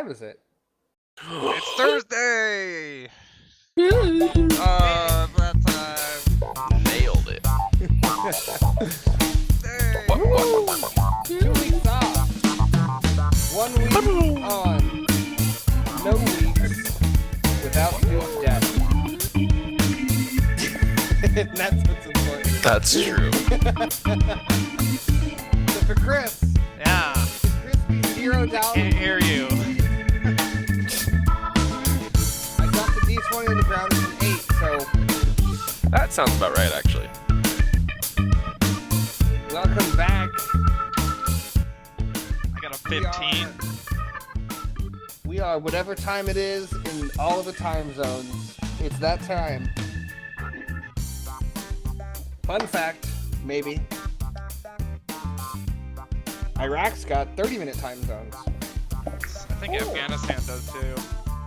time is it? It's Thursday! That time. Nailed it. Hey. 2 weeks off. 1 week on. No weeks without Thül's daddy. And that's what's important. That's true. So for Chris, Yeah. Chris be $0. Can't hear you. I got the D20 on the ground as an 8, so That sounds about right, actually. welcome back. I got a 15. We are whatever time it is in all of the time zones. It's that time. Fun fact, maybe. Iraq's got 30-minute time zones. I think Afghanistan does too.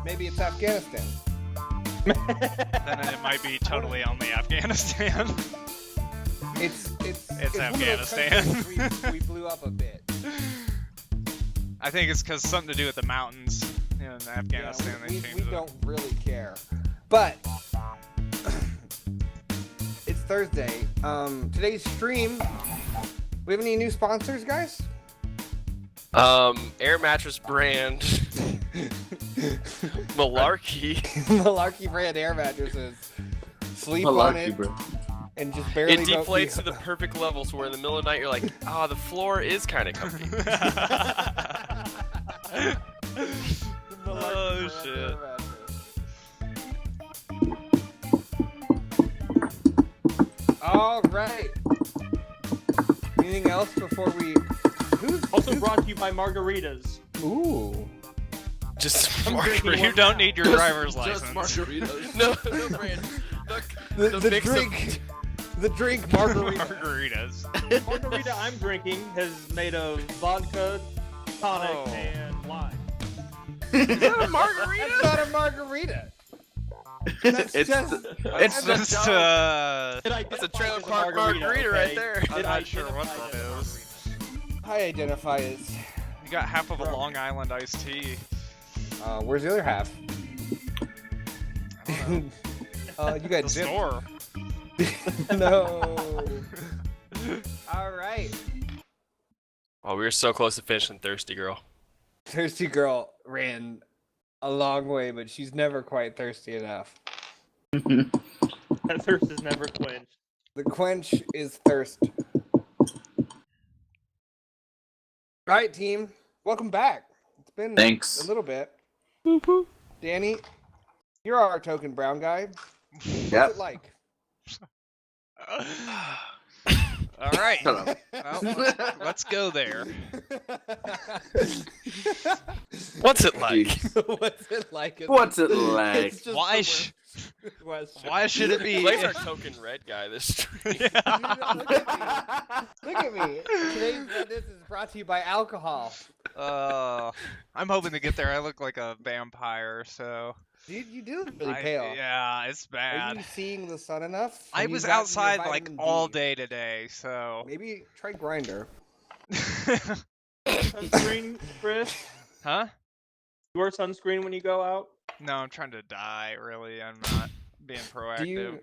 Maybe it's Afghanistan. Then it might be totally only Afghanistan. It's one of those Afghanistan. countries we blew up a bit. I think it's because something to do with the mountains in Afghanistan. Yeah, they we changed it. don't really care. But it's Thursday. Today's stream. We have any new sponsors, guys? Air mattress brand. Malarkey. Malarkey brand air mattresses. Sleep on it and just barely It don't deflates to the perfect level, so where in the middle of the night you're like, the floor is kind of comfy. Oh, brand shit. air mattress. All right. Anything else before we? Also brought to you by margaritas. Ooh. Just You don't need your driver's Just license. margaritas. No brand. The mix of- drink. The drink margarita. Margaritas. The margarita I'm drinking is made of vodka, tonic, Oh. and lime. Is that a margarita? That's not a margarita. That's It's just. It's just That's a trailer park margarita right there. I'm not sure what that is. I identify as. You got half of a Long Island iced tea. Where's the other half? I don't know. You got The dip. store. No. All right. Oh, we were so close to finishing Thirsty Girl. Thirsty girl ran a long way, but she's never quite thirsty enough. That thirst is never quenched. The quench is thirst. All right, team. Welcome back. It's been Thanks. a little bit. Danny, you're our token brown guy. What's Yep. it like? All right. Shut up. Well, let's go there. What's it like? What's it like? What's it like? It's just Why the sh- worst question. Why should it be? Blake's our token red guy this stream. Look at me. Today's this is brought to you by alcohol. I'm hoping to get there. I look like a vampire, so. Dude, you do look really pale. Yeah, it's Are bad. you seeing the sun enough? I Have you was gotten your outside like vitamin all D? day today, so. Maybe try Grinder. Sunscreen, Chris? Huh? You wear sunscreen when you go out? No, I'm trying to die. Really, I'm not being proactive.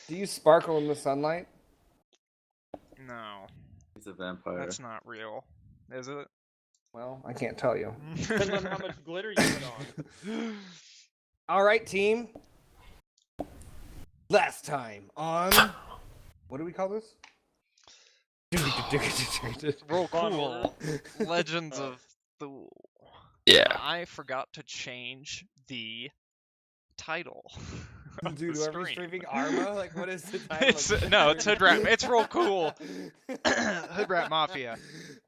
Do you sparkle in the sunlight? No, He's a vampire. that's not real. Is it? Well, I can't tell you. Depends on how much glitter you put on. All right, team. Last time on what do we call this? Real cool. Legends of Thül. Yeah. I forgot to change the title. of Dude, the whoever's stream. streaming Arma, like what is the title? It's of the no, it's stream? Hood Rat. It's real cool. Hood Rat Mafia.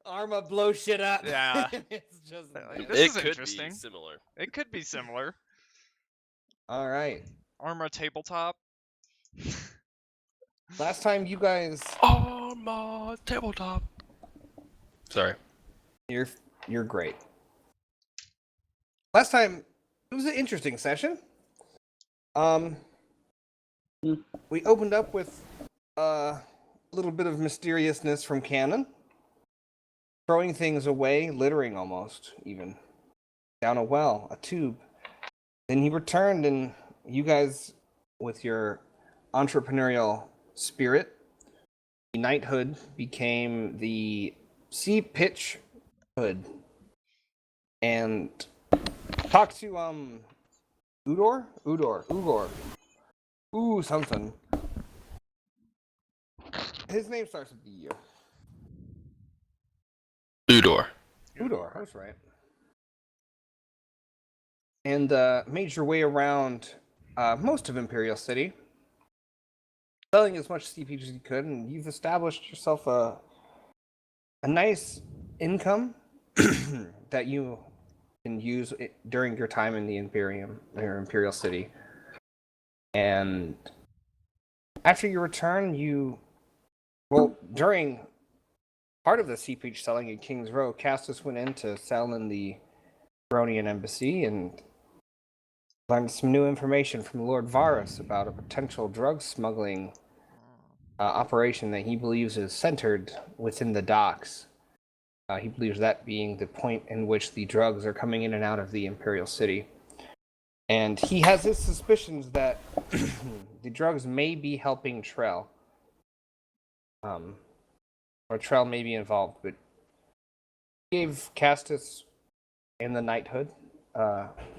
Arma blow shit up. Yeah. It's just. This It is could interesting. be similar. It could be similar. All right. Arma tabletop. Last time you guys, My tabletop. Sorry. you're great. Last time it was an interesting session. We opened up with a little bit of mysteriousness from Canin, throwing things away, littering almost even. down a well, a tube. Then he returned, and you guys, with your entrepreneurial spirit, the Nighthood became the Sea Pitch Hood, and talked to Udor, something. His name starts with the U. Udor. Udor, that's right. And made your way around most of Imperial City, selling as much CPG as you could, and you've established yourself a nice income that you can use during your time in the Imperial City. And after your return, during part of the CPG selling at King's Row, Castus went in to sell in the Baronian Embassy and learned some new information from Lord Varus about a potential drug smuggling operation that he believes is centered within the docks. He believes that being the point in which the drugs are coming in and out of the Imperial City. And he has his suspicions that the drugs may be helping Trell. Or Trell may be involved, but he gave Castus and the Nighthood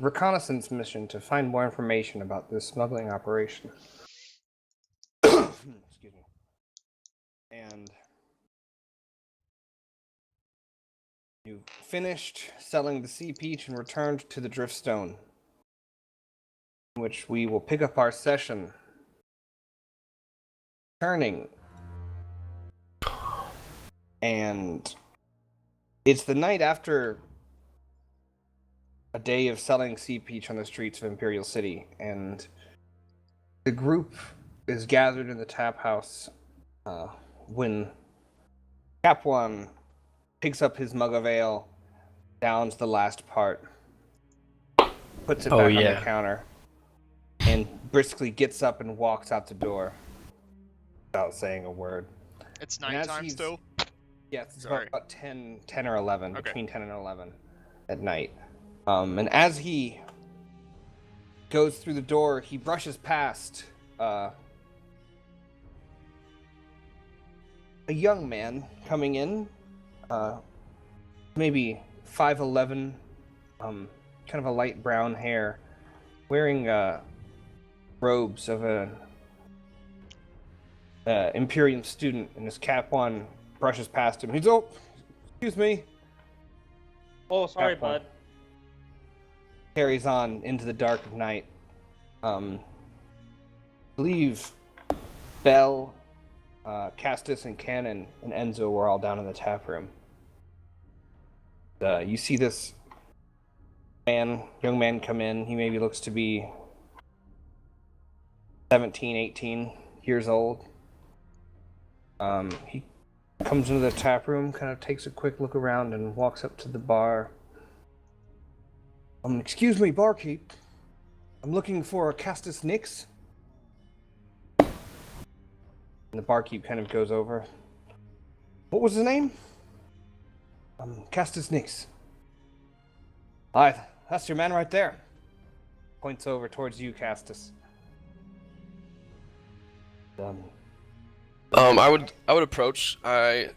reconnaissance mission to find more information about this smuggling operation. Excuse me. And you finished selling the Sea Peach and returned to the Driftstone, in which we will pick up our session. Turning. And it's the night after a day of selling Sea Peach on the streets of Imperial City, and the group is gathered in the tap house when Kapwan picks up his mug of ale, downs the last part, puts it back on the counter, and briskly gets up and walks out the door without saying a word. It's nighttime still? Yes, it's Sorry. about 10 or 11, Okay. between 10 and 11 at night. And as he goes through the door, he brushes past a young man coming in, maybe 5'11", kind of a light brown hair, wearing robes of an Imperium student, and his Kapwan brushes past him. He's, oh, excuse me. Oh, sorry, Kapwan bud. carries on into the dark of night. I believe Bell, Castus, and Canin, and Enzo were all down in the tap room. You see this young man come in. He maybe looks to be 17, 18 years old. He comes into the tap room, kind of takes a quick look around, and walks up to the bar. Excuse me, barkeep. I'm looking for a Castus Nix. And the barkeep kind of goes over. What was his name? Castus Nix. Aye, that's your man right there. Points over towards you, Castus. I would approach. I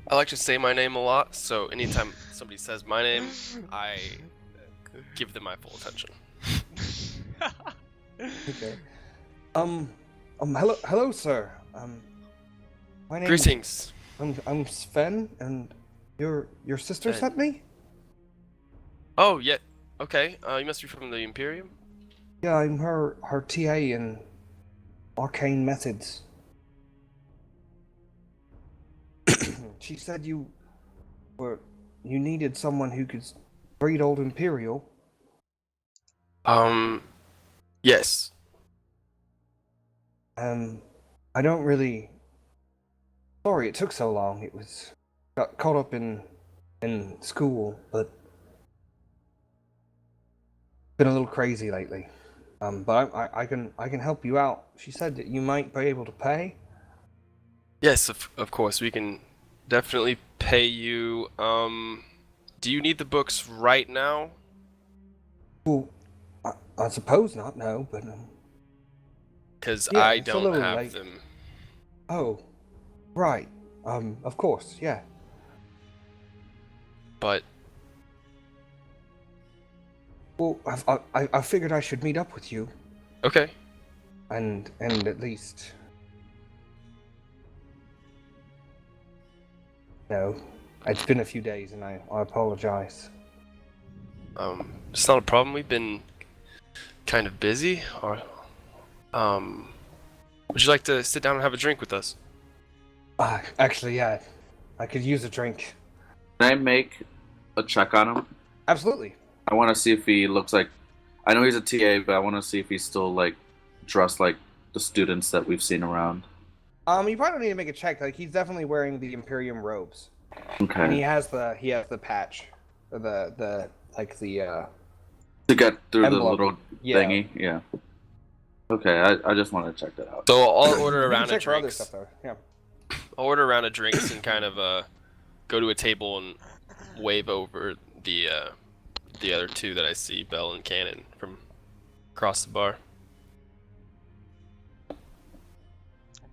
like to say my name a lot, so anytime somebody says my name, I give them my full attention. Okay. Hello, sir. My name. Greetings. I'm Sven, and your sister Sven. sent me. Oh, yeah. Okay. You must be from the Imperium. Yeah, I'm her TA in arcane methods. She said you needed someone who could breed old Imperial. Yes. I don't really. Sorry it took so long. Got caught up in school, but been a little crazy lately. But I can help you out. She said that you might be able to pay. Yes, of course. We can definitely pay you, Do you need the books right now? Well, I suppose not, no, but... Because Yeah, I it's a don't little have late. them. Oh, right. Of course, yeah. But Well, I figured I should meet up with you, okay. and at least... No, it's been a few days, and I apologize. It's not a problem. We've been kind of busy. Or would you like to sit down and have a drink with us? Actually, yeah, I could use a drink. Can I make a check on him? Absolutely. I want to see if he looks like. I know he's a TA, but I want to see if he's still like dressed like the students that we've seen around. You probably don't need to make a check. Like, he's definitely wearing the Imperium robes, and he Okay. has the patch, the To get through emblem. the little Yeah. thingy. Yeah. Okay, I just want to check that out. So I'll order a You can round of check for other drinks. stuff though. Yeah. I'll order a round of drinks and kind of go to a table and wave over the other two that I see, Bell and Canin, from across the bar.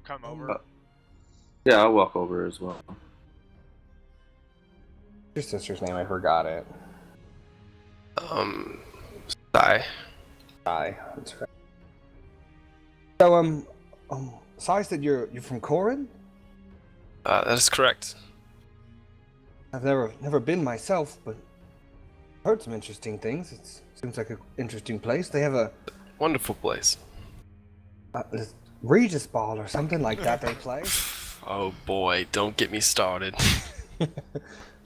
Come over. Yeah, I'll walk over as well. Your sister's name, I forgot it. Sigh. That's right. So Sai said you're from Corin? That is correct. I've never been myself, but heard some interesting things. It seems like an interesting place. They have a Wonderful place. this Regis Ball or something like that they play. Oh boy, don't get me started.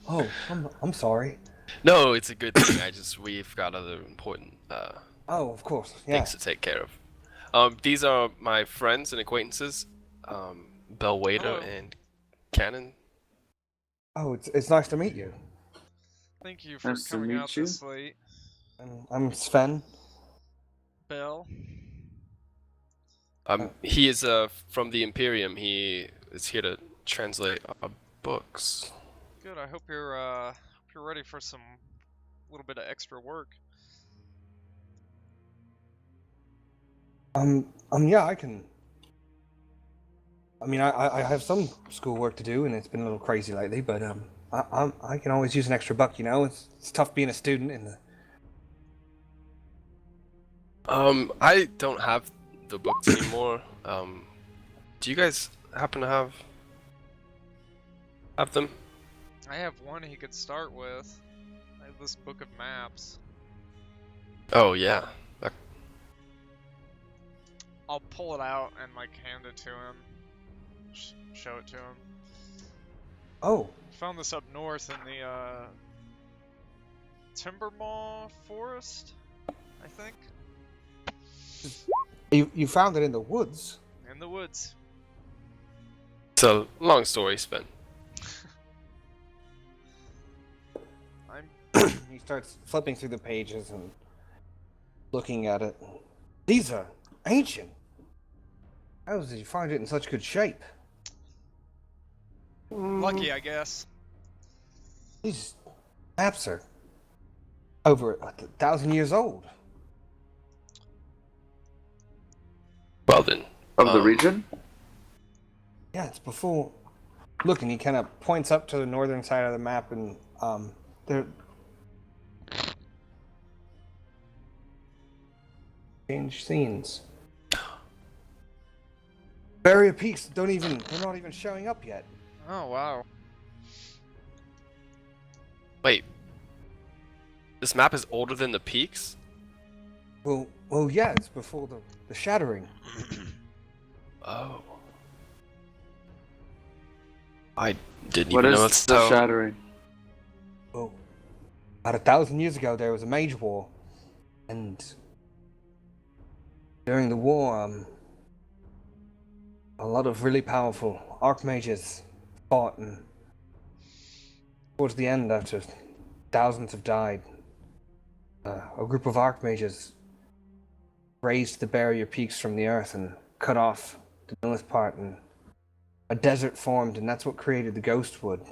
Oh, I'm sorry. No, it's a good thing. We've got other important Oh, of course. Yeah. things to take care of. These are my friends and acquaintances, Bellwader Hello. and Canin. Oh, it's nice to meet you. Thank you for Nice to coming meet out you. this late, I'm Sven. Bill. He is from the Imperium. He is here to translate our books. Good. I hope you're ready for some little bit of extra work. Yeah, I can. I mean, I have some schoolwork to do, and it's been a little crazy lately. But I can always use an extra buck. You know, it's tough being a student in the. I don't have the books anymore. Do you guys happen to have them? I have one he could start with. I have this book of maps. Oh yeah. I'll pull it out and like hand it to him. Show it to him. Oh, Found this up north in the Timbermaw Forest, I think. you found it in the woods. In the woods. It's a long story, Sven. He starts flipping through the pages and looking at it. These are ancient. How did you find it in such good shape? Lucky, I guess. These maps are over 1,000 years old. Well then. Of the region? Yeah, it's before. Look, and he kind of points up to the northern side of the map, and there. Change scenes. Barrier peaks they're not even showing up yet. Oh wow. Wait. This map is older than the peaks? Well, yeah, it's before the shattering. Oh. I didn't What even know is it's the so. shattering? Well, about 1,000 years ago, there was a mage war, and during the war, a lot of really powerful archmages fought, and towards the end, after thousands have died, a group of archmages raised the barrier peaks from the earth and cut off the north part, and a desert formed, and that's what created the Ghostwood.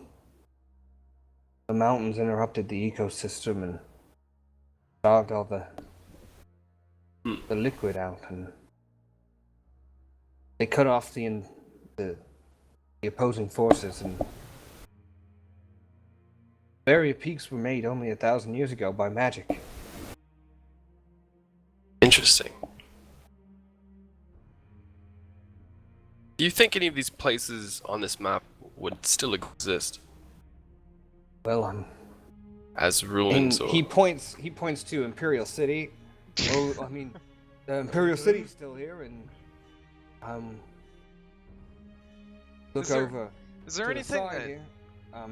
the mountains interrupted the ecosystem and dogged all the liquid out, and they cut off the opposing forces, and barrier peaks were made only 1,000 years ago by magic. Interesting. Do you think any of these places on this map would still exist Well, as and ruins? Or... he points to Imperial City. Oh, I mean, Imperial City's still here, and look over. Is there to the anything side that... here.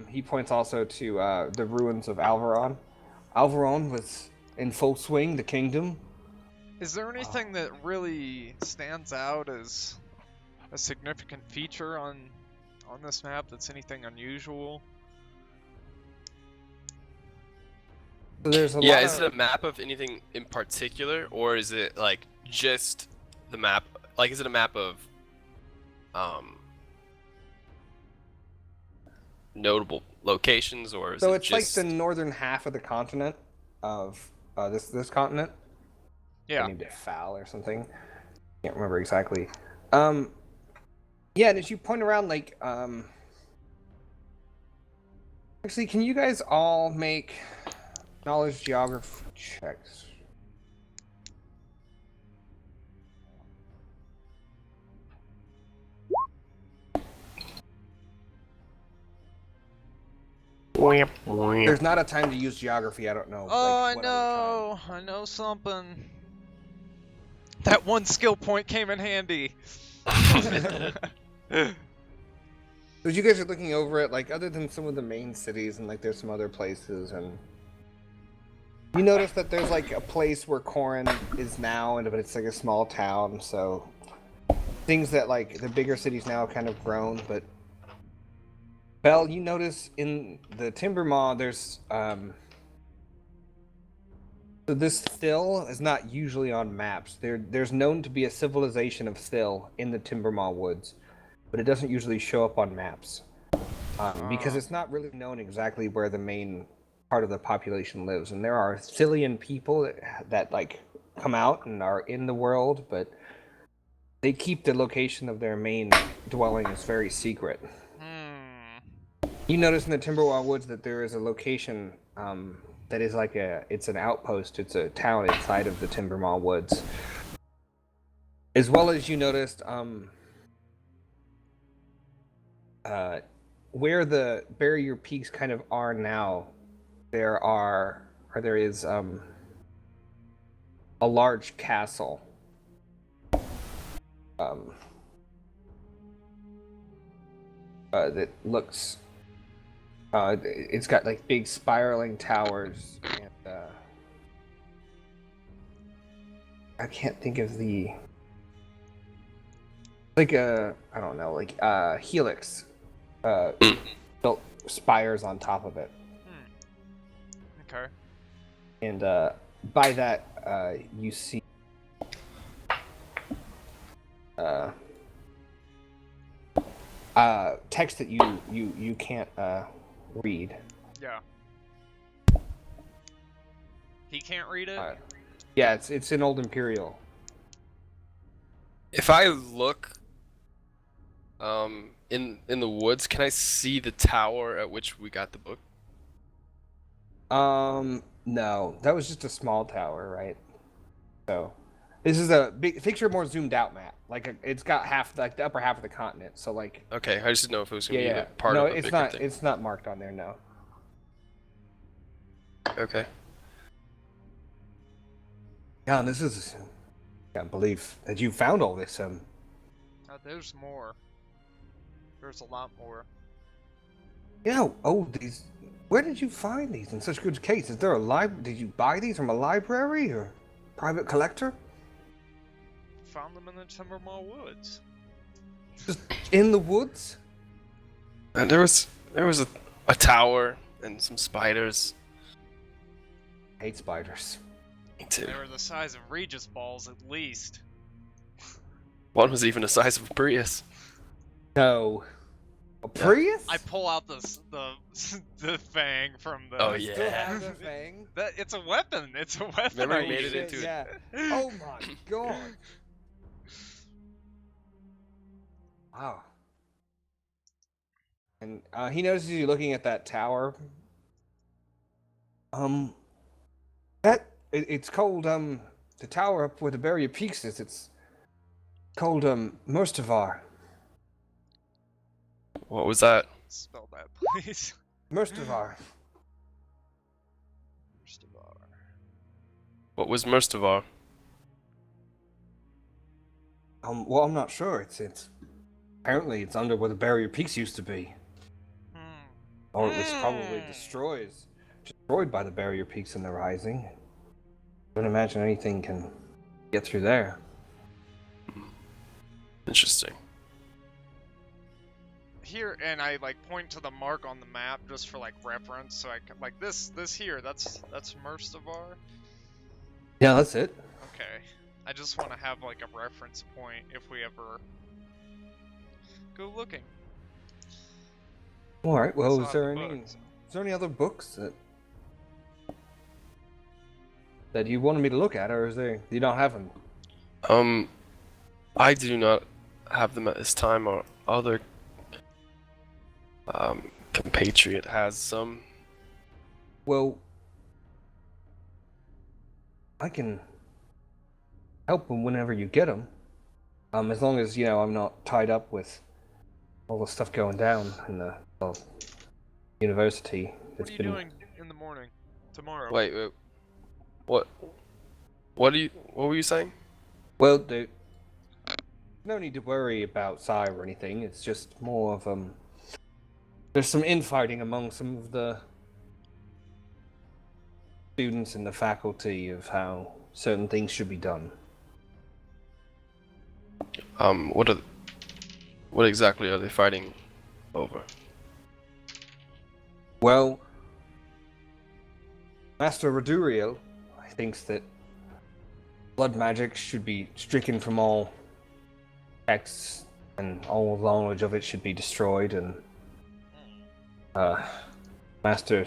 He points also to the ruins of Alvaron. Alvaron was in full swing, the kingdom. Is there anything that really stands out as a significant feature on this map that's anything unusual? So there's a Yeah, lot is of... it a map of anything in particular, or is it like just the map? Like, is it a map of notable locations, or is So it it's just... like the northern half of the continent of this continent. Yeah. I named it Foul or something. Can't remember exactly. Yeah, and as you point around, like, actually, can you guys all make knowledge geography checks? There's not a time to use geography. I don't know. Oh, like, what other time. I know something. That one skill point came in handy. As you guys are looking over it, like, other than some of the main cities, and like there's some other places, and you notice that there's like a place where Corin is now, but it's like a small town, so things that like the bigger cities now have kind of grown. But Belle, you notice in the Timber Maw, there's so this Thül is not usually on maps. There's known to be a civilization of Thül in the Timber Maw woods, but it doesn't usually show up on maps because it's not really known exactly where the main part of the population lives. And there are Thylian people that like come out and are in the world, but they keep the location of their main dwellings very secret. You notice in the Timberwall Woods that there is a location that is like it's an outpost. It's a town inside of the Timbermaw Woods. As well as you noticed where the barrier peaks kind of are now, there is a large castle. That looks it's got like big spiraling towers, and I can't think of the like I don't know, like helix built spires on top of it. Okay. And by that you see text that you can't read. Yeah. He can't read it? Yeah, it's in Old Imperial. If I look in the woods, can I see the tower at which we got the book? No, that was just a small tower, right? So this is a big picture, more zoomed out map. Like it's got half, like the upper half of the continent. So like. Okay, I just didn't know if it was gonna be Yeah. part No, of a it's bigger not. thing. It's not marked on there. No. Okay. God, this is. I can't believe that you found all this. There's more. There's a lot more. You know, these. Where did you find these in such good case? Is there a library? Did you buy these from a library or private collector? Found them in the Timbermaw Woods. Just in the woods? And there was a tower and some spiders. I hate spiders. Me too. They were the size of Regis balls at least. One was even the size of a Prius. No. A Prius? I pull out the the fang from the. Oh, Still yeah. have the fang. That it's a weapon. It's a weapon. Remember Oh, we made it shit, into yeah. Oh my god. Wow. And he notices you looking at that tower. It's called the tower up where the barrier peaks is. It's called Murstavar. What was that? Spell that, please. Murstavar. What was Murstavar? Well, I'm not sure. It's apparently it's under where the barrier peaks used to be, or it was probably destroyed by the barrier peaks in the rising. Don't imagine anything can get through there. Interesting. Here, and I like point to the mark on the map just for like reference, so I can like this here. That's Murstavar. Yeah, that's it. Okay. I just want to have like a reference point if we ever go looking. All right. Well, Saw is there the any books. is there any other books that you wanted me to look at, or is there you don't have them? I do not have them at this time. Or other compatriot has some. Well, I can help them whenever you get them. As long as I'm not tied up with all the stuff going down in the university. What are you doing in the morning tomorrow? Wait. What? What were you saying? Well, there's no need to worry about Psy or anything. It's just more of there's some infighting among some of the students and the faculty of how certain things should be done. What exactly are they fighting over? Well, Master Roduriel thinks that blood magic should be stricken from all texts, and all knowledge of it should be destroyed, and Master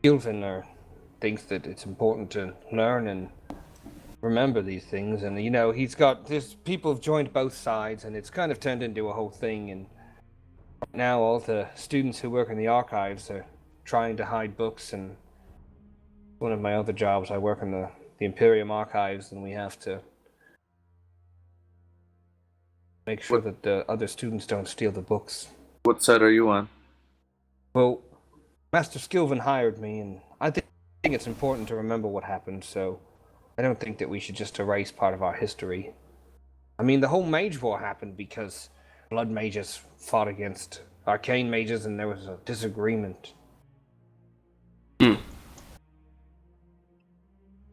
Gilvin thinks that it's important to learn and remember these things, and people have joined both sides, and it's kind of turned into a whole thing, and now all the students who work in the archives are trying to hide books, and one of my other jobs, I work in the Imperium archives, and we have to make sure that the other students don't steal the books. What side are you on? Well, Master Skilvin hired me, and I think it's important to remember what happened, so I don't think that we should just erase part of our history. I mean, the whole Mage War happened because blood mages fought against arcane mages, and there was a disagreement.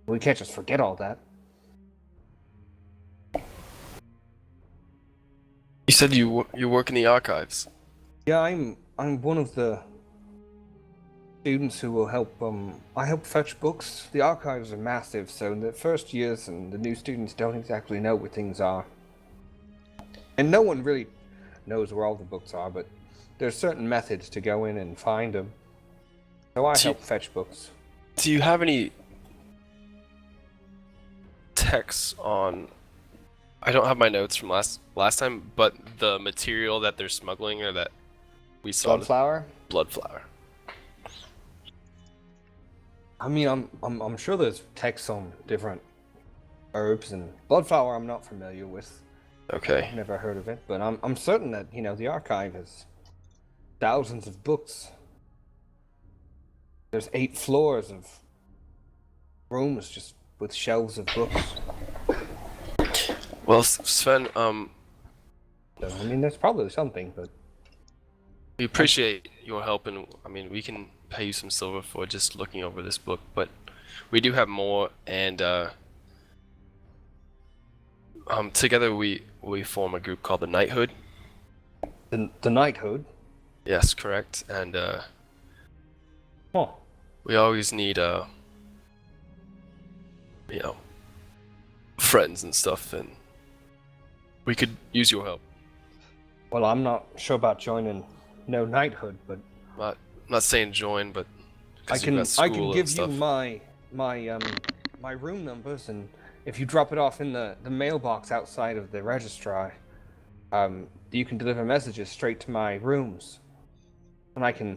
We can't just forget all that. You said you work in the archives. Yeah, I'm one of the students who will help. I help fetch books. The archives are massive, so in the first years, and the new students don't exactly know where things are, and no one really knows where all the books are. But there's certain methods to go in and find them. So I help fetch books. Do you have any texts on? I don't have my notes from last time, but the material that they're smuggling or that we saw. Bloodflower? Bloodflower. I mean, I'm sure there's texts on different herbs, and bloodflower I'm not familiar with. Okay. I've never heard of it, but I'm certain that the archive has thousands of books. There's 8 floors of rooms just with shelves of books. Well, Sven, So, I mean, there's probably something, but we appreciate your help, and I mean, we can pay you some silver for just looking over this book, but we do have more, and together we form a group called the Nighthood. the Nighthood. Yes, correct, and Oh, we always need friends and stuff, and we could use your help. well, I'm not sure about joining no knighthood, but I'm not saying join, but I 'cause you've can got school give and you stuff. my room numbers, and if you drop it off in the mailbox outside of the registrar, you can deliver messages straight to my rooms, and I can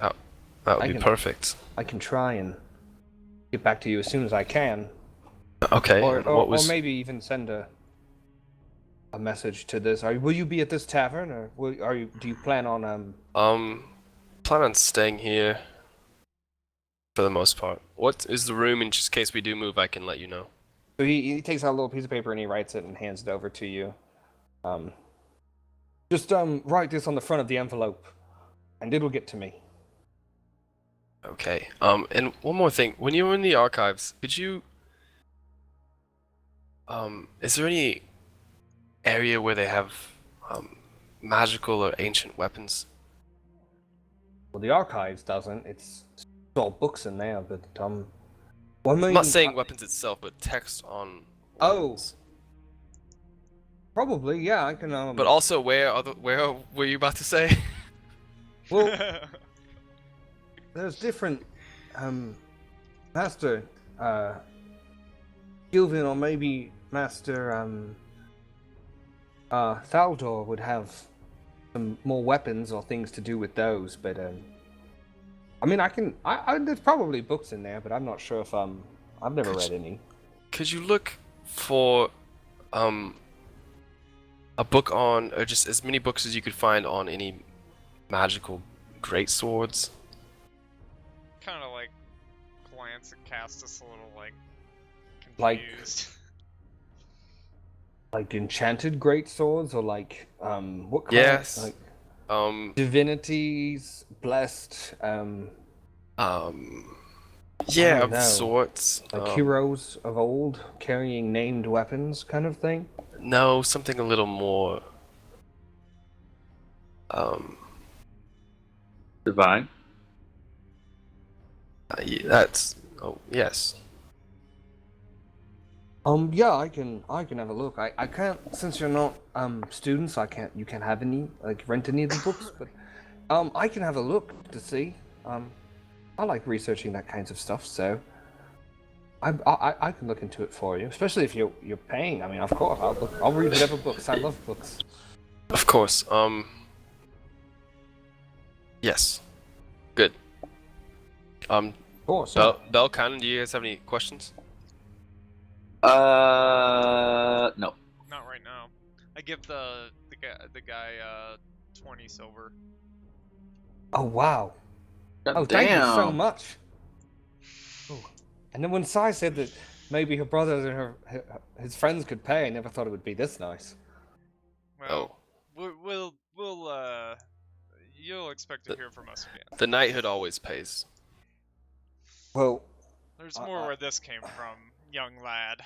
That would be perfect. I can try and get back to you as soon as I can, Okay. or and what was? or maybe even send a message to this. Will you be at this tavern, or do you plan on Plan on staying here. For the most part. What is the room? In just case we do move, I can let you know. So he takes out a little piece of paper and he writes it and hands it over to you. Just write this on the front of the envelope, and it'll get to me. Okay. And one more thing. When you were in the archives, could you is there any area where they have magical or ancient weapons? Well, the archives doesn't. It's all books in there, but well, I mean, I'm not saying weapons itself, but text on weapons. Probably, yeah. I can. But also, where were you about to say? Well, there's different Master Gilvin, or maybe Master Thaldor would have some more weapons or things to do with those, but I mean, there's probably books in there, but I'm not sure if I've never read any. Could you look for a book on, or just as many books as you could find on any magical greatswords? Kind of like glance at Castus a little like Like- confused. Like enchanted great swords, or like what kind? Yes. Like divinities, blessed, yeah, don't of know. sorts. like heroes of old carrying named weapons, kind of thing. No, something a little more. Divine. That's. Oh, yes. Yeah, I can have a look. I can't, since you're not students, you can't have any, like, rent any of the books, but I can have a look to see. I like researching that kinds of stuff, so I can look into it for you, especially if you're paying. I mean, of course, I'll read whatever books. I love books. Of course. Yes. Good. Of course. Bell, Canin, do you guys have any questions? No. Not right now. I give the guy 20 silver. Oh wow. God Oh, thank you so damn. much. Ooh. And then when Sai said that maybe her brothers and his friends could pay, I never thought it would be this nice. Well, we'll you'll expect to hear from us again. The Nighthood always pays. Well, There's more where this came from, young lad.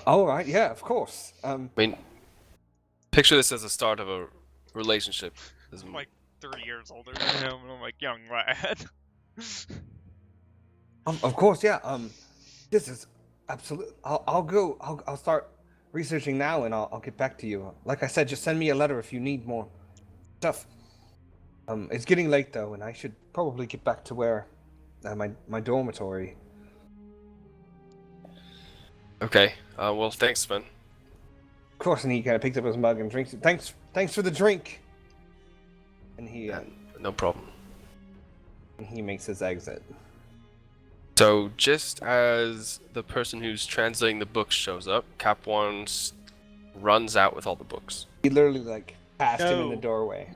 all right, yeah, of course. I mean, picture this as the start of a relationship. I'm like 30 years older than him, and I'm like, young lad. Of course, yeah. This is absolute. I'll start researching now, and I'll get back to you. Like I said, just send me a letter if you need more stuff. It's getting late though, and I should probably get back to where my dormitory. Okay. Well, thanks, man. Of course, and he kind of picks up his mug and drinks it. Thanks for the drink. And he No problem. makes his exit. So, just as the person who's translating the books shows up, Kapwan runs out with all the books. He literally like passed him in the No. doorway.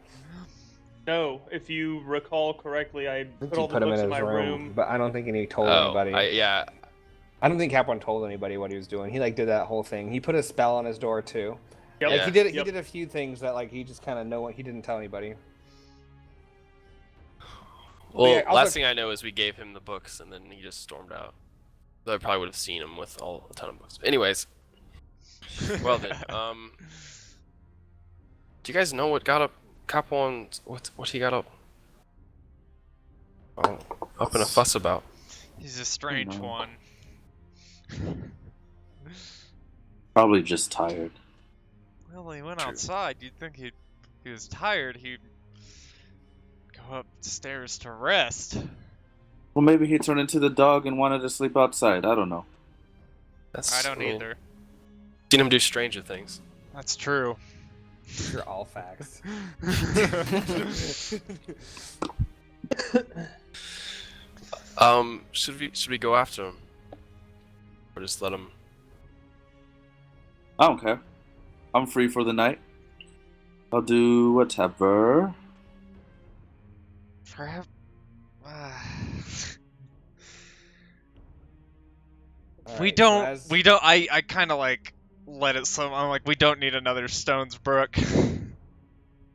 No, if you recall correctly, I I think put he all the put him books in in his my room, room. but I don't think he told Oh, anybody. yeah. I don't think Kapwan told anybody what he was doing. He like did that whole thing. He put a spell on his door too. Yep. Like Yeah. he did. He Yep. did a few things that like he just kind of know what he didn't tell anybody. Well, yeah, also- last thing I know is we gave him the books, and then he just stormed out. Though I probably would have seen him with a ton of books. Anyways, well then, do you guys know what got up Kapwan? What he got up? Up in a fuss about? He's a strange No. one. Probably just tired. Well, he went True. outside. You'd think he was tired. He'd go upstairs to rest. Well, maybe he turned into the dog and wanted to sleep outside. I don't know. I don't either. Seen him do stranger things. That's true. These are all facts. Should we go after him, or just let him? I don't care. I'm free for the night. I'll do whatever. Perhaps. Alright, so as- We don't. I kind of like let it slip. I'm like, we don't need another Stones Brook.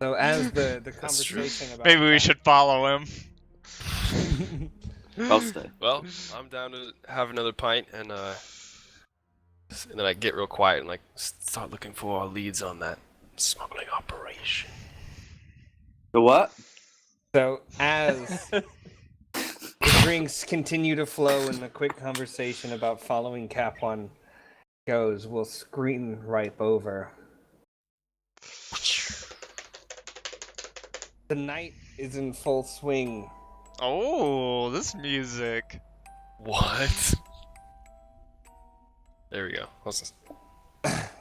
So as the That's true. conversation about Maybe we should follow him. I'll stay. Well, I'm down to have another pint, and then I get real quiet and like start looking for our leads on that smuggling operation. The what? So as the drinks continue to flow and the quick conversation about following Kapwan goes, we'll screen right over. The night is in full swing. Oh, this music. What? There we go.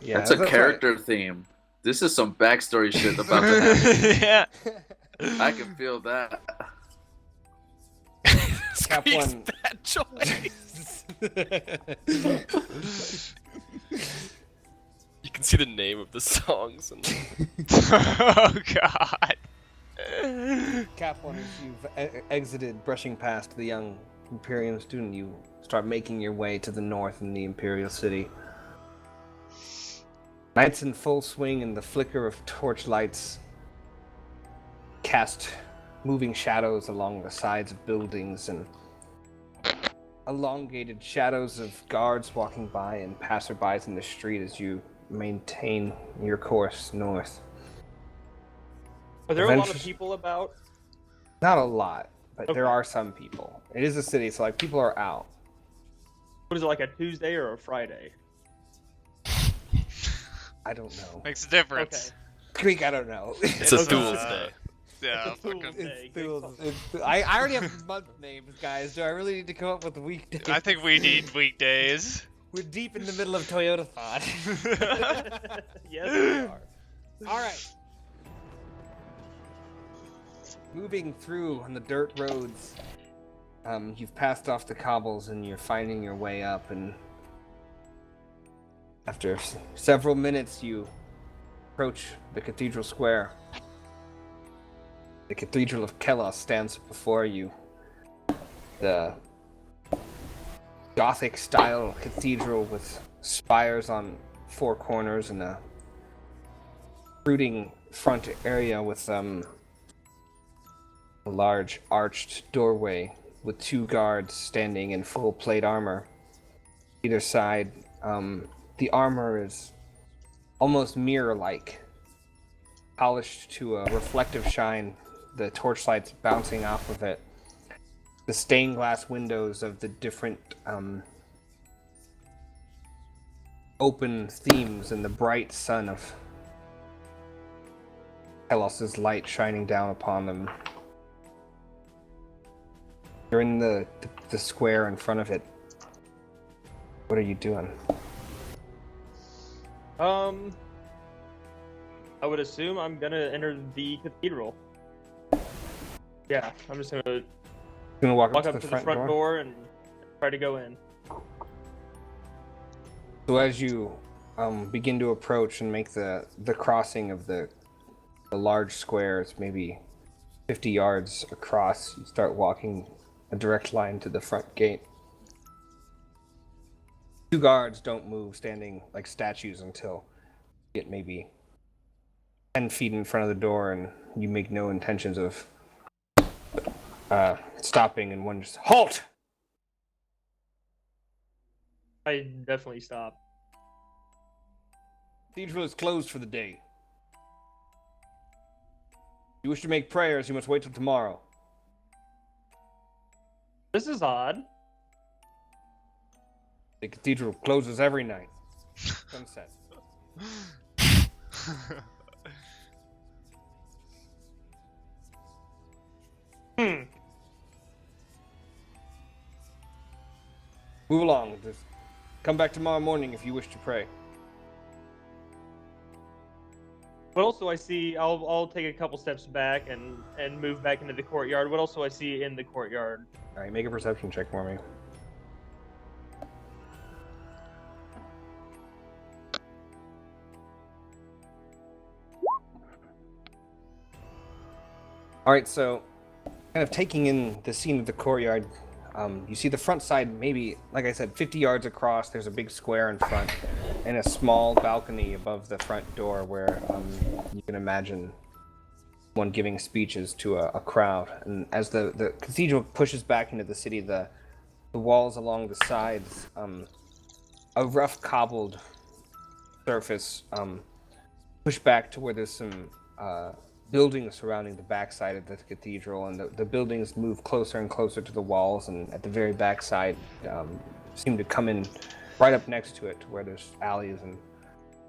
Yeah, That's a right. character theme. This is some backstory shit about to happen. Yeah. I can feel that. Squeak's Kapwan. bad choice. You can see the name of the songs. And... Oh God. Kapwan, as you've exited, brushing past the young Imperium student, you start making your way to the north in the Imperial City. Night's in full swing, and the flicker of torch lights cast moving shadows along the sides of buildings and elongated shadows of guards walking by and passerbys in the street as you maintain your course north. Are there a lot of Eventually- people about? Not a lot, but there Okay. are some people. It is a city, so like people are out. What is it, like a Tuesday or a Friday? I don't know. Makes a difference. Okay. Greek, I don't know. It's a It's, Thül's uh, day. Yeah. It's a Thül Fucking, day. I already have month names, guys. Do I really need to come up with weekdays? I think we need weekdays. We're deep in the middle of Toyota thought. Yes, we are. All right. Moving through on the dirt roads, you've passed off the cobbles and you're finding your way up. And after several minutes, you approach the Cathedral Square. The Cathedral of Telos stands before you. The Gothic-style cathedral with spires on four corners and a fruiting front area with a large arched doorway with two guards standing in full plate armor. Either side, the armor is almost mirror-like, polished to a reflective shine, the torchlights bouncing off of it. The stained glass windows of the different open themes and the bright sun of Telos' light shining down upon them. You're in the square in front of it. What are you doing? I would assume I'm gonna enter the cathedral. Yeah, I'm just gonna You gonna walk walk up up to to the front door and try to go in. So as you begin to approach and make the crossing of the large square, it's maybe 50 yards across, you start walking a direct line to the front gate. Two guards don't move, standing like statues until you get maybe 10 feet in front of the door, and you make no intentions of stopping, and one just, halt! I definitely stop. Cathedral is closed for the day. If you wish to make prayers, you must wait till tomorrow. This is odd. The cathedral closes every night. Sunset. Move along. Just come back tomorrow morning if you wish to pray. What else do I see? I'll take a couple steps back and move back into the courtyard. What else do I see in the courtyard? All right, make a perception check for me. All right, so kind of taking in the scene of the courtyard, you see the front side, maybe, like I said, 50 yards across. There's a big square in front and a small balcony above the front door where you can imagine one giving speeches to a crowd. And as the cathedral pushes back into the city, the walls along the sides, a rough cobbled surface, push back to where there's some buildings surrounding the backside of the cathedral, and the buildings move closer and closer to the walls, and at the very backside seem to come in right up next to it, to where there's alleys and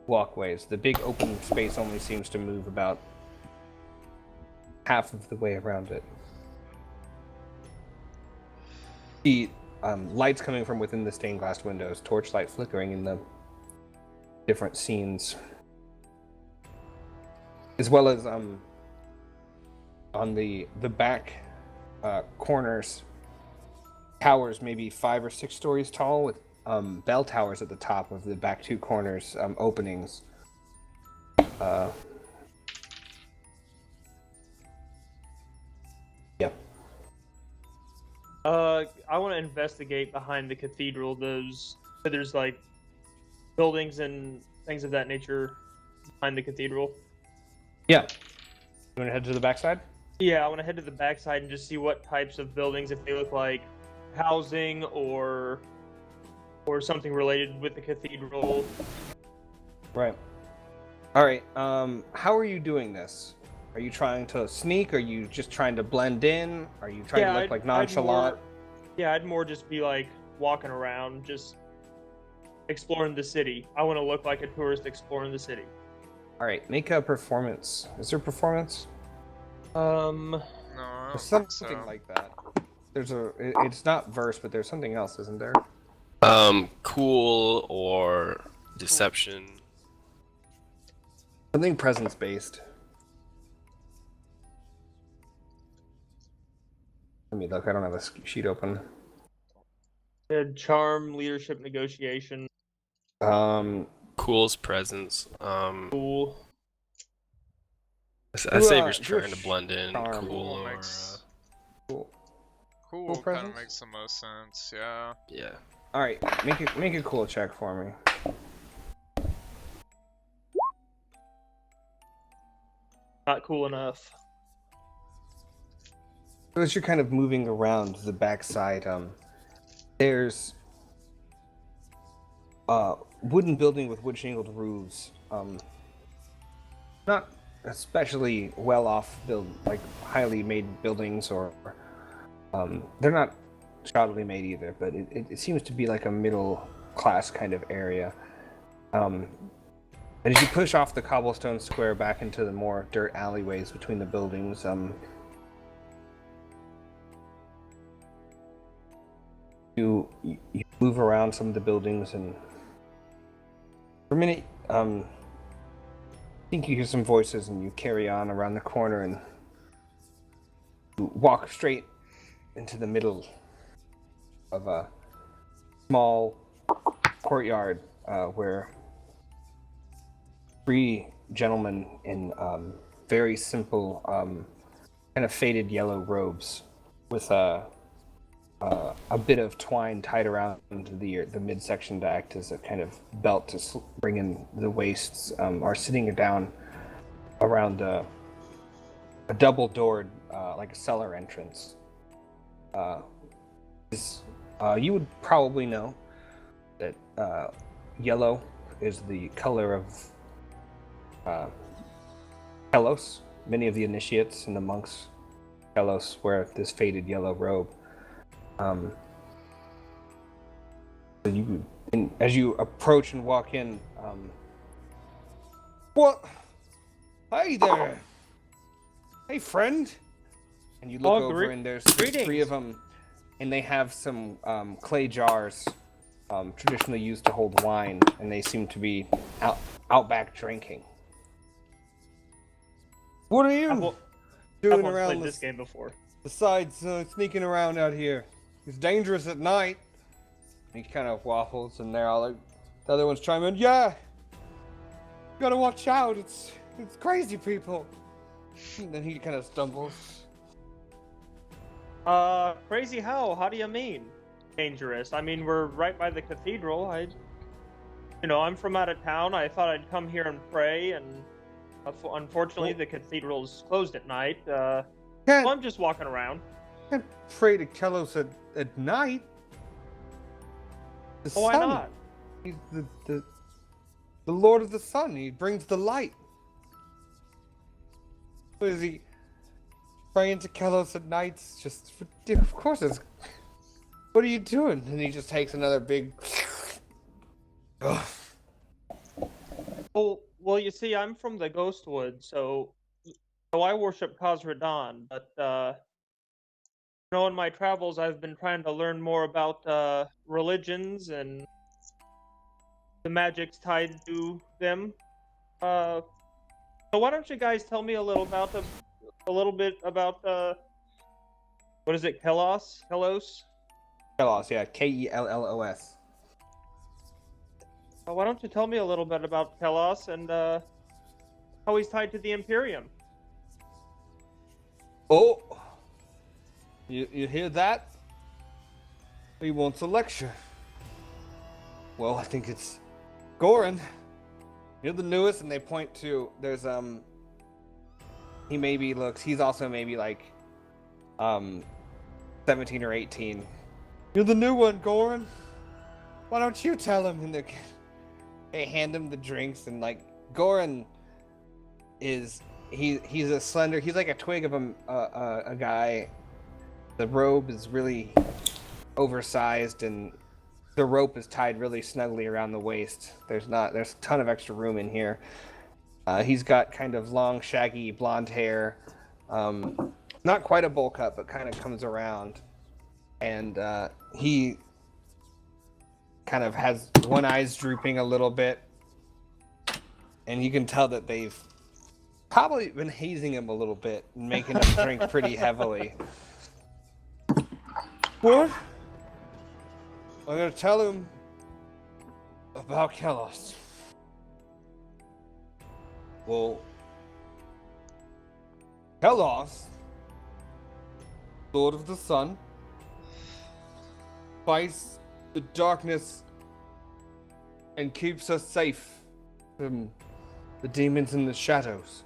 walkways. The big open space only seems to move about half of the way around it. The lights coming from within the stained glass windows, torchlight flickering in the different scenes, as well as on the back corners, towers maybe 5 or 6 stories tall with bell towers at the top of the back 2 corners, openings. Yeah. I want to investigate behind the cathedral. So there's like buildings and things of that nature behind the cathedral. Yeah. You want to head to the backside? Yeah, I want to head to the backside and just see what types of buildings, if they look like housing or something related with the cathedral. Right. All right. How are you doing this? Are you trying to sneak? Are you just trying to blend in? Are you trying to look like nonchalant? I'd more just be like walking around, just exploring the city. I want to look like a tourist exploring the city. All right, make a performance. Is there performance? No, I don't Something think so. like that. It's not verse, but there's something else, isn't there? Cool or deception. Something presence based. Let me look. I don't have a sheet open. Charm, leadership, negotiation. Cool's presence. Cool. I say we're just do a trying to blend in. charm. Cool or Cool. Cool kind presence? of makes the most sense, yeah. yeah. All right, make a cool check for me. Not cool enough. So as you're kind of moving around the backside, there's a wooden building with wood shingled roofs. Not especially well off like highly made buildings, or they're not shoddily made either, but it seems to be like a middle class kind of area. And as you push off the cobblestone square back into the more dirt alleyways between the buildings, you move around some of the buildings, and for a minute, I think you hear some voices, and you carry on around the corner and you walk straight into the middle of a small courtyard where 3 gentlemen in very simple, kind of faded yellow robes with a bit of twine tied around the midsection to act as a kind of belt to bring in the waists, are sitting down around a double-doored, like a cellar entrance. You would probably know that yellow is the color of Telos. Many of the initiates and the monks Telos wear this faded yellow robe. As you approach and walk in, what? Hi there. Hey, friend. And you look over, and there's 3 of them, and they have some clay jars traditionally used to hold wine, and they seem to be out back drinking. What are you doing Kapwan's around played this game before. besides sneaking around out here? It's dangerous at night. He kind of waffles, and they're all like, the other ones chime in, yeah, you gotta watch out, it's crazy people. And then he kind of stumbles. Crazy how? How do you mean? Dangerous. I mean, we're right by the cathedral. I'm from out of town. I thought I'd come here and pray, and unfortunately, the cathedral's closed at night. So I'm just walking around. Can't pray to Kelos at night. The Why sun. not? He's the Lord of the Sun. He brings the light. What is he praying to Kelos at night? It's just, of course it's. What are you doing? And he just takes another big. Ugh. Well, you see, I'm from the Ghostwood, so I worship Khazradan, but in my travels, I've been trying to learn more about religions and the magics tied to them. So why don't you guys tell me a little bit about what is it, Kelos? Kelos, yeah, Kellos. Why don't you tell me a little bit about Kelos and how he's tied to the Imperium? Oh, you hear that? He wants a lecture. Well, I think it's Goran. You're the newest, and they point to there's he's also maybe like 17 or 18. You're the new one, Goran. Why don't you tell him? And they hand him the drinks, and like Goran he's a slender, he's like a twig of a guy. The robe is really oversized, and the rope is tied really snugly around the waist. There's a ton of extra room in here. He's got kind of long, shaggy blonde hair, not quite a bowl cut, but kind of comes around, and he kind of has one eye's drooping a little bit, and you can tell that they've probably been hazing him a little bit and making him drink pretty heavily. What? I'm gonna tell him about Kelos. Well, Kelos, Lord of the Sun, fights the darkness and keeps us safe from the demons in the shadows.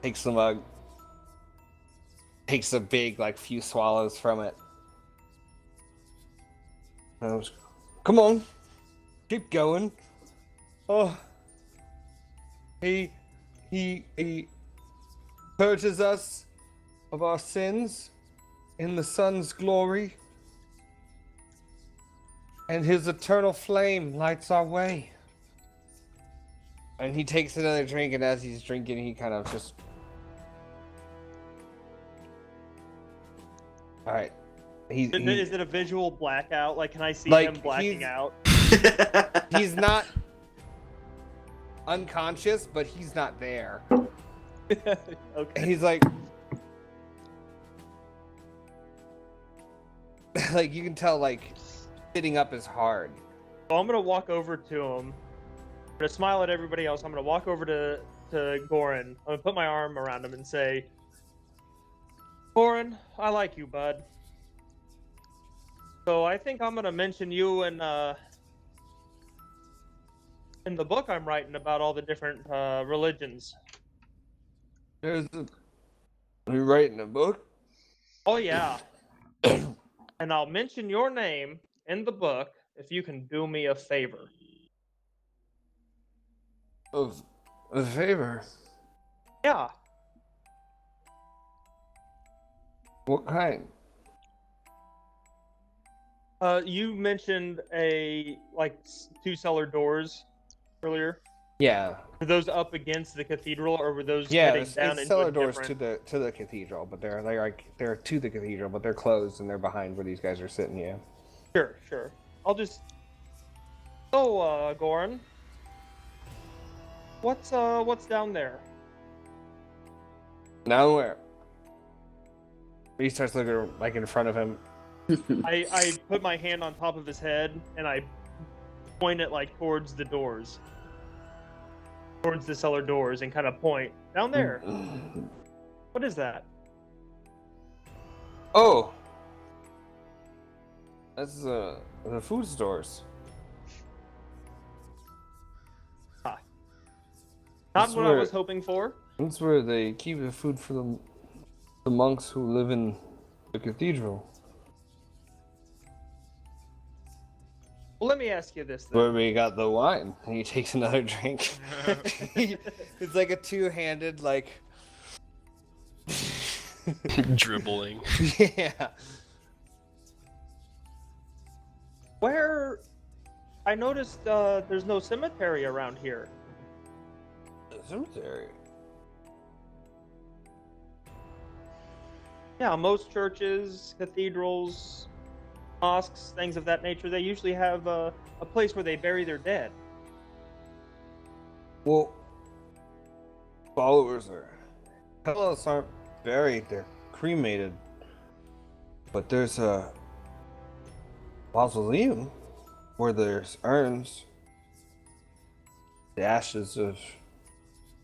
Takes a mug. Takes a big, few swallows from it. Come on, keep going. Oh, he purges us of our sins in the sun's glory, and his eternal flame lights our way. And he takes another drink, and as he's drinking, he kind of just. All right. Is it a visual blackout? Like, can I see Like, him blacking out? He's not unconscious, but he's not there. Okay. He's like you can tell, sitting up is hard. So I'm gonna walk over to him. I'm gonna smile at everybody else. I'm gonna walk over to Goran. I'm gonna put my arm around him and say, Goran, I like you, bud. So I think I'm gonna mention you in the book I'm writing about all the different religions. Are you writing a book? Oh yeah. And I'll mention your name in the book if you can do me a favor. Of a favor? Yeah. What kind? You mentioned 2 cellar doors earlier. Yeah. Were those up against the cathedral, or were those Yeah, heading it's down into cellar a doors different... to the cathedral, but they're to the cathedral, but they're closed and they're behind where these guys are sitting. Yeah. Sure. I'll just... So, Goran, what's down there? Now where? He starts looking like in front of him. I put my hand on top of his head and I point it like towards the doors, towards the cellar doors, and kind of point down there. What is that? Oh, that's the food stores. Not That's what I where- was hoping for. That's where they keep the food for the monks who live in the cathedral. Well, let me ask you this then. Where we got the wine. And he takes another drink. It's like a two-handed, like... Dribbling. Yeah. Where... I noticed there's no cemetery around here. The cemetery. Yeah, most churches, cathedrals, mosques, things of that nature, they usually have a place where they bury their dead. Well, followers are... Thalass aren't buried, they're cremated. But there's a mausoleum where there's urns, the ashes of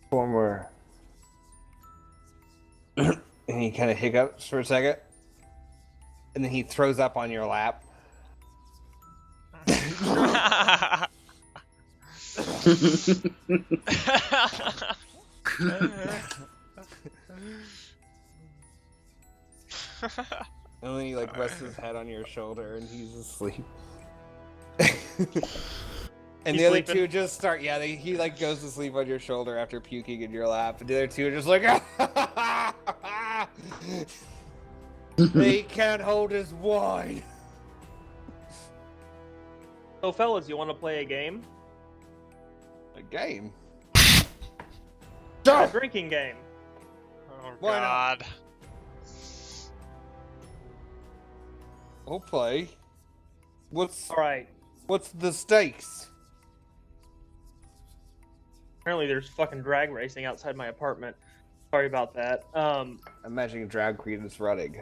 former... And he kind of hiccups for a second. And then he throws up on your lap. And then he like rests his head on your shoulder and he's asleep. And He's the other sleeping? two just start, yeah, he like goes to sleep on your shoulder after puking in your lap. And the other two are just like, they can't hold his wine. So, fellas, you want to play a game? A game? A drinking game. Oh Why not? God. We'll play. What's Alright. the stakes? Apparently there's fucking drag racing outside my apartment. Sorry about that. Imagining drag queen is running.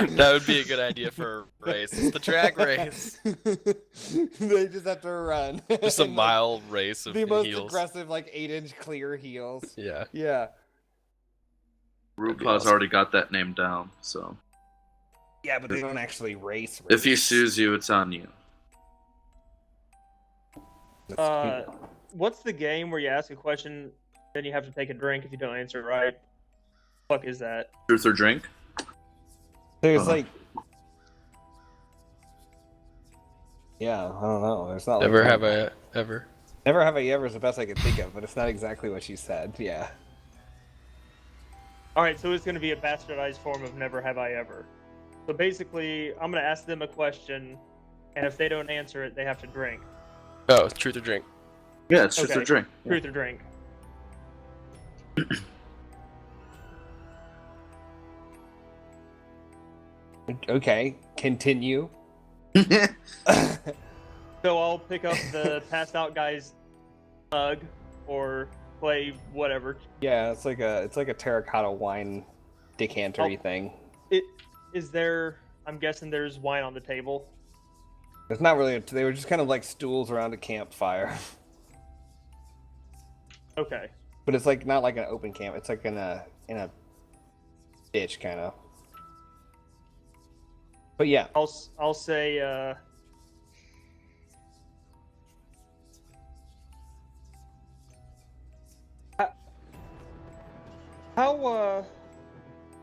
That would be a good idea for a race. It's the drag race. They just have to run. Just a mile race of The most heels. aggressive, like 8-inch clear heels. Yeah. Yeah. RuPaul's already got that name down, so Yeah, but they don't actually race. if he sues you, it's on you. What's the game where you ask a question, then you have to take a drink if you don't answer it right? Fuck is that? Truth or drink? There's like, yeah, I don't know. There's not. Never like, have I ever. Never have I ever is the best I could think of, but it's not exactly what she said. Yeah. Alright, so it's going to be a bastardized form of Never Have I Ever. So basically, I'm going to ask them a question, and if they don't answer it, they have to drink. Oh, truth or drink. Yeah, it's truth or Okay. drink. Truth or drink. Okay. Continue. So I'll pick up the passed out guy's mug, or play whatever. Yeah, it's like a terracotta wine decanter-y thing. Is there... I'm guessing there's wine on the table. It's not really. They were just kind of like stools around a campfire. Okay. But it's like not like an open camp. It's like in a ditch kind of. But yeah, I'll say, how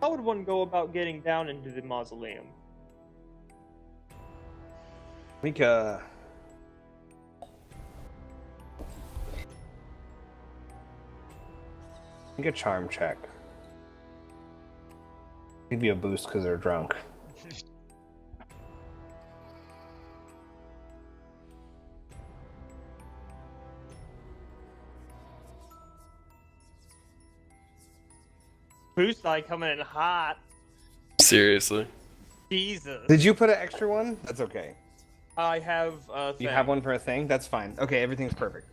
would one go about getting down into the mausoleum? make a charm check. Maybe a boost because they're drunk. Boost die coming in hot. Seriously. Jesus. Did you put an extra one? That's okay. I have a thing. You have one for a thing? That's fine. Okay, everything's perfect.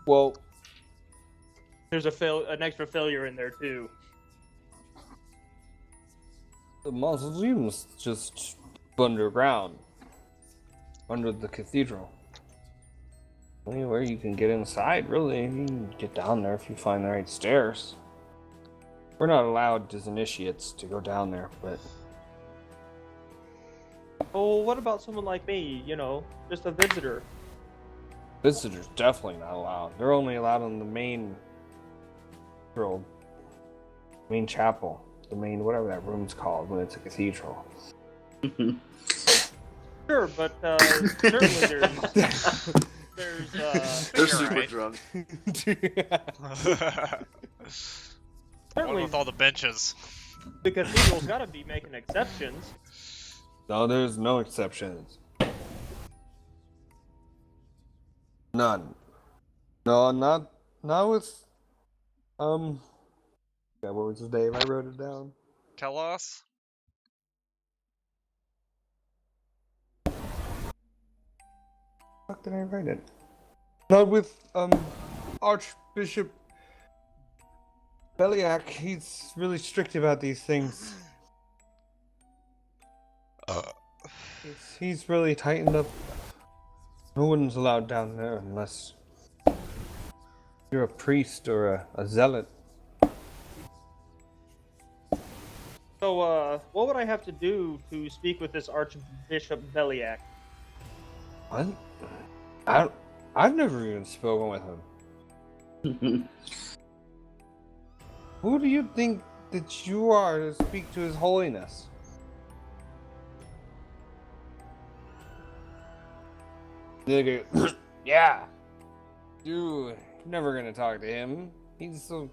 Well, There's an extra failure in there too. the mausoleum's just underground, under the cathedral. Anywhere you can get inside, really. You can get down there if you find the right stairs. We're not allowed as initiates to go down there, but Oh, what about someone like me? You know, just a visitor. visitors definitely not allowed. They're only allowed in the main chapel, the main whatever that room's called when it's a cathedral. Sure, but certainly They're super drunk. One certainly with all the benches. the cathedral's got to be making exceptions. No, there's no exceptions. None. No, not with yeah, what was his name? I wrote it down. Thalass? Fuck did I write it? Not with Archbishop Beliak. He's really strict about these things. He's really tightened up. No one's allowed down there unless you're a priest or a zealot. So, what would I have to do to speak with this Archbishop Beliak? What? I've never even spoken with him. Who do you think that you are to speak to His Holiness? Nigga, yeah. You're never gonna talk to him. He's so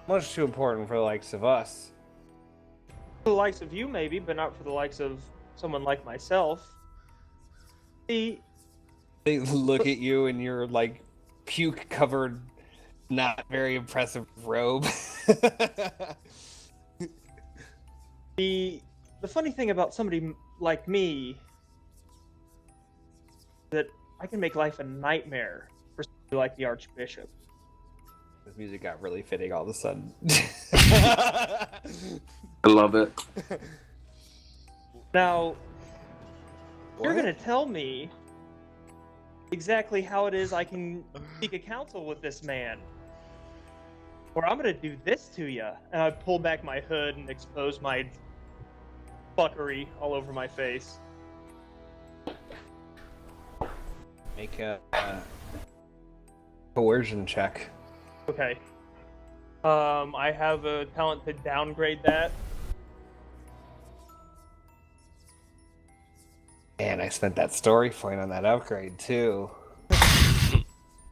much too important for the likes of us. For the likes of you, maybe, but not for the likes of someone like myself. See, They look at you in your like puke-covered, not very impressive robe. the funny thing about somebody like me that I can make life a nightmare for somebody like the Archbishop. This music got really fitting all of a sudden. I love it. Now, you're What? gonna tell me exactly how it is I can seek a counsel with this man, or I'm gonna do this to you. And I pull back my hood and expose my fuckery all over my face. Make a coercion check. Okay. I have a talent to downgrade that. And I spent that story point on that upgrade too.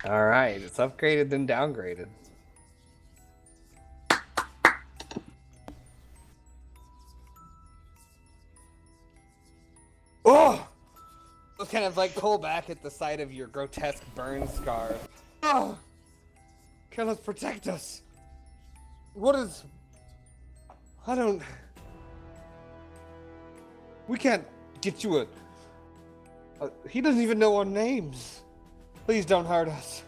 Alright, it's upgraded then downgraded. Oh! I'll kind of like pull back at the sight of your grotesque burn scar. Oh! Kenneth, protect us! What is... I don't... We can't get you a... He doesn't even know our names. Please don't hurt us.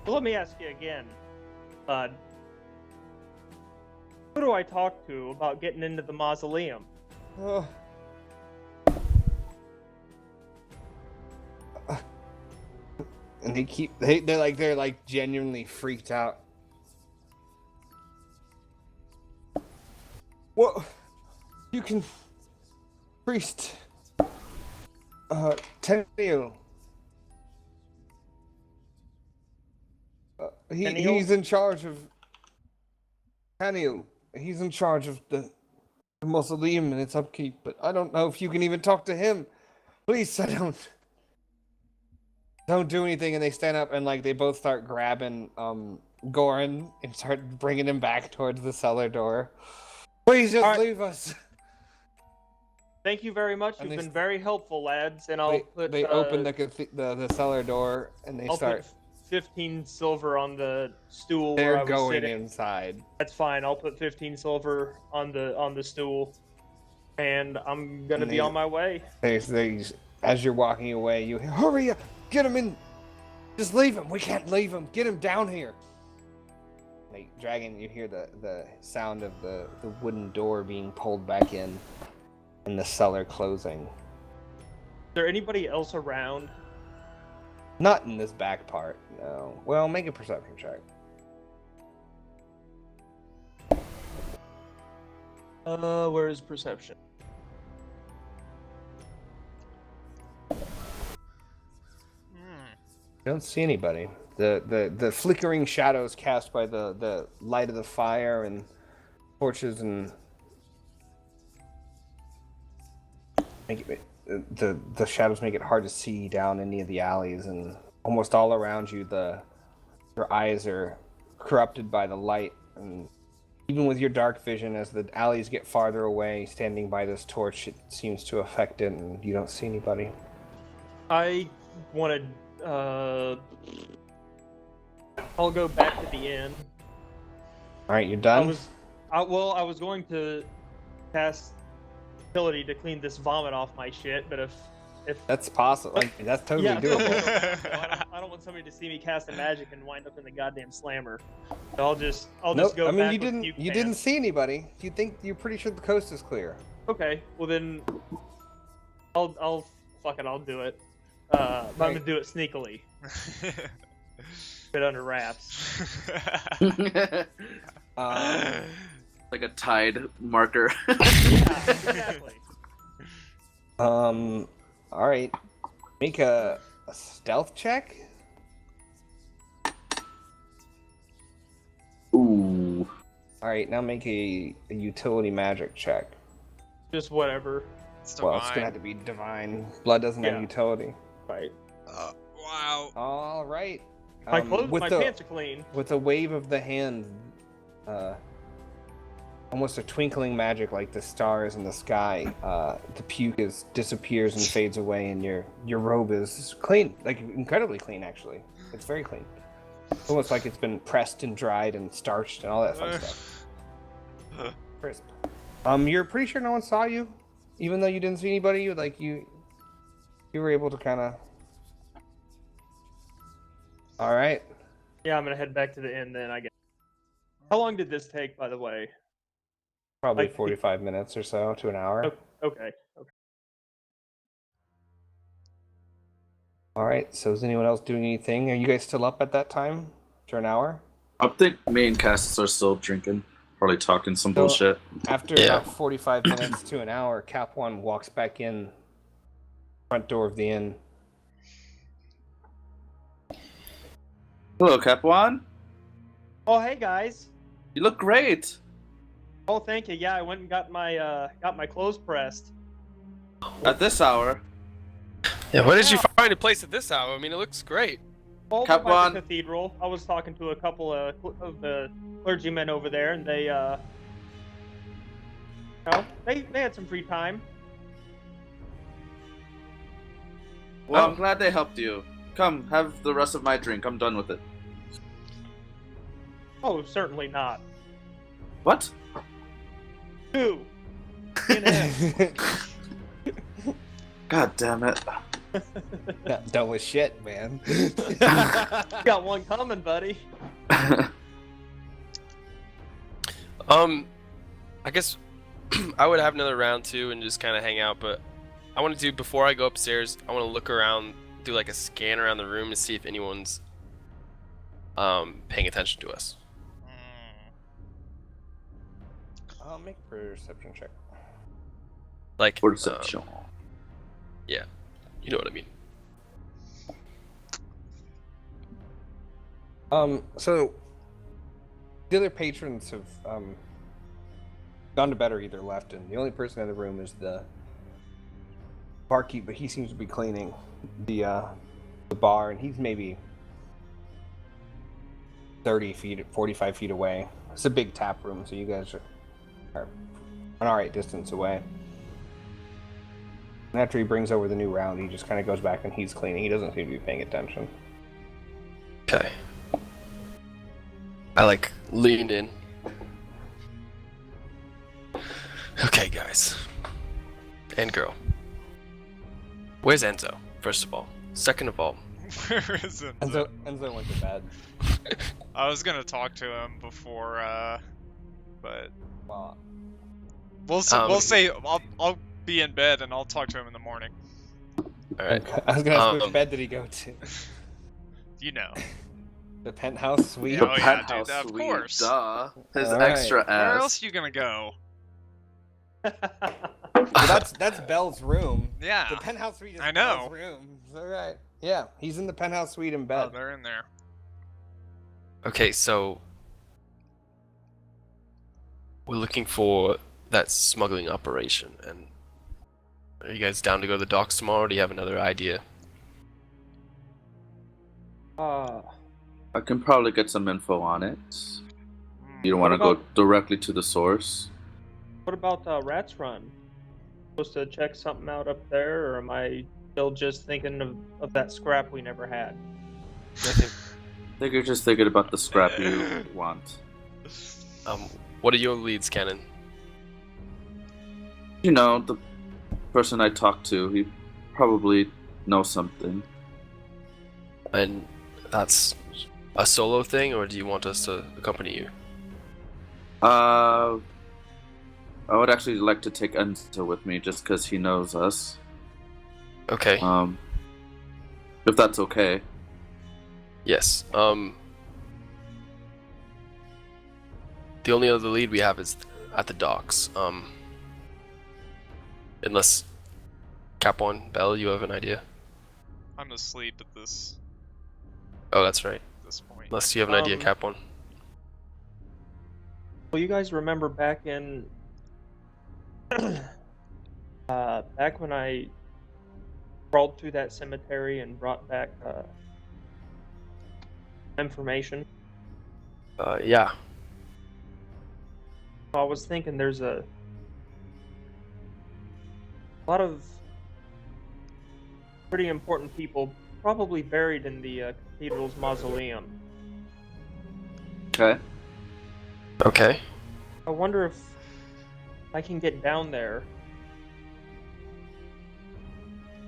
So let me ask you again, bud. Who do I talk to about getting into the mausoleum? Uh, and they're like genuinely freaked out. What? You can, priest. Terrinoth. Canin? He's in charge of. Canin. He's in charge of the mausoleum and its upkeep, but I don't know if you can even talk to him. Please, don't do anything. And they stand up and like they both start grabbing Goran and start bringing him back towards the cellar door. Please just All right. leave us. Thank you very much. And You've they been very helpful, lads. And I'll put. They open the cellar door and they I'll start. put 15 silver on the stool where They're I was going sitting. inside. That's fine. I'll put 15 silver on the stool, and I'm gonna be on my way. As you're walking away, you hear, hurry up, get him in. Just leave him. We can't leave him. Get him down here. You hear the sound of the wooden door being pulled back in and the cellar closing. Is there anybody else around? Not in this back part, no. Well, make a perception check. Where is perception? Don't see anybody. The flickering shadows cast by the light of the fire and torches and the shadows make it hard to see down any of the alleys, and almost all around you your eyes are corrupted by the light, and even with your dark vision, as the alleys get farther away, standing by this torch, it seems to affect it, and you don't see anybody. I wanted. I'll go back to the inn. All right, you're done. I was going to cast ability to clean this vomit off my shit, but if That's possible. Like, that's totally doable. I don't want somebody to see me casting magic and wind up in the goddamn slammer. So I'll just Nope. go. I mean, back you with didn't. puke You pants. didn't see anybody. You're pretty sure the coast is clear. Okay, well then, I'll do it. But I'm gonna do it sneakily, bit under wraps. Like a tide marker. Yeah, exactly. All right. Make a stealth check. Ooh. All right. Now make a utility magic check. Just whatever. It's Well, it's gonna have divine. to be divine. Blood doesn't have Yeah. utility. Right. Wow. All right. My clothes, with my the- pants are clean. With a wave of the hand, almost a twinkling magic like the stars in the sky, the puke disappears and fades away, and your robe is clean, like incredibly clean actually. It's very clean. It's almost like it's been pressed and dried and starched and all that fun stuff. Crisp. You're pretty sure no one saw you, even though you didn't see anybody. You were able to kind of. All right. Yeah, I'm gonna head back to the inn then. I guess. How long did this take, by the way? Probably Like- 45 minutes or so to an hour. Okay. All right. So is anyone else doing anything? Are you guys still up at that time? For an hour? I think me and Cassius are still drinking. Probably talking some So- bullshit. After Yeah. about 45 minutes to an hour, Kapwan walks back in front door of the inn. Hello, Kapwan. Oh, hey guys. You look great. Oh, thank you. Yeah, I went and got my clothes pressed. At this hour. Yeah, what did you find a place at this hour? I mean, it looks great. Over by Kapwan. the cathedral. I was talking to a couple of the clergymen over there, and they had some free time. Well, Oh. I'm glad they helped you. Come, have the rest of my drink. I'm done with it. Oh, certainly not. What? Two. In him. God damn it. Not done with shit, man. Got one coming, buddy. I guess I would have another round too and just kind of hang out, but I want to do, before I go upstairs, I want to look around, do like a scan around the room to see if anyone's paying attention to us. I'll make a perception check. Like, Perception. yeah, you know what I mean. So the other patrons have gone to bed or either left, and the only person in the room is the barkeep, but he seems to be cleaning the bar, and he's maybe 30 feet, 45 feet away. It's a big tap room, so you guys are an alright distance away. And after he brings over the new round, he just kind of goes back and he's cleaning. He doesn't seem to be paying attention. Okay. I leaned in. Okay, guys. And girl. Where's Enzo, first of all? Second of all. Where is it? Enzo went to bed. I was gonna talk to him before, but Well, we'll say I'll be in bed and I'll talk to him in the morning. Alright. I was gonna ask which bed did he go to? You know. The penthouse suite? Oh, The yeah, penthouse dude, of suite, course. duh. His Alright. extra Where ass. else you gonna go? Well, that's Belle's room. Yeah. The penthouse suite is I know. Belle's room. Alright. Yeah, he's in the penthouse suite in Oh, bed. they're in there. Okay, so we're looking for that smuggling operation, and are you guys down to go to the docks tomorrow, or do you have another idea? I can probably get some info on it. You don't What want to go about- directly to the source. What about Rat's Run? Supposed to check something out up there, or am I still just thinking of that scrap we never had? I think, I think you're just thinking about the scrap you want. what are your leads, Canin? You know, the person I talked to, he probably knows something. And that's a solo thing, or do you want us to accompany you? I would actually like to take Enzo with me just because he knows us. Okay. If that's okay. Yes. The only other lead we have is at the docks. Unless Kapwan, Bell, you have an idea? I'm asleep at this Oh, that's right. point. Unless you have an idea, Kapwan. Well, you guys remember back in back when I crawled through that cemetery and brought back information? Yeah. I was thinking there's a lot of pretty important people probably buried in the cathedral's mausoleum. Okay. Okay. I wonder if I can get down there,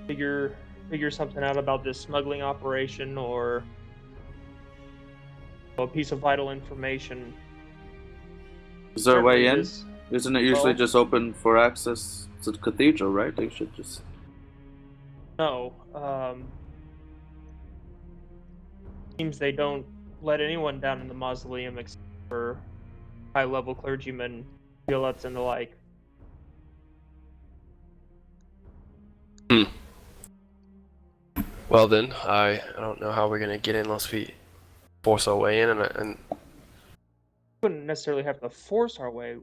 figure something out about this smuggling operation, or a piece of vital information. Is there a way Certainly in? this- Isn't it usually Well- just open for access to the cathedral, right? They should just... No. Seems they don't let anyone down in the mausoleum except for high-level clergymen, prelates, and the like. Well then, I don't know how we're gonna get in unless we force our way in, and Wouldn't necessarily have to force our way.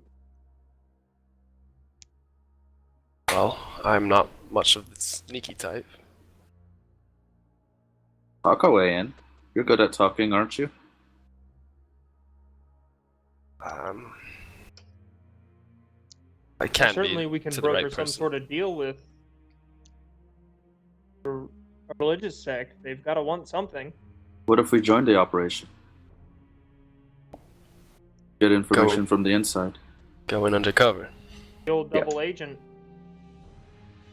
well, I'm not much of the sneaky type. Talk our way in. You're good at talking, aren't you? I can't Certainly, be we can to the broker right some person. sort of deal with a religious sect. They've got to want something. What if we join the operation? Get information from the inside. Go in undercover. The old Yeah. double agent.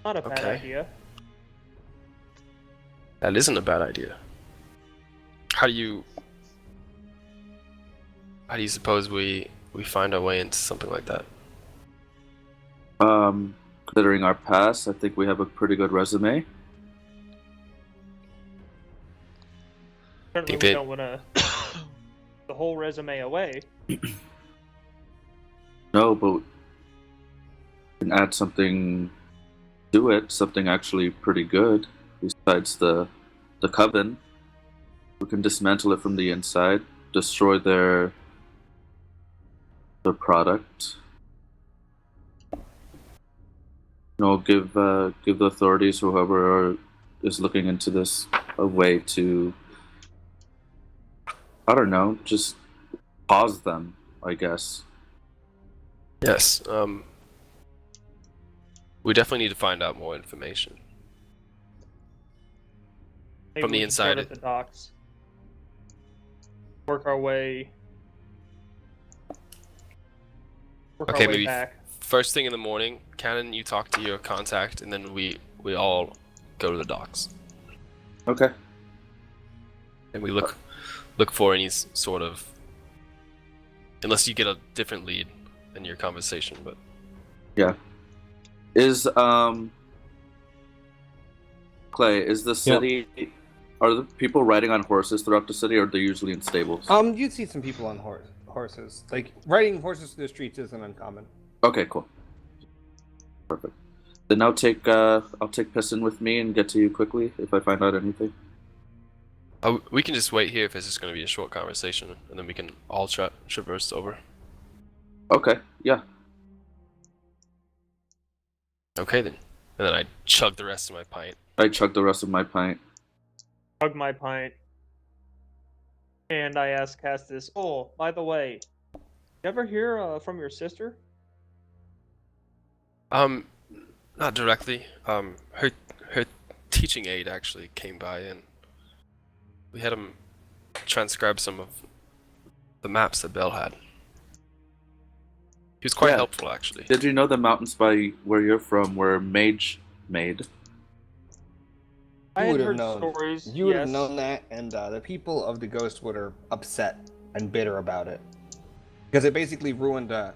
Not a bad Okay. idea. That isn't a bad idea. How do you suppose we find our way into something like that? Considering our past, I think we have a pretty good resume. Certainly, Think we they- don't want to the whole resume away. No, but we can add something to it, something actually pretty good. Besides the coven, we can dismantle it from the inside, destroy their product. You know, give the authorities, whoever is looking into this, a way to, I don't know, just pause them, I guess. Yes. We definitely need to find out more information. Maybe From the we should start inside at the docks. Work our way. Okay, our way maybe back. first thing in the morning, Canin, you talk to your contact, and then we all go to the docks. Okay. And we look for any sort of, unless you get a different lead in your conversation, but Yeah. Is Clay, is the city are the people riding on horses throughout the city, or are they usually in stables? You'd see some people on horses. Like riding horses through the streets isn't uncommon. Okay, cool. Perfect. Then I'll take Piston with me and get to you quickly if I find out anything. we can just wait here if it's just going to be a short conversation, and then we can all traverse over. Okay, yeah. Okay then. And then I chug the rest of my pint. I chug the rest of my pint. Chug my pint. And I ask Castus, oh, by the way, you ever hear from your sister? Not directly. Her teaching aide actually came by, and we had him transcribe some of the maps that Bell had. He was quite helpful, actually. Did you know the mountains by where you're from were mage made? I You would had have heard known. stories. You would have yes. known that, and the people of the Ghostwood are upset and bitter about it because it basically ruined a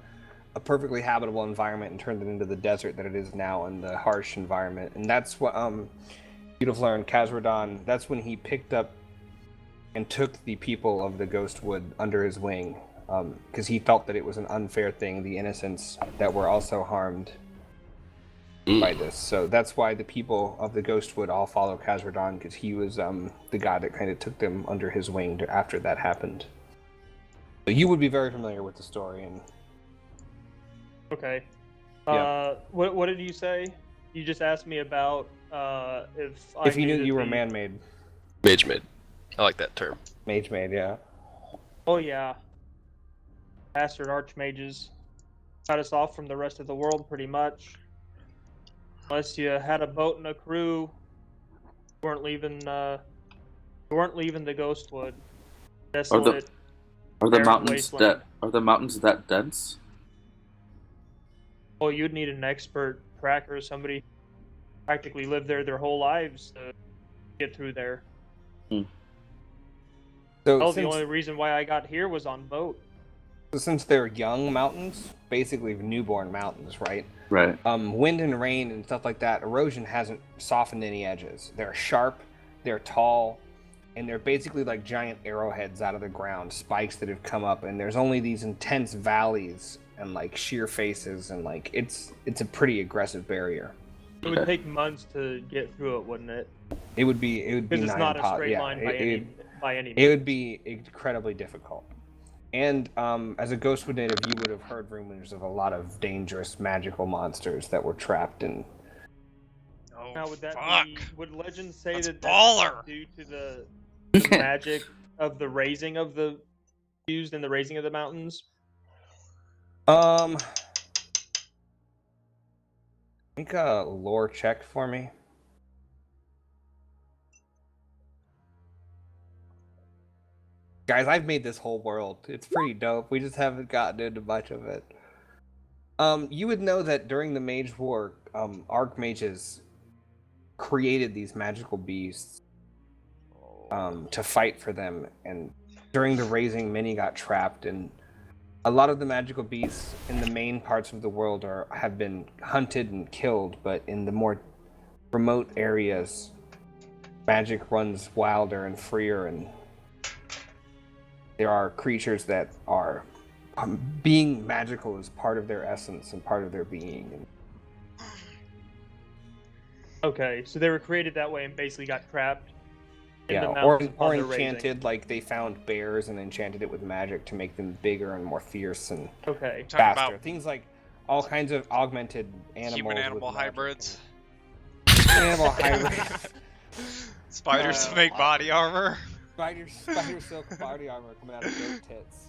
perfectly habitable environment and turned it into the desert that it is now, and the harsh environment. And that's what you'd have learned. Khazradon. That's when he picked up and took the people of the Ghostwood under his wing, because he felt that it was an unfair thing, the innocents that were also harmed by this. So that's why the people of the Ghostwood all follow Khazradon, because he was the guy that kind of took them under his wing after that happened. So you would be very familiar with the story. And Okay. Yeah. What did you say? You just asked me about if you knew you were man-made. Mage made. I like that term. Mage-made, yeah. Oh yeah. Bastard archmages cut us off from the rest of the world pretty much. Unless you had a boat and a crew, you weren't leaving the Ghostwood. Desolate. Are the barren mountains wasteland. that dense? Well, you'd need an expert tracker, somebody who practically lived there their whole lives to get through there. So Well, the since, only reason why I got here was on boat. since they're young mountains, basically newborn mountains, right? Right. Wind and rain and stuff like that, erosion hasn't softened any edges. They're sharp, they're tall, and they're basically like giant arrowheads out of the ground, spikes that have come up, and there's only these intense valleys and like sheer faces, and like it's a pretty aggressive barrier. It would take months to get through it, wouldn't it? It would be Because it's nigh not a impo- straight yeah, line by any it means. would be incredibly difficult. And as a Ghostwood native, you would have heard rumors of a lot of dangerous magical monsters that were trapped in. Oh, Now, would that fuck. would legends say That's that baller. that's due to the magic of the raising of the used in the raising of the mountains? Make a lore check for me. Guys, I've made this whole world. It's pretty dope. We just haven't gotten into much of it. You would know that during the Mage War, Archmages created these magical beasts to fight for them, and during the raising, many got trapped, and a lot of the magical beasts in the main parts of the world have been hunted and killed, but in the more remote areas, magic runs wilder and freer, and there are creatures that are being magical is part of their essence and part of their being. Okay, so they were created that way and basically got trapped in the Yeah, or mountains upon their raising. enchanted, like they found bears and enchanted it with magic to make them bigger and more fierce and Okay. Talking faster. about Things like all kinds of augmented animals. human-animal with magic hybrids. and- Animal hybrids. Spiders to make body armor. Spider silk body armor coming out of goat tits.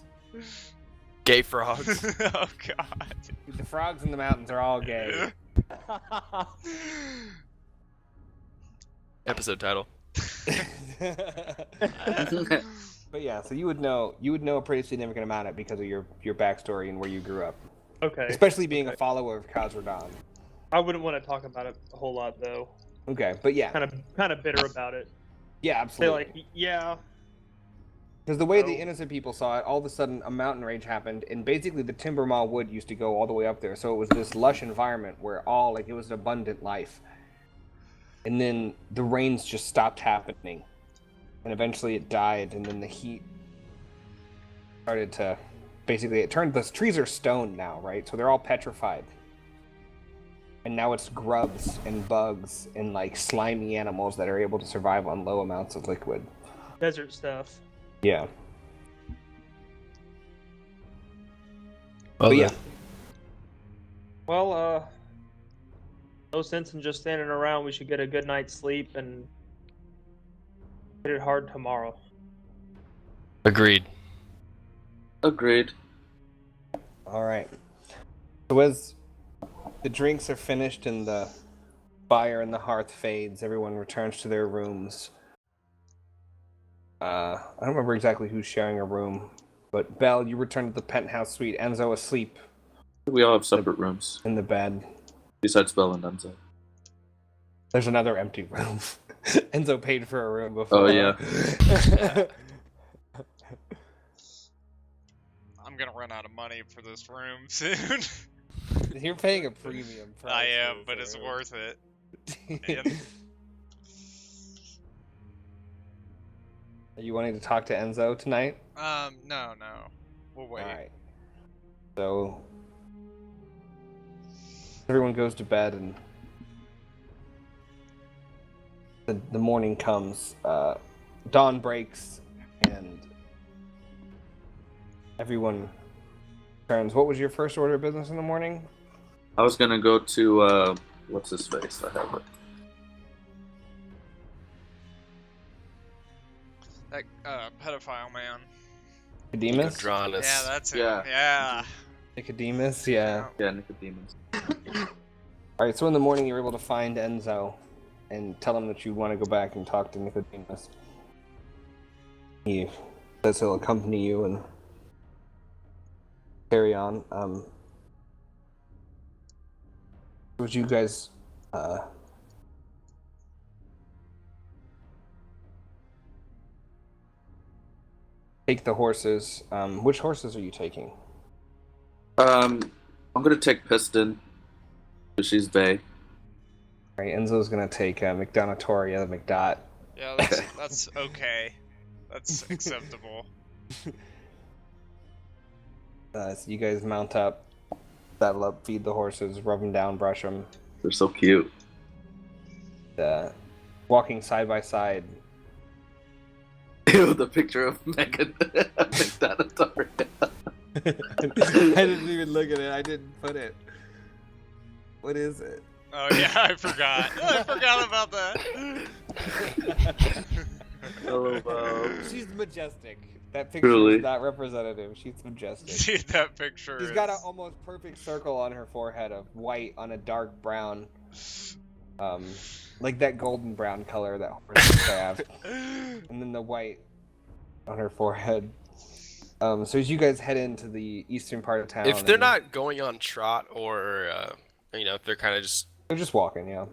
Gay frogs. Oh god. The frogs in the mountains are all gay. Episode title. But yeah, so you would know a pretty significant amount of it because of your backstory and where you grew up. Okay. Especially being a okay. follower of Khazra-dûn. I wouldn't want to talk about it a whole lot though. Okay, but yeah. Kind of bitter about it. Yeah, Say absolutely. like, yeah. Because the way So- the innocent people saw it, all of a sudden a mountain range happened, and basically the Timber Mall wood used to go all the way up there, so it was this lush environment where it was an abundant life. And then the rains just stopped happening, and eventually it died, and then the heat started to, the trees are stone now, right? So they're all petrified. And now it's grubs and bugs and like slimy animals that are able to survive on low amounts of liquid. Desert stuff. Yeah. Well, But yeah. Well, no sense in just standing around. We should get a good night's sleep and hit it hard tomorrow. Agreed. Agreed. All right. So as the drinks are finished and the fire in the hearth fades, everyone returns to their rooms. I don't remember exactly who's sharing a room, but Belle, you return to the penthouse suite. Enzo asleep We all have separate rooms, in the bed. besides Bell and Enzo. There's another empty room. Enzo paid for a room before. Oh, yeah. I'm gonna run out of money for this room soon. You're paying a premium price. I am, for but this it's room. worth it. And Are you wanting to talk to Enzo tonight? no. We'll wait. All right. So everyone goes to bed, and the morning comes. Dawn breaks, and everyone turns. What was your first order of business in the morning? I was gonna go to, what's his face? I have it. That pedophile man. Nicodemus? Nicodemus. Yeah, that's him. Yeah. Yeah. Nicodemus, yeah. Yeah, Nicodemus. Alright, so in the morning you're able to find Enzo and tell him that you want to go back and talk to Nicodemus. He says he'll accompany you and carry on. Would you guys take the horses? Which horses are you taking? I'm gonna take Piston. She's Bay. Alright, Enzo's gonna take McDonatoria, the McDot. Yeah, that's okay. That's acceptable. So you guys mount up, saddle up, feed the horses, rub them down, brush them. They're so cute. Walking side by side. Ew, the picture of Megan. Mandatory. I didn't even look at it. I didn't put it. What is it? Oh yeah, I forgot. I forgot about that. Hello, Bob. She's majestic. That picture Truly. is not representative. She's majestic. See that picture? She's got an almost perfect circle on her forehead of white on a dark brown. Like that golden brown color that horses have. And then the white on her forehead. So as you guys head into the eastern part of town... If they're not going on trot or, if they're kind of just... They're just walking, yeah.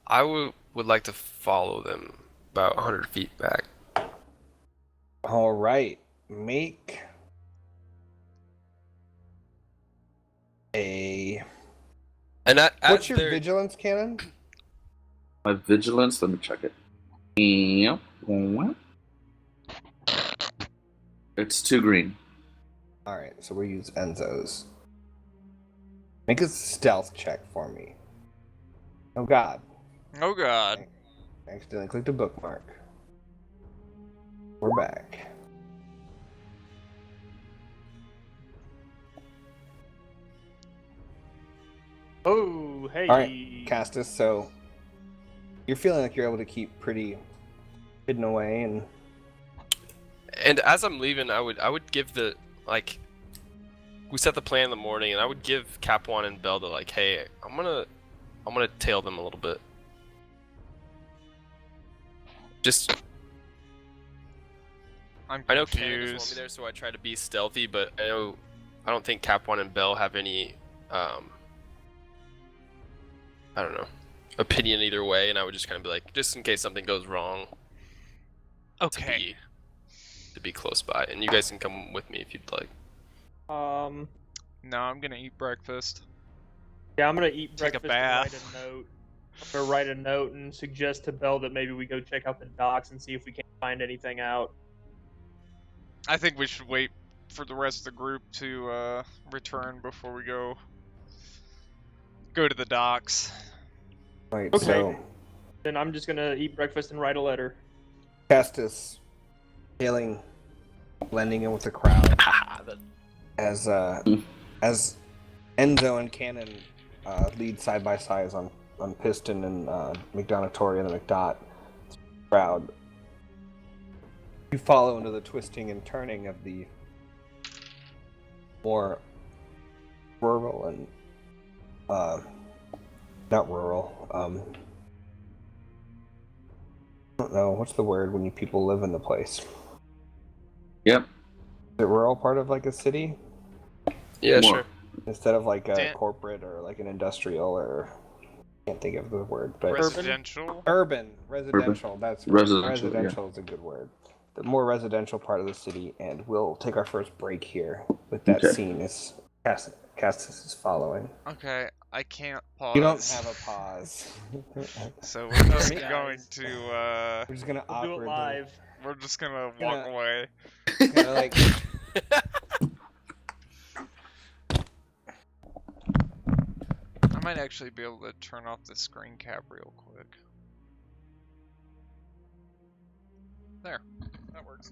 I would like to follow them about 100 feet back. All right. Make a... And What's your vigilance cannon? My vigilance, let me check it. Yep. It's 2 green. All right, so we'll use Enzo's. Make a stealth check for me. Oh God! Oh god. I accidentally clicked a bookmark. We're back. Oh, hey. All right, Castus. So you're feeling like you're able to keep pretty hidden away, and And as I'm leaving, I would give the we set the plan in the morning, and I would give Kapwan and Bell like, hey, I'm gonna tail them a little bit. Just I'm I know confused. Canin doesn't want me there, so I try to be stealthy, but I don't think Kapwan and Bell have any I don't know, opinion either way, and I would just kind of be like, just in case something goes wrong, Okay. to be close by, and you guys can come with me if you'd like. No, I'm gonna eat breakfast. Yeah, I'm gonna eat Take a breakfast and write bath. a note. I'm gonna write a note and suggest to Bell that maybe we go check out the docks and see if we can find anything out. I think we should wait for the rest of the group to return before we go to the docks. Right, Okay. so Then I'm just gonna eat breakfast and write a letter. Castus, hailing, blending in with the crowd, as Enzo and Canin lead side by side on Piston and McDonatory and the McDot crowd. You follow into the twisting and turning of the more rural and not rural. I don't know what's the word when you people live in the place. Yep. Is it rural part of like a city Yeah, More. sure. instead of like a Dan- corporate or like an industrial or can't think of the word, but Residential. urban residential. That's right. Residential, yeah. Residential is a good word. The more residential part of the city, and we'll take our first break here with that Okay. scene. Is Castus is following. Okay, I can't pause. You don't have a pause. So we're just Guys. going to We're just gonna We'll do it awkwardly. live. we're just gonna Gonna- walk away. Kinda like I might actually be able to turn off the screen cap real quick. There. That works.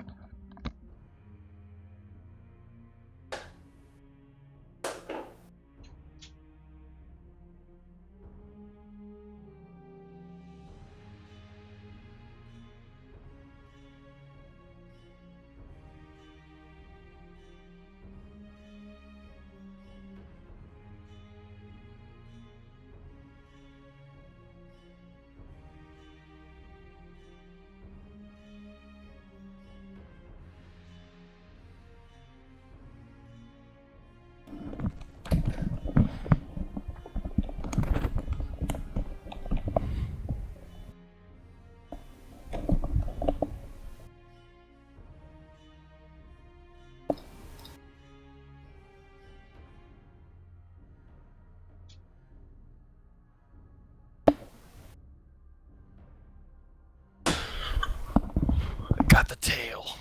Got the tail.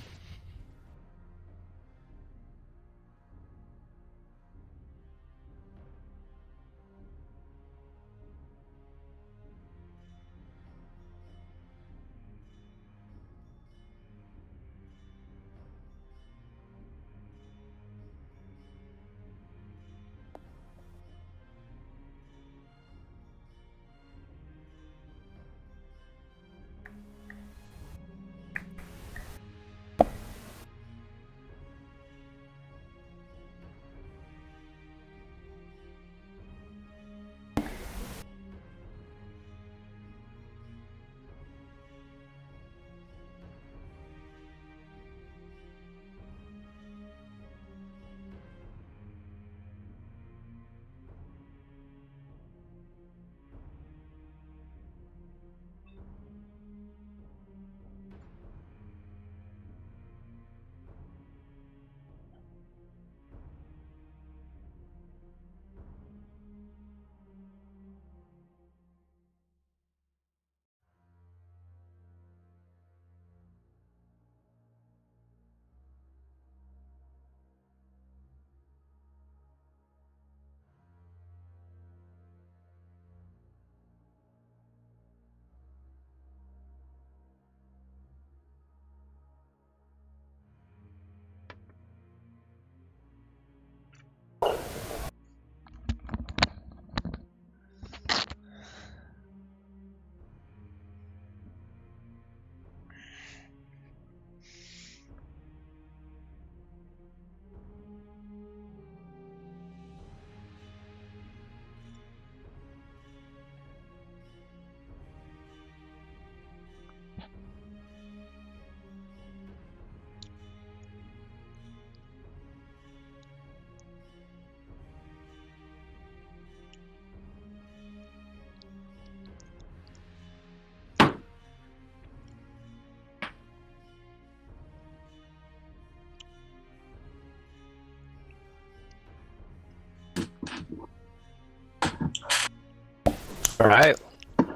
All right.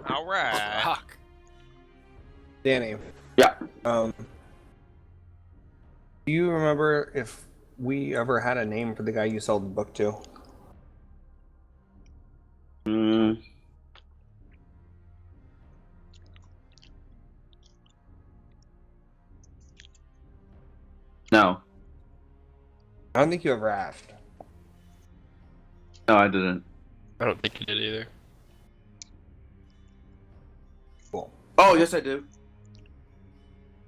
All right. Fuck. Danny. Yeah. Do you remember if we ever had a name for the guy you sold the book to? Mm. No. I don't think you ever asked. No, I didn't. I don't think you did either. Cool. Oh, yes, I do.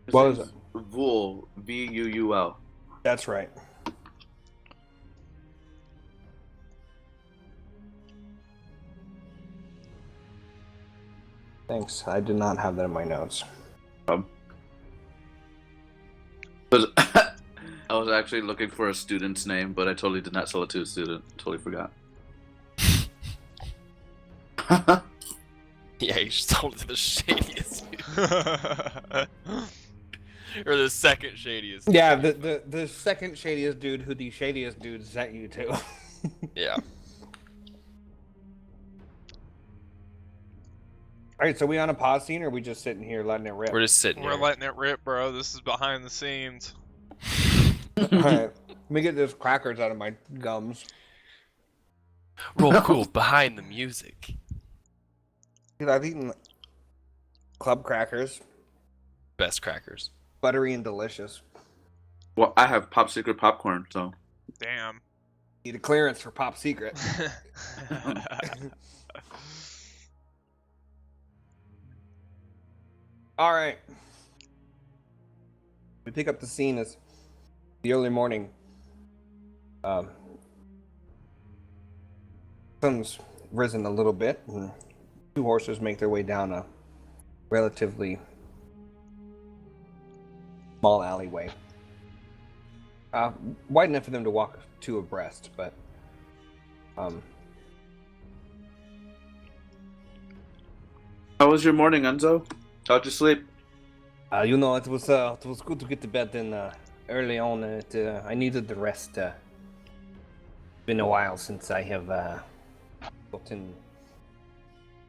His What was name's Thül. Vuul. That's right. Thanks. I did not have that in my notes. I was actually looking for a student's name, but I totally did not sell it to a student. Totally forgot. Yeah, you sold it to the shadiest. Or the second shadiest. Yeah, the second shadiest dude who the shadiest dude sent you to. Yeah. Alright, so we on a pause scene or are we just sitting here letting it rip? We're just sitting We're here. letting it rip, bro. This is behind the scenes. Alright. Let me get those crackers out of my gums. Roll cool behind the music. Dude, I've eaten club crackers. Best crackers. Buttery and delicious. Well, I have Pop Secret popcorn, so. Damn. Need a clearance for Pop Secret. Alright. We pick up the scene as the early morning. Sun's risen a little bit, and two horses make their way down a relatively small alleyway. Wide enough for them to walk two abreast, but How was your morning, Enzo? How'd you sleep? you know, it was good to get to bed in early on. I needed the rest. Been a while since I have gotten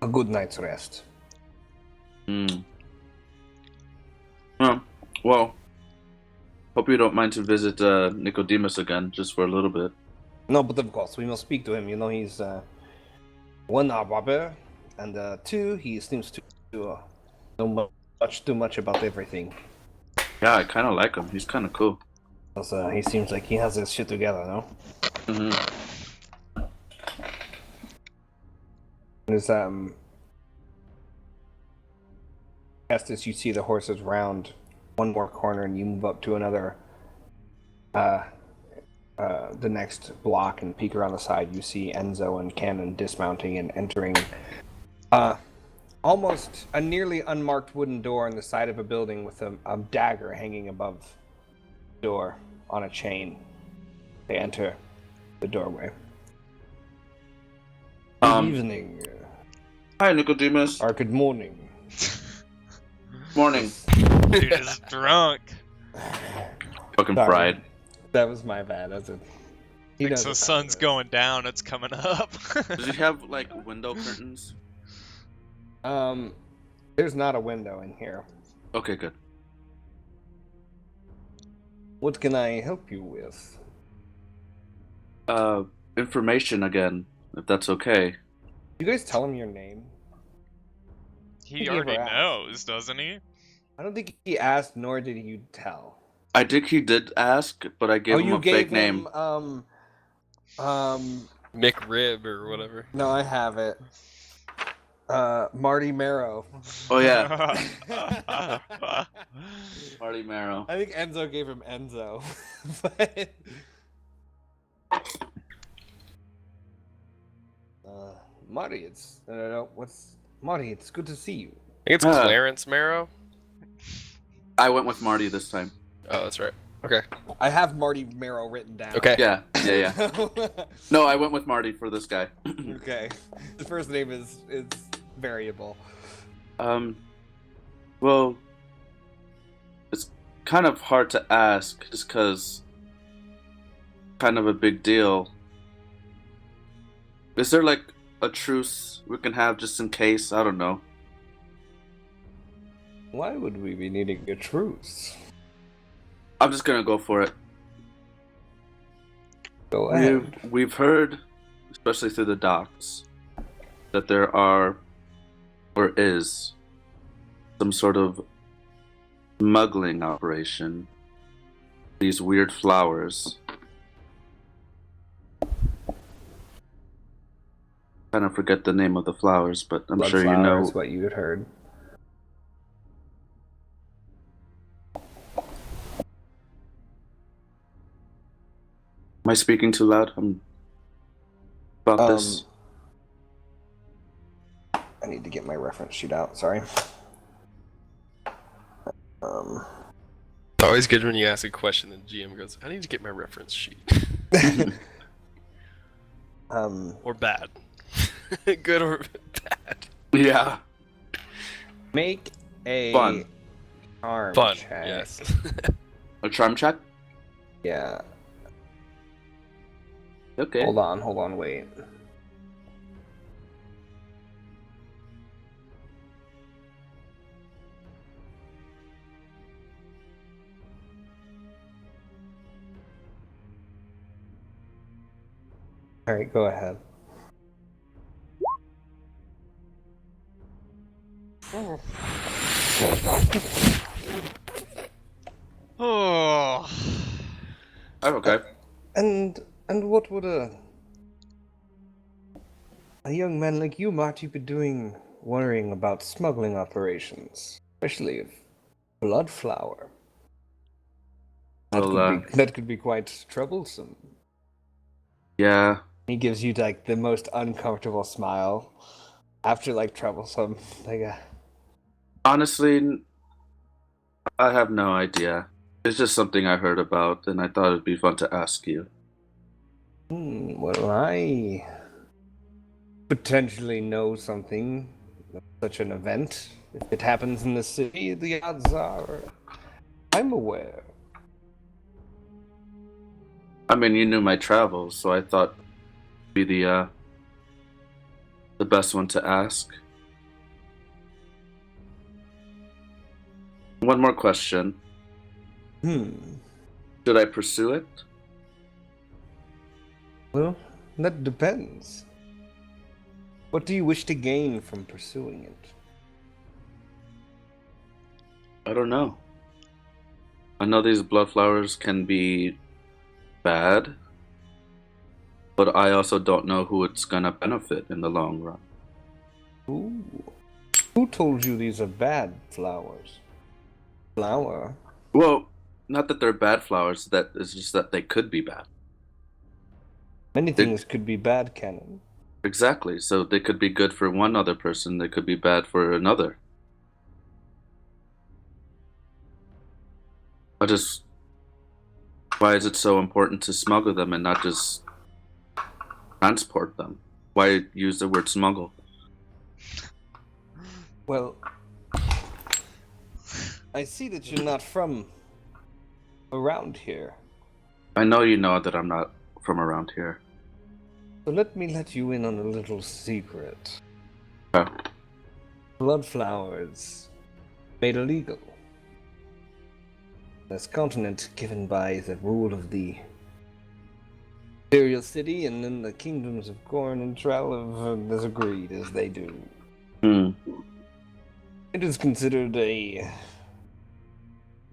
a good night's rest. Hmm. Well, hope you don't mind to visit Nicodemus again, just for a little bit. No, but of course we must speak to him. You know, he's one, a robber, and two, he seems to know too much about everything. Yeah, I kind of like him. He's kind of cool. Also, he seems like he has his shit together, no? Mm-hmm. There's as you see the horses round one more corner and you move up to another the next block and peek around the side, you see Enzo and Canin dismounting and entering almost a nearly unmarked wooden door on the side of a building with a dagger hanging above the door on a chain. They enter the doorway. Good evening. Hi, Nicodemus. Or good morning. Morning. Dude is drunk. Fucking Sorry. fried. That was my bad. That's it. He Thinks knows the what time sun's it is. going down, it's coming up. Does he have, like, window curtains? There's not a window in here. Okay, good. What can I help you with? Information again, if that's okay. You guys tell him your name? He He already never asked. knows, doesn't he? I don't think he asked, nor did you tell. I think he did ask, but I gave him you a gave fake him, name. McRib or whatever. No, I have it. Marty Marrow. Oh, yeah. Marty Marrow. I think Enzo gave him Enzo. But... Marty, it's... what's... Marty, it's good to see you. I think it's Clarence Marrow. I went with Marty this time. Oh, that's right. Okay. I have Marty Marrow written down. Okay. Yeah. No, I went with Marty for this guy. Okay. The first name is variable. Well, it's kind of hard to ask just because kind of a big deal. Is there like a truce we can have just in case? I don't know. Why would we be needing a truce? I'm just gonna go for it. Go ahead. We've heard, especially through the docks, that there are, or is, some sort of smuggling operation. These weird flowers. Kind of forget the name of the flowers, but I'm sure you know. Is what you had heard. Am I speaking too loud? About this. I need to get my reference sheet out. Sorry. It's always good when you ask a question and GM goes, I need to get my reference sheet. Or bad. Good or bad. Yeah. Make a Fun. charm Fun, check. yes. A charm check? Yeah. Okay. Hold on, wait. Alright, go ahead. Oh. Oh, okay. And what would a young man like you, Marty, be doing worrying about smuggling operations, especially of blood flower? Well, That could be quite troublesome. yeah. He gives you like the most uncomfortable smile after like troublesome. Like, Honestly, I have no idea. It's just something I heard about, and I thought it'd be fun to ask you. well, I potentially know something of such an event. If it happens in the city, the odds are I'm aware. I mean, you knew my travels, so I thought you'd be the best one to ask. One more question. Should I pursue it? Well, that depends. What do you wish to gain from pursuing it? I don't know. I know these blood flowers can be bad, but I also don't know who it's gonna benefit in the long run. Ooh. Who told you these are bad flowers? Flower? Well, not that they're bad flowers, that it's just that they could be bad. Many things could be bad, Canin. Exactly. So they could be good for one other person, they could be bad for another. Why is it so important to smuggle them and not just transport them? Why use the word smuggle? Well, I see that you're not from around here. I know you know that I'm not from around here. So let me let you in on a little secret. Oh. Blood flowers made illegal. This continent given by the rule of the Imperial City, and then the kingdoms of Gorn and Trell have disagreed as they do. It is considered a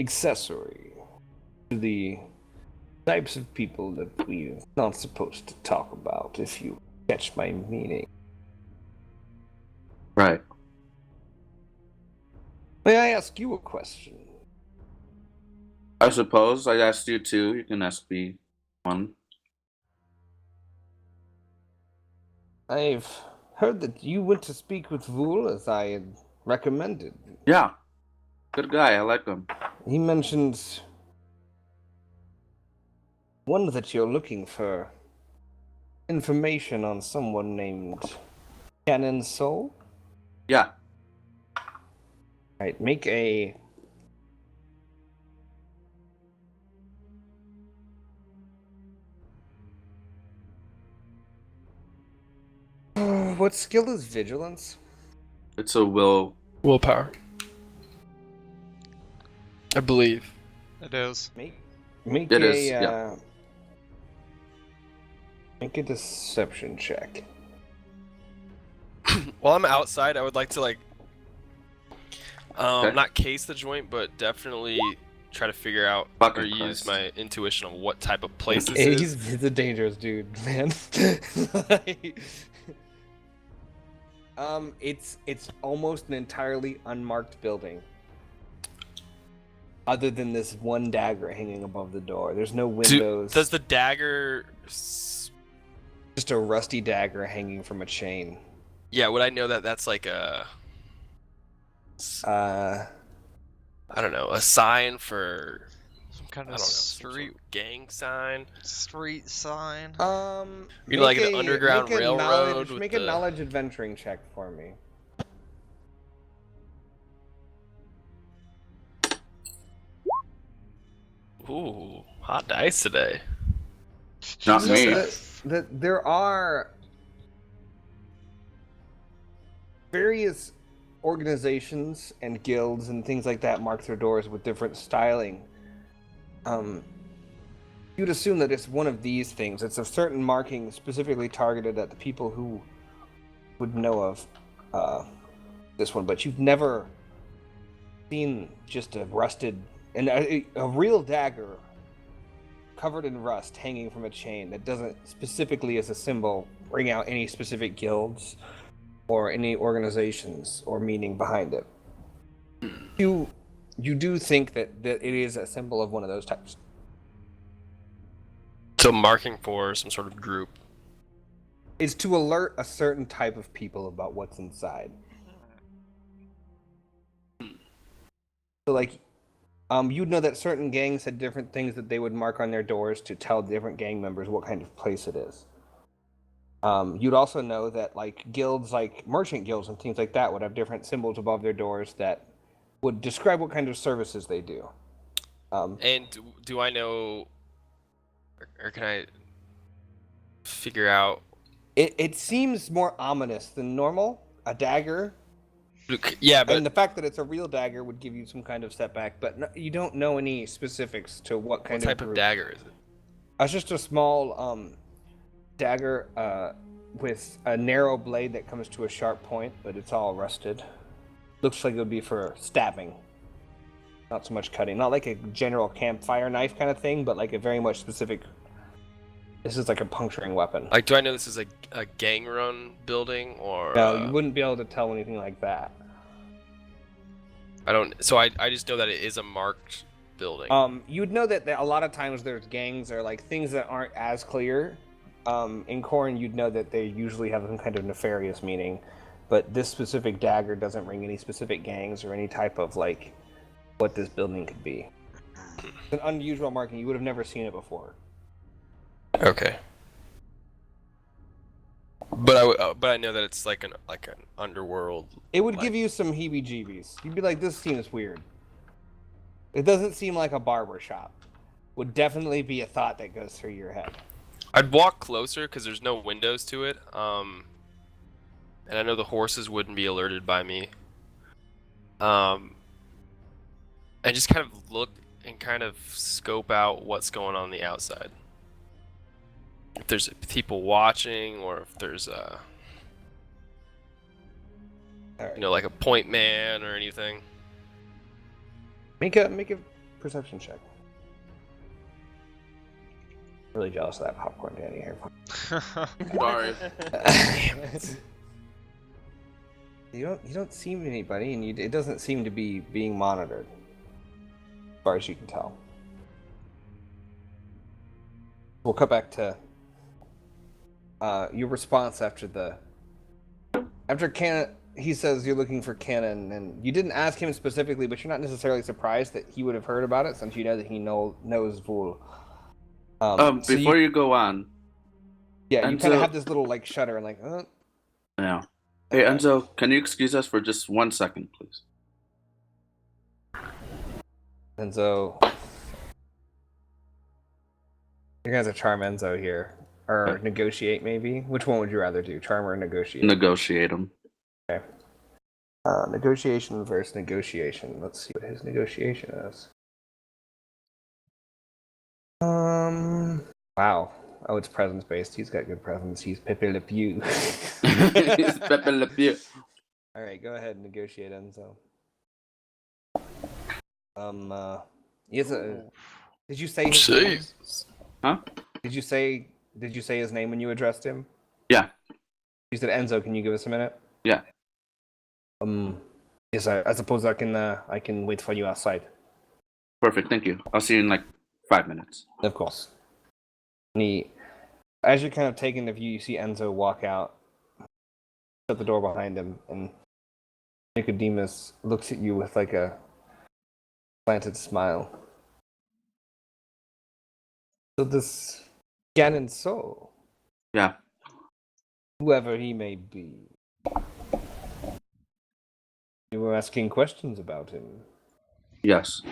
accessory to the types of people that we're not supposed to talk about, if you catch my meaning. Right. May I ask you a question? I suppose I asked you two. You can ask me one. I've heard that you went to speak with Thül as I had recommended. Yeah. Good guy. I like him. He mentioned one that you're looking for information on someone named Canin Soul. Yeah. Alright, make a What skill is vigilance? It's a willpower. I believe. It is. Make It a is, yeah. Make a deception check. While I'm outside, I would like to Okay. not case the joint, but definitely try to figure out Fucking or use Christ. my intuition of what type of place this He's is. a dangerous dude, man. It's almost an entirely unmarked building. Other than this one dagger hanging above the door. There's no windows. Does the dagger? Just a rusty dagger hanging from a chain. Yeah, would I know that that's like a? I don't know, a sign for Some kind I of don't know, some sort of gang sign. street sign. You know, like an underground railroad. Make a knowledge adventuring check for me. Ooh, hot dice today. Not So me. there are various organizations and guilds and things like that mark their doors with different styling. You'd assume that it's one of these things. It's a certain marking specifically targeted at the people who would know of this one, but you've never seen just a rusted and a real dagger covered in rust hanging from a chain that doesn't specifically as a symbol bring out any specific guilds or any organizations or meaning behind it. You do think that it is a symbol of one of those types. So marking for some sort of group. It's to alert a certain type of people about what's inside. So like you'd know that certain gangs had different things that they would mark on their doors to tell different gang members what kind of place it is. You'd also know that like guilds, like merchant guilds and things like that, would have different symbols above their doors that would describe what kind of services they do. And do I know, or can I figure out? It seems more ominous than normal. A dagger. Yeah, but And the fact that it's a real dagger would give you some kind of setback, but you don't know any specifics to what kind what type of of dagger is it? It's just a small dagger with a narrow blade that comes to a sharp point, but it's all rusted. Looks like it would be for stabbing. Not so much cutting. Not like a general campfire knife kind of thing, but like a very much specific... This is like a puncturing weapon. Like, do I know this is a gang run building or? No, you wouldn't be able to tell anything like that. I don't. So I just know that it is a marked building. You'd know that a lot of times there's gangs or like things that aren't as clear. In Khorne, you'd know that they usually have some kind of nefarious meaning, but this specific dagger doesn't ring any specific gangs or any type of like what this building could be. It's an unusual marking. You would have never seen it before. Okay. But I know that it's like an underworld. It would like- give you some heebie-jeebies. You'd be like, this seems weird. It doesn't seem like a barber shop. Would definitely be a thought that goes through your head. I'd walk closer because there's no windows to it. And I know the horses wouldn't be alerted by me. And just kind of look and kind of scope out what's going on the outside. If there's people watching, or if there's a, Alright. like a point man or anything. Make a perception check. Really jealous of that popcorn Danny here. Sorry. Damn it. You don't see anybody, and it doesn't seem to be being monitored, as far as you can tell. We'll cut back to your response after Canin. He says you're looking for Canin, and you didn't ask him specifically, but you're not necessarily surprised that he would have heard about it, since you know that he knows Thül. Before you go on, yeah, you kind of Enzo- have this little like shudder and like, yeah. Hey Enzo, can you excuse us for just 1 second, please? Enzo. You're gonna have to charm Enzo here. Or negotiate, maybe? Which one would you rather do? Charm or negotiate? Negotiate them. Okay. Negotiation versus negotiation. Let's see what his negotiation is. Wow. Oh, it's presence based. He's got good presence. He's Pepe Le Pew. It's Pepe Le Pew. All right, go ahead and negotiate, Enzo. Yes. Did you say his name? Huh? Did you say his name when you addressed him? Yeah. You said Enzo. Can you give us a minute? Yeah. Yes. I suppose I can wait for you outside. Perfect. Thank you. I'll see you in like 5 minutes. Of course. As you're kind of taking the view, you see Enzo walk out, shut the door behind him, and Nicodemus looks at you with like a planted smile. So this Canin soul, Yeah. whoever he may be, you were asking questions about him. Yes.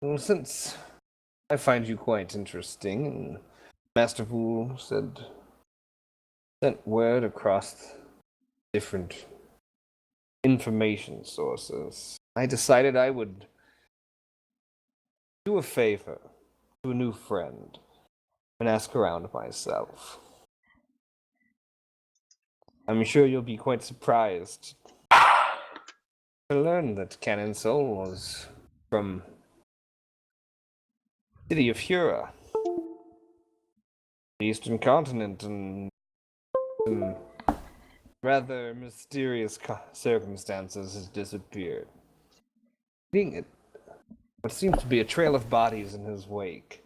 Well, since I find you quite interesting, and Master Thül sent word across different information sources, I decided I would do a favor to a new friend and ask around myself. I'm sure you'll be quite surprised to learn that Canin Soul was from the city of Hura, the eastern continent, and some rather mysterious circumstances has disappeared, leaving it what seems to be a trail of bodies in his wake.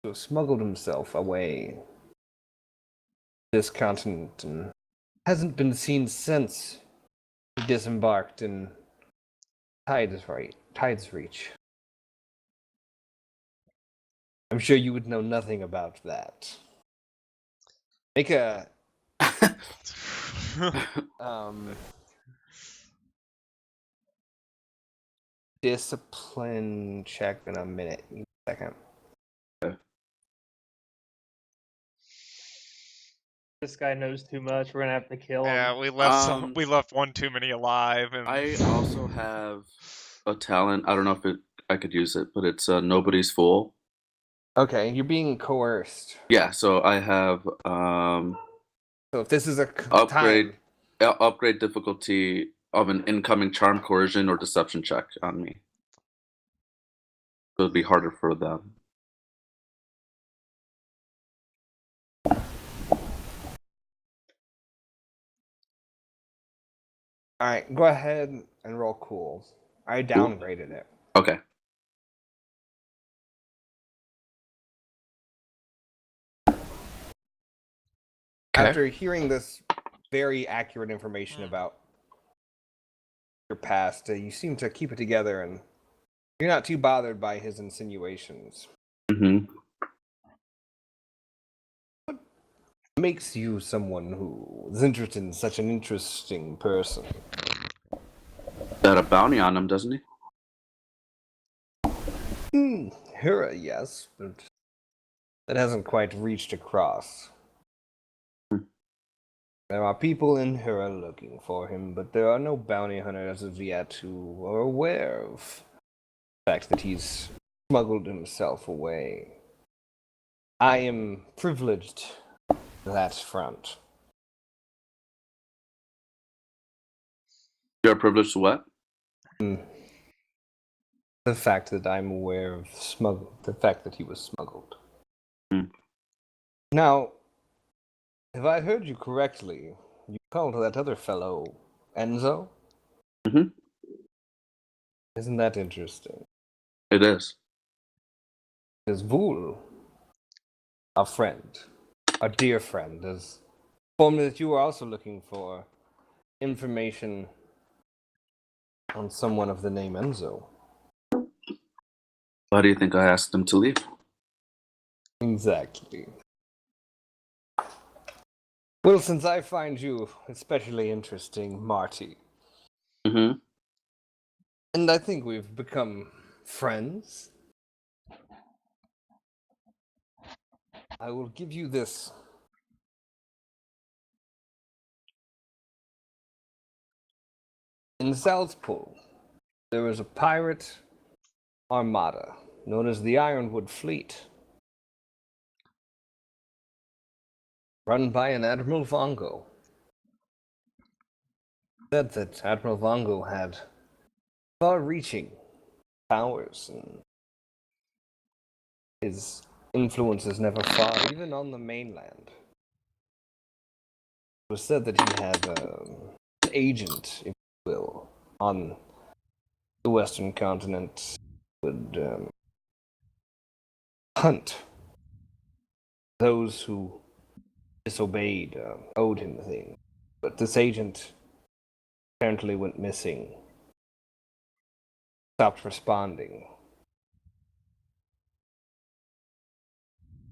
So smuggled himself away this continent and hasn't been seen since he disembarked in Tide's Reach. I'm sure you would know nothing about that. Make a discipline check in a minute. Give me a second. This guy knows too much. We're gonna have to kill him. Yeah, we left we left one too many alive. And I also have a talent. I don't know if I could use it, but it's Nobody's Fool. Okay, you're being coerced. Yeah, so I have So if this is a upgrade time, upgrade difficulty of an incoming charm, coercion, or deception check on me. So it'd be harder for them. all right, go ahead and roll cool. I downgraded it. Okay. After hearing this very accurate information about your past, you seem to keep it together, and you're not too bothered by his insinuations. Mm-hmm. What makes you someone who is interested in such an interesting person? Got a bounty on him, doesn't he? Hura, yes, but that hasn't quite reached across. There are people in Hura looking for him, but there are no bounty hunters as of yet who are aware of the fact that he's smuggled himself away. I am privileged on that front. You're privileged to what? The fact that I'm aware of the fact that he was smuggled. Now, if I heard you correctly, you called that other fellow Enzo? Mm-hmm. Isn't that interesting? It is. Is Thül, a friend, a dear friend, has informed me that you were also looking for information on someone of the name Enzo. Why do you think I asked him to leave? Exactly. Well, since I find you especially interesting, Marty, Mm-hmm. and I think we've become friends, I will give you this. In Southpool, there was a pirate armada known as the Ironwood Fleet, run by an Admiral Vongo. Said that Admiral Vongo had far-reaching powers, and his influence is never far, even on the mainland. It was said that he had an agent, if you will, on the Western continent, would hunt those who disobeyed, owed him things. But this agent apparently went missing, stopped responding.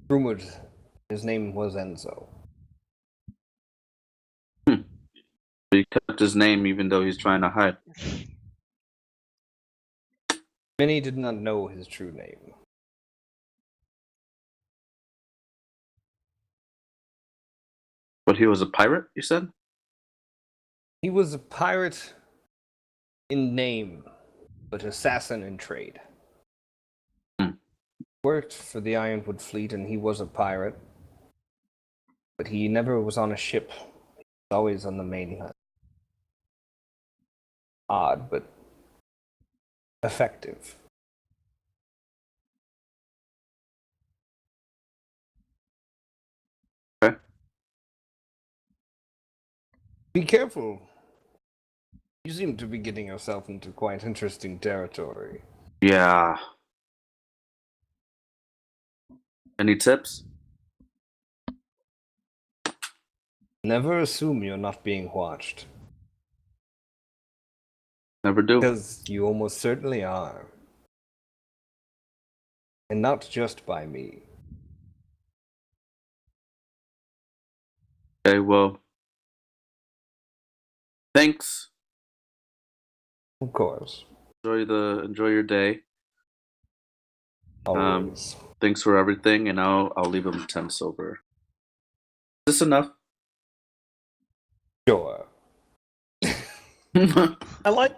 Rumored his name was Enzo. He kept his name even though he's trying to hide. Many did not know his true name. But he was a pirate, you said? He was a pirate in name, but assassin in trade. Worked for the Ironwood Fleet, and he was a pirate, but he never was on a ship. He was always on the mainland. Odd, but effective. Okay. Be careful. You seem to be getting yourself into quite interesting territory. Yeah. Any tips? Never assume you're not being watched, Never do. because you almost certainly are. And not just by me. Okay, well. Thanks. Of course. Enjoy your day. Always. Thanks for everything, and I'll leave him 10 silver. Is this enough? Sure. I like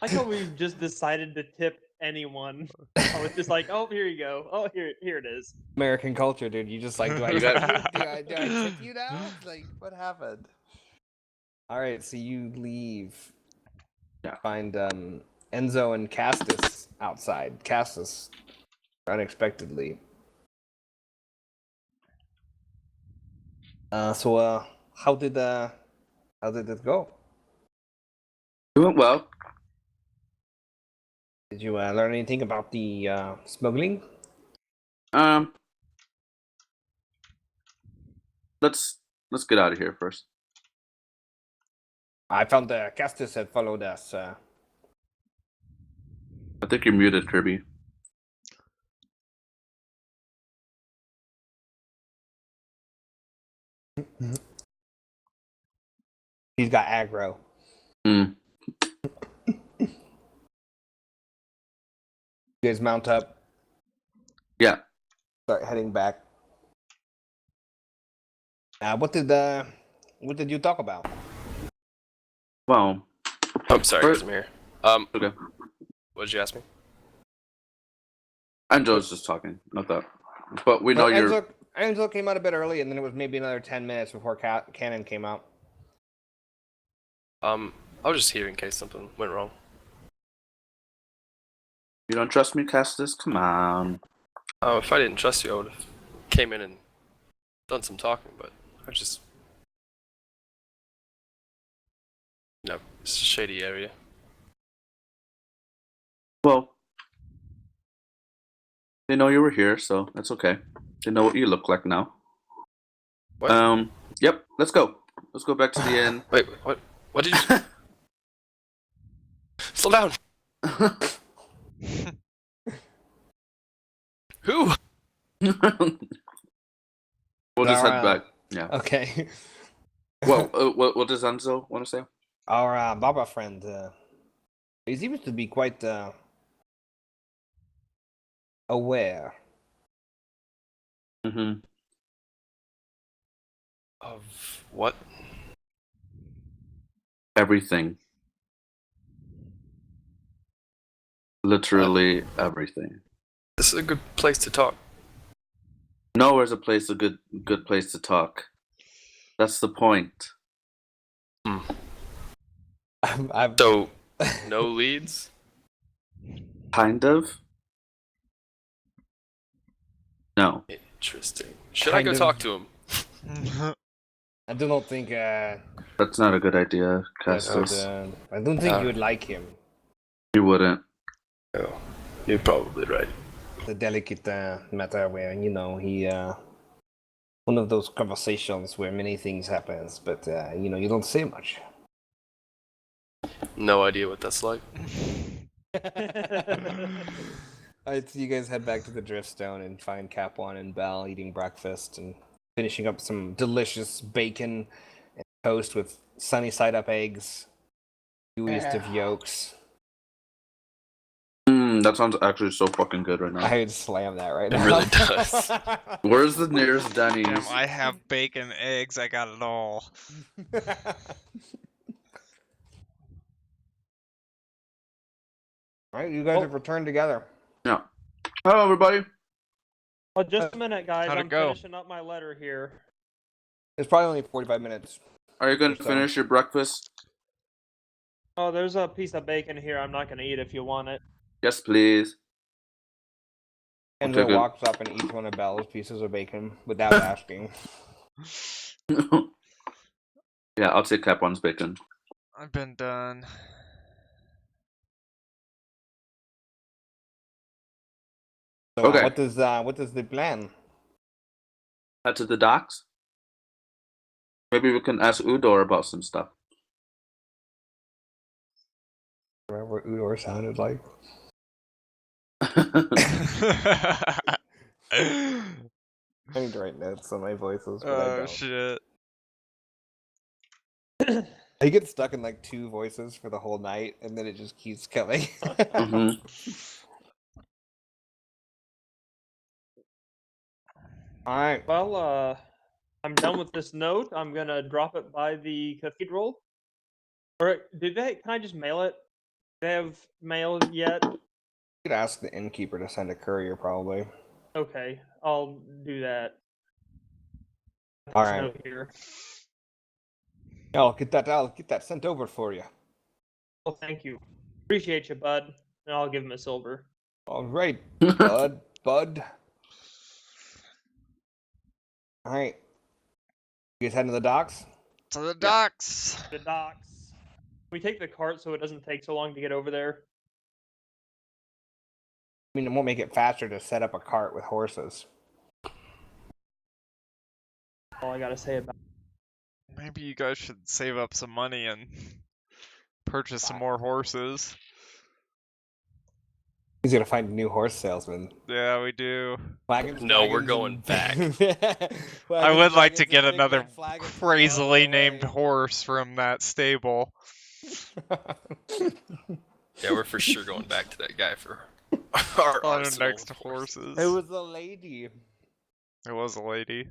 how we've just decided to tip anyone. I was just like, oh, here you go. Oh, here it is. American culture, dude. You just like, do I You tip got- you? Do I tip you now? Like, what happened? All right, so you leave. Yeah. Find Enzo and Castus outside. Castus, unexpectedly. So how did it go? It went well. Did you learn anything about the smuggling? Let's get out of here first. I found Castus had followed us. I think you're muted, Kirby. He's got aggro. Hmm. You guys mount up. Yeah. Start heading back. What did you talk about? Well. Oh, sorry, First- I'm here. Okay. What did you ask me? Angel's just talking, not that. But we know you're. Enzo came out a bit early, and then it was maybe another 10 minutes before Canin came out. I was just here in case something went wrong. You don't trust me, Castus? Come on. If I didn't trust you, I would have came in and done some talking, but I just... No, it's a shady area. Well, they know you were here, so that's okay. They know what you look like now. What? Yep. Let's go. Let's go back to the inn. Wait, what? What did you... Slow down! Who? We'll just head back. Yeah. Okay. Well, what does Enzo want to say? Our Baba friend, he seems to be quite aware Mm-hmm. Of what? Everything. Literally everything. This is a good place to talk. Nowhere's a good place to talk. That's the point. I'm So, no leads? Kind of. No. Interesting. Should I Kind go of. talk to him? I do not think That's not a good idea, Castus. I don't think you would like him. You wouldn't. Oh, you're probably right. The delicate matter where he one of those conversations where many things happens, but you don't say much. No idea what that's like. Alright, so you guys head back to the Driftstone and find Kapwan and Belle eating breakfast and finishing up some delicious bacon and toast with sunny side up eggs, gooeyest of yolks. That sounds actually so fucking good right now. I would slam that right It now. really does. Where's the nearest Denny's? Damn, I have bacon, eggs, I got it all. Alright, you guys have returned together. Yeah. Hello, everybody. Oh, just a minute, guys. How'd it I'm go? finishing up my letter here. It's probably only 45 minutes. Are you going to So- finish your breakfast? Oh, there's a piece of bacon here. I'm not gonna eat if you want it. Yes, please. Kendra Okay, good. walks up and eats one of Belle's pieces of bacon without asking. Yeah, I'll take Kapwan's bacon. I've been done. So, Okay. what does the plan? Head to the docks. Maybe we can ask Udor about some stuff. Remember what Udor sounded like? I need to write notes on my voices, but I Oh don't. shit. I get stuck in like two voices for the whole night, and then it just keeps coming. Mhm. Alright. Well, I'm done with this note. I'm gonna drop it by the cathedral. Or can I just mail it? Do they have mail yet? You could ask the innkeeper to send a courier, probably. Okay, I'll do that. All This right. note here. I'll get that sent over for you. Well, thank you. Appreciate you, bud. And I'll give him a silver. All right, bud. All right. You guys heading to the docks? To the docks. The docks. We take the cart so it doesn't take so long to get over there. I mean, it won't make it faster to set up a cart with horses. All I gotta say about. Maybe you guys should save up some money and purchase some more horses. He's gonna find a new horse salesman. Yeah, we do. Wagons, No, we're wagons, going and- back. I would like to wagons, get and big another red flagons from crazily the named way. horse from that stable. Yeah, we're for sure going back to that guy for our On arsenal next to of horses. horses. It was a lady. It was a lady.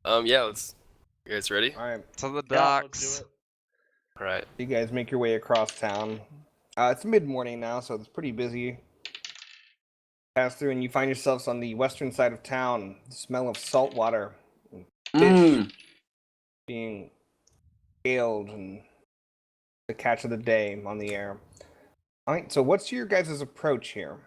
Yeah, let's. You guys ready? All right, To the Yeah, let's docks. do it. All right. you guys make your way across town. It's mid-morning now, so it's pretty busy. Pass through, and you find yourselves on the western side of town. The smell of salt water and fish being scaled, and the catch of the day on the air. All right, so what's your guys' approach here?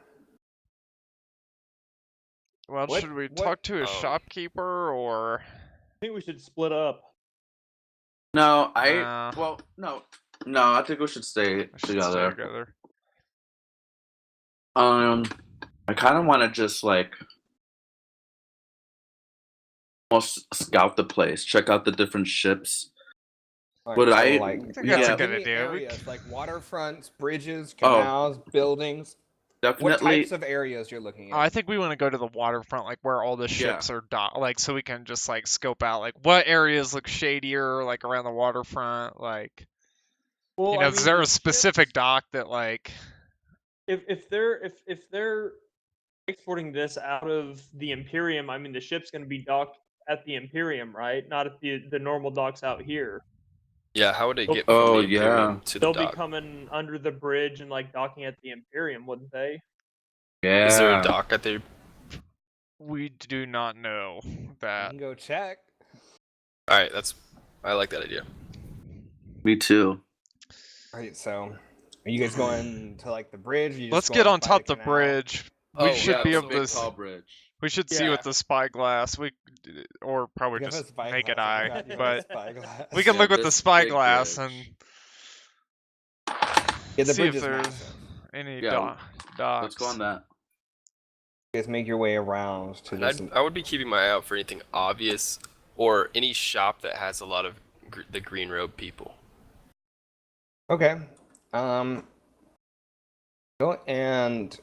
Well, What- should we what- talk to a oh. shopkeeper or? I think we should split up. No, Nah. well, no, I think we should stay We should stay together. together. I kind of want to just like almost scout the place, check out the different ships. All Would I- like, I think that's a Yeah. good give me idea. areas like waterfronts, bridges, Oh. canals, buildings. What Definitely. types of areas you're looking Oh, at? I think we want to go to the waterfront, like where all the ships are like so we can just like scope out like what areas look shadier, like around the waterfront, like Well, you know, is there a specific dock that like if they're exporting this out of the Imperium, I mean the ship's going to be docked at the Imperium, right? Not at the normal docks out here. Yeah, how would it get Oh, from the Imperium yeah. to the They'll be dock? coming under the bridge and like docking at the Imperium, wouldn't they? Yeah. Is there a dock at the? We do not know You that. can go check. All right, I like that idea. Me too. Right, so are you guys going to like the bridge? Or you just Let's going get on by top the the canal? bridge. Oh, We should yeah, be it's a able big, to. tall bridge. We should see Yeah. with the spyglass. Or probably Give us just spyglass, naked I eye. forgot you had a But spyglass. we can Yeah, look with the this spyglass big and Yeah, the see bridge if is there's massive. any Yeah, docks. Let's go on that. You guys make your way around to And this. I would be keeping my eye out for anything obvious or any shop that has a lot of the green robe people. Okay. Go and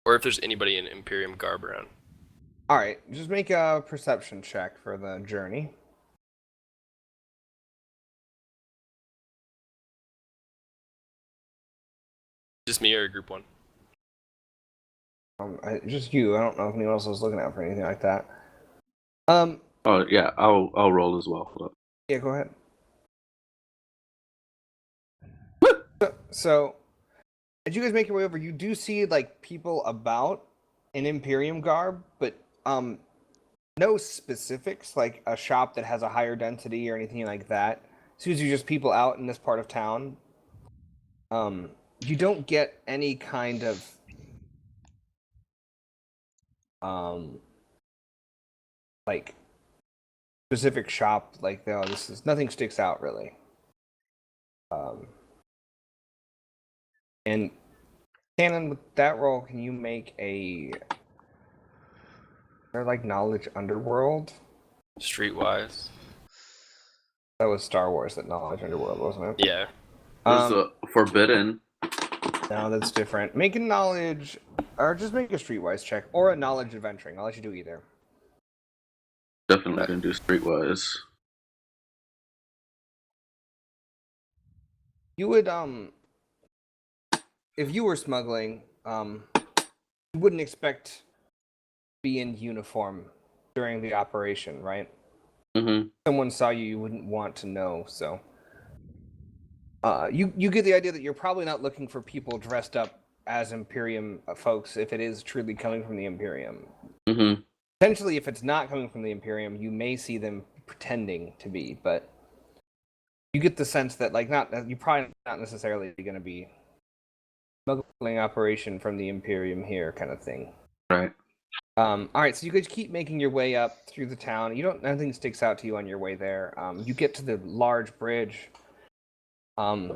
Or if there's anybody in Imperium garb around. all right, just make a perception check for the journey. Just me or group one? Just you. I don't know if anyone else was looking out for anything like that. Oh yeah, I'll roll as well. Hold up. Yeah, go ahead. So, as you guys make your way over, you do see like people about in Imperium garb, but no specifics like a shop that has a higher density or anything like that. As soon as you just people out in this part of town, you don't get any kind of like specific shop like no, this is nothing sticks out really. And Canon, with that roll, can you make a or like knowledge underworld? Streetwise. That was Star Wars, that knowledge underworld, wasn't it? Yeah. There's a forbidden. No, that's different. Make a knowledge, or just make a streetwise check, or a knowledge adventuring. I'll let you do either. Definitely gonna do streetwise. You would if you were smuggling, you wouldn't expect to be in uniform during the operation, right? Mm-hmm. Someone saw you, you wouldn't want to know, so you get the idea that you're probably not looking for people dressed up as Imperium folks if it is truly coming from the Imperium. Mm-hmm. Potentially, if it's not coming from the Imperium, you may see them pretending to be, but you get the sense that like you're probably not necessarily going to be smuggling operation from the Imperium here kind of thing. Right. All right, so you guys keep making your way up through the town. Nothing sticks out to you on your way there. You get to the large bridge. 4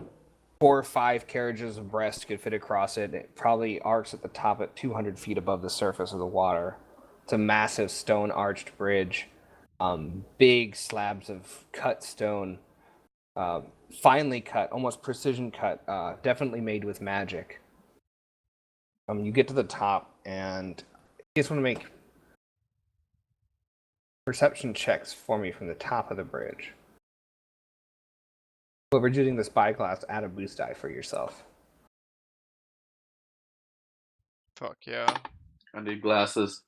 or 5 carriages abreast could fit across it. It probably arcs at the top at 200 feet above the surface of the water. It's a massive stone arched bridge. Big slabs of cut stone, finely cut, almost precision cut, definitely made with magic. You get to the top, and you just want to make perception checks for me from the top of the bridge. Whoever's using the spyglass, add a boost die for yourself. Fuck yeah. I need glasses.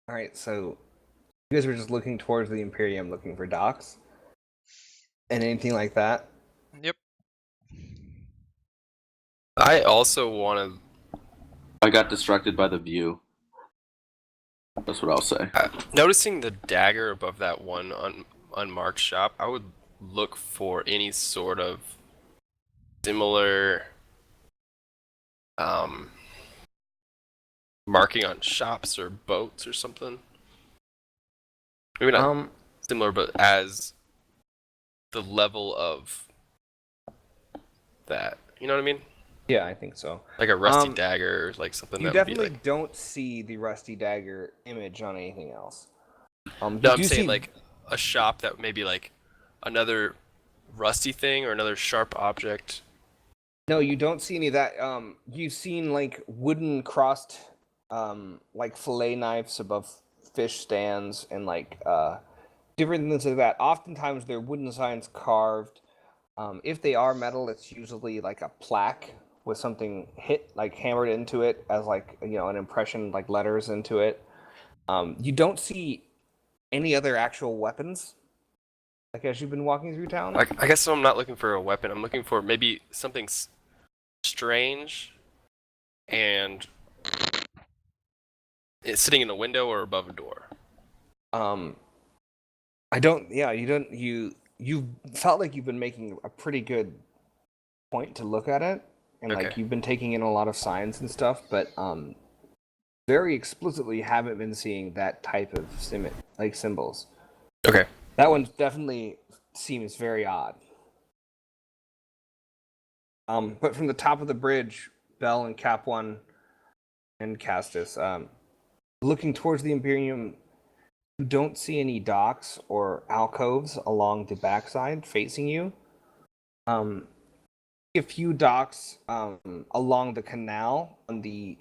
All right, so you guys were just looking towards the Imperium, looking for docks and anything like that. Yep. I also want I got distracted by the view. That's what I'll say. to. Noticing the dagger above that one unmarked shop, I would look for any sort of similar marking on shops or boats or something. Maybe not similar, but as the level of that. You know what I mean? Yeah, I think so. Like a rusty dagger or like something You that definitely would be like... don't see the rusty dagger image on anything else. No, I'm saying like a shop that maybe like another rusty thing or another sharp object. No, you don't see any of that. You've seen like wooden crossed like fillet knives above fish stands and like different things like that. Oftentimes they're wooden signs carved. If they are metal, it's usually like a plaque with something like hammered into it as like an impression, like letters into it. You don't see any other actual weapons, like as you've been walking through town. I guess I'm not looking for a weapon. I'm looking for maybe something strange, and it's sitting in a window or above a door. I don't. Yeah, you don't. You felt like you've been making a pretty good point to look at it, and like Okay. you've been taking in a lot of signs and stuff, but very explicitly haven't been seeing that type of symbols. Okay. That one definitely seems very odd. But from the top of the bridge, Bell and Kapwan and Castus, looking towards the Imperium, you don't see any docks or alcoves along the backside facing you. A few docks along the canal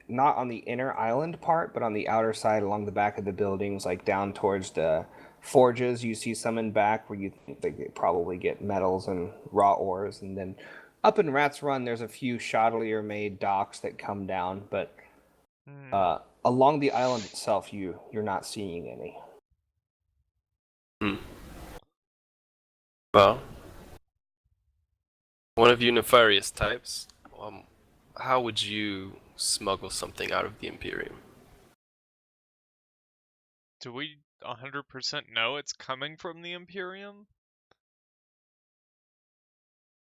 not on the inner island part, but on the outer side along the back of the buildings, like down towards the forges. You see some in back where you think they probably get metals and raw ores, and then up in Rat's Run there's a few shoddilier made docks that come down, but along the island itself you're not seeing any. Well, one of you nefarious types, how would you smuggle something out of the Imperium? Do we 100% know it's coming from the Imperium?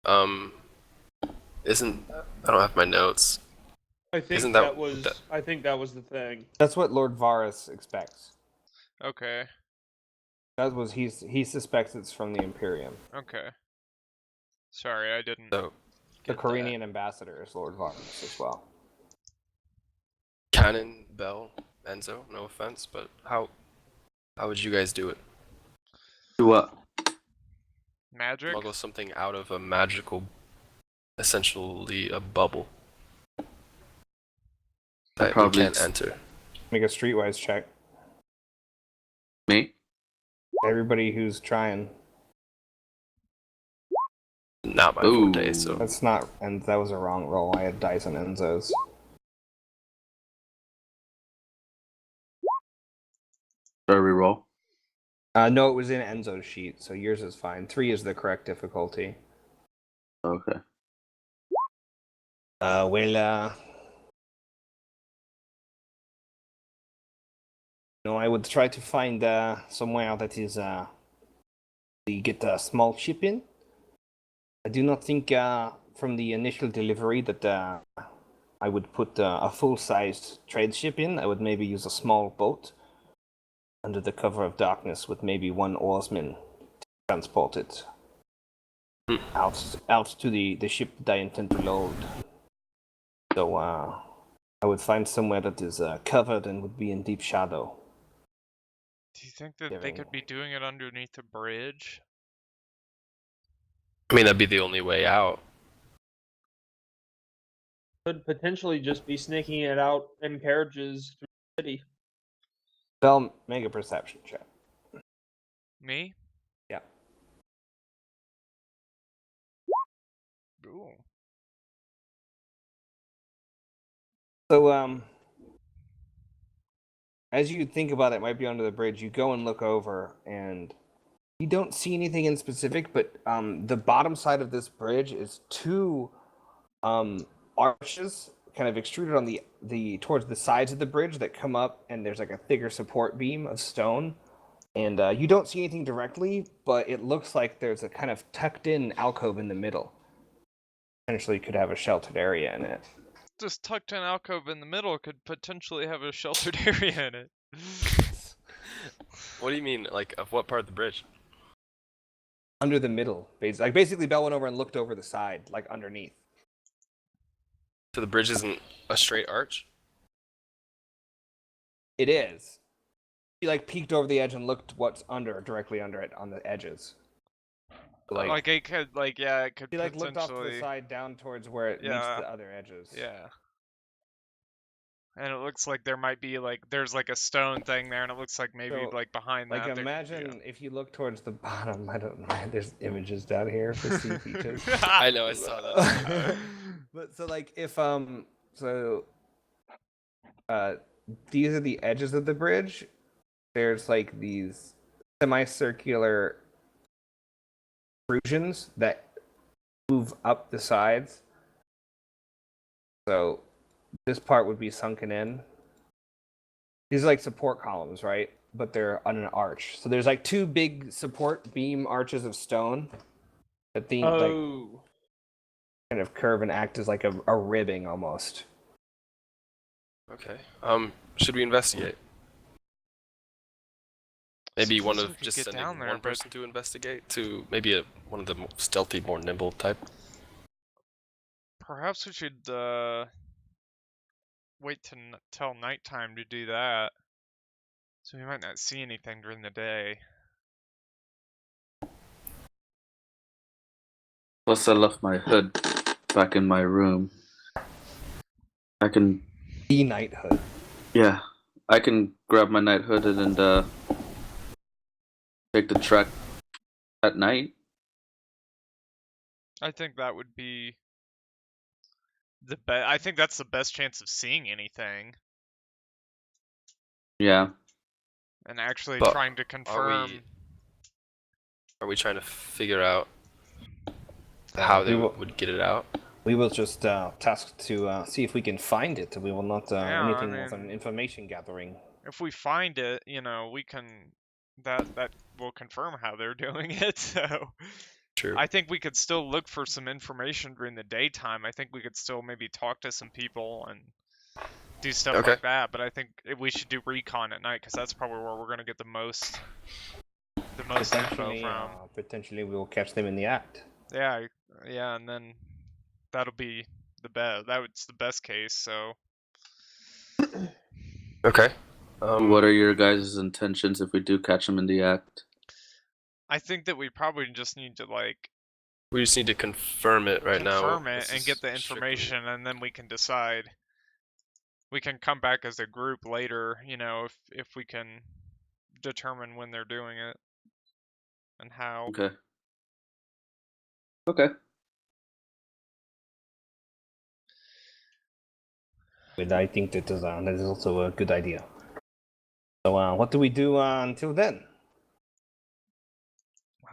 I don't have my notes. I think Isn't that was the thing. That's what Lord Varus expects. Okay. He suspects it's from the Imperium. Okay. Sorry, I didn't. So, The get Corinian ambassador is Lord Varus as well. Canin, Bell, Enzo, no offense, but how would you guys do it? Do what? Magic? Smuggle something out of a magical, essentially a bubble that we probably can't enter. Make a streetwise check. Me? Everybody who's trying. Not my Ooh. forte, so That's not, and that was a wrong roll. I had dice on Enzo's. Should I reroll? No, it was in Enzo's sheet, so yours is fine. 3 is the correct difficulty. Okay. I would try to find somewhere that is you get a small ship in. I do not think from the initial delivery that I would put a full-sized trade ship in. I would maybe use a small boat under the cover of darkness with maybe one oarsman to transport it out to the ship that I intend to load. So I would find somewhere that is covered and would be in deep shadow. Do you think that they could be doing it underneath a bridge? I mean that'd be the only way out. Could potentially just be sneaking it out in carriages through the city. Bell, make a perception check. Me? Yeah. Ooh. So, as you think about it, might be under the bridge, you go and look over, and you don't see anything in specific, but the bottom side of this bridge is 2 arches kind of extruded on the towards the sides of the bridge that come up, and there's like a thicker support beam of stone. And you don't see anything directly, but it looks like there's a kind of tucked-in alcove in the middle. Potentially could have a sheltered area in it. Just tucked in alcove in the middle could potentially have a sheltered area in it. What do you mean, like, of what part of the bridge? Under the middle. Basically, Bell went over and looked over the side, like underneath. So the bridge isn't a straight arch? It is. He peeked over the edge and looked what's directly under it on the edges. It could, it could He potentially... looked off to the side down towards where it meets the other edges. Yeah. and it looks like there might be there's a stone thing there, and it looks like maybe So, behind Like, that. imagine if you look towards the bottom. I don't know. There's images down here for sea beaches. I know, I saw that. But so like if so these are the edges of the bridge. There's like these semicircular protrusions that move up the sides. So this part would be sunken in. These are like support columns, right? But they're on an arch. So there's like two big support beam arches of stone that like kind of curve and act as like a ribbing almost. Okay. Should we investigate? Maybe Suppose one we of could just get sending down there, one but- person to investigate to maybe one of the more stealthy, more nimble type. Perhaps we should wait till nighttime to do that, so we might not see anything during the day. Plus, I left my hood back in my room. I can, The Nighthood. yeah, I can grab my night hood and take the trek at night. I think that would be the best. I think that's the best chance of seeing anything Yeah. and actually But trying to confirm. Are we trying to figure out how they would get it out? We will just task to see if we can find it. We will not Yeah, I anything with mean- an information gathering. If we find it, we can. That will confirm how they're doing it. So. True. I think we could still look for some information during the daytime. I think we could still maybe talk to some people and do stuff Okay. like that. But I think we should do recon at night because that's probably where we're gonna get the most info from. Potentially we will catch them in the act. Yeah, and then that'll be the best. That's the best case. So Okay. What are your guys' intentions if we do catch them in the act? I think that we probably just need to We just need to confirm it right now. confirm it This and is get the strictly- information, and then we can decide. We can come back as a group later, if we can determine when they're doing it and how. Okay. Okay. But I think that is also a good idea. So what do we do until then?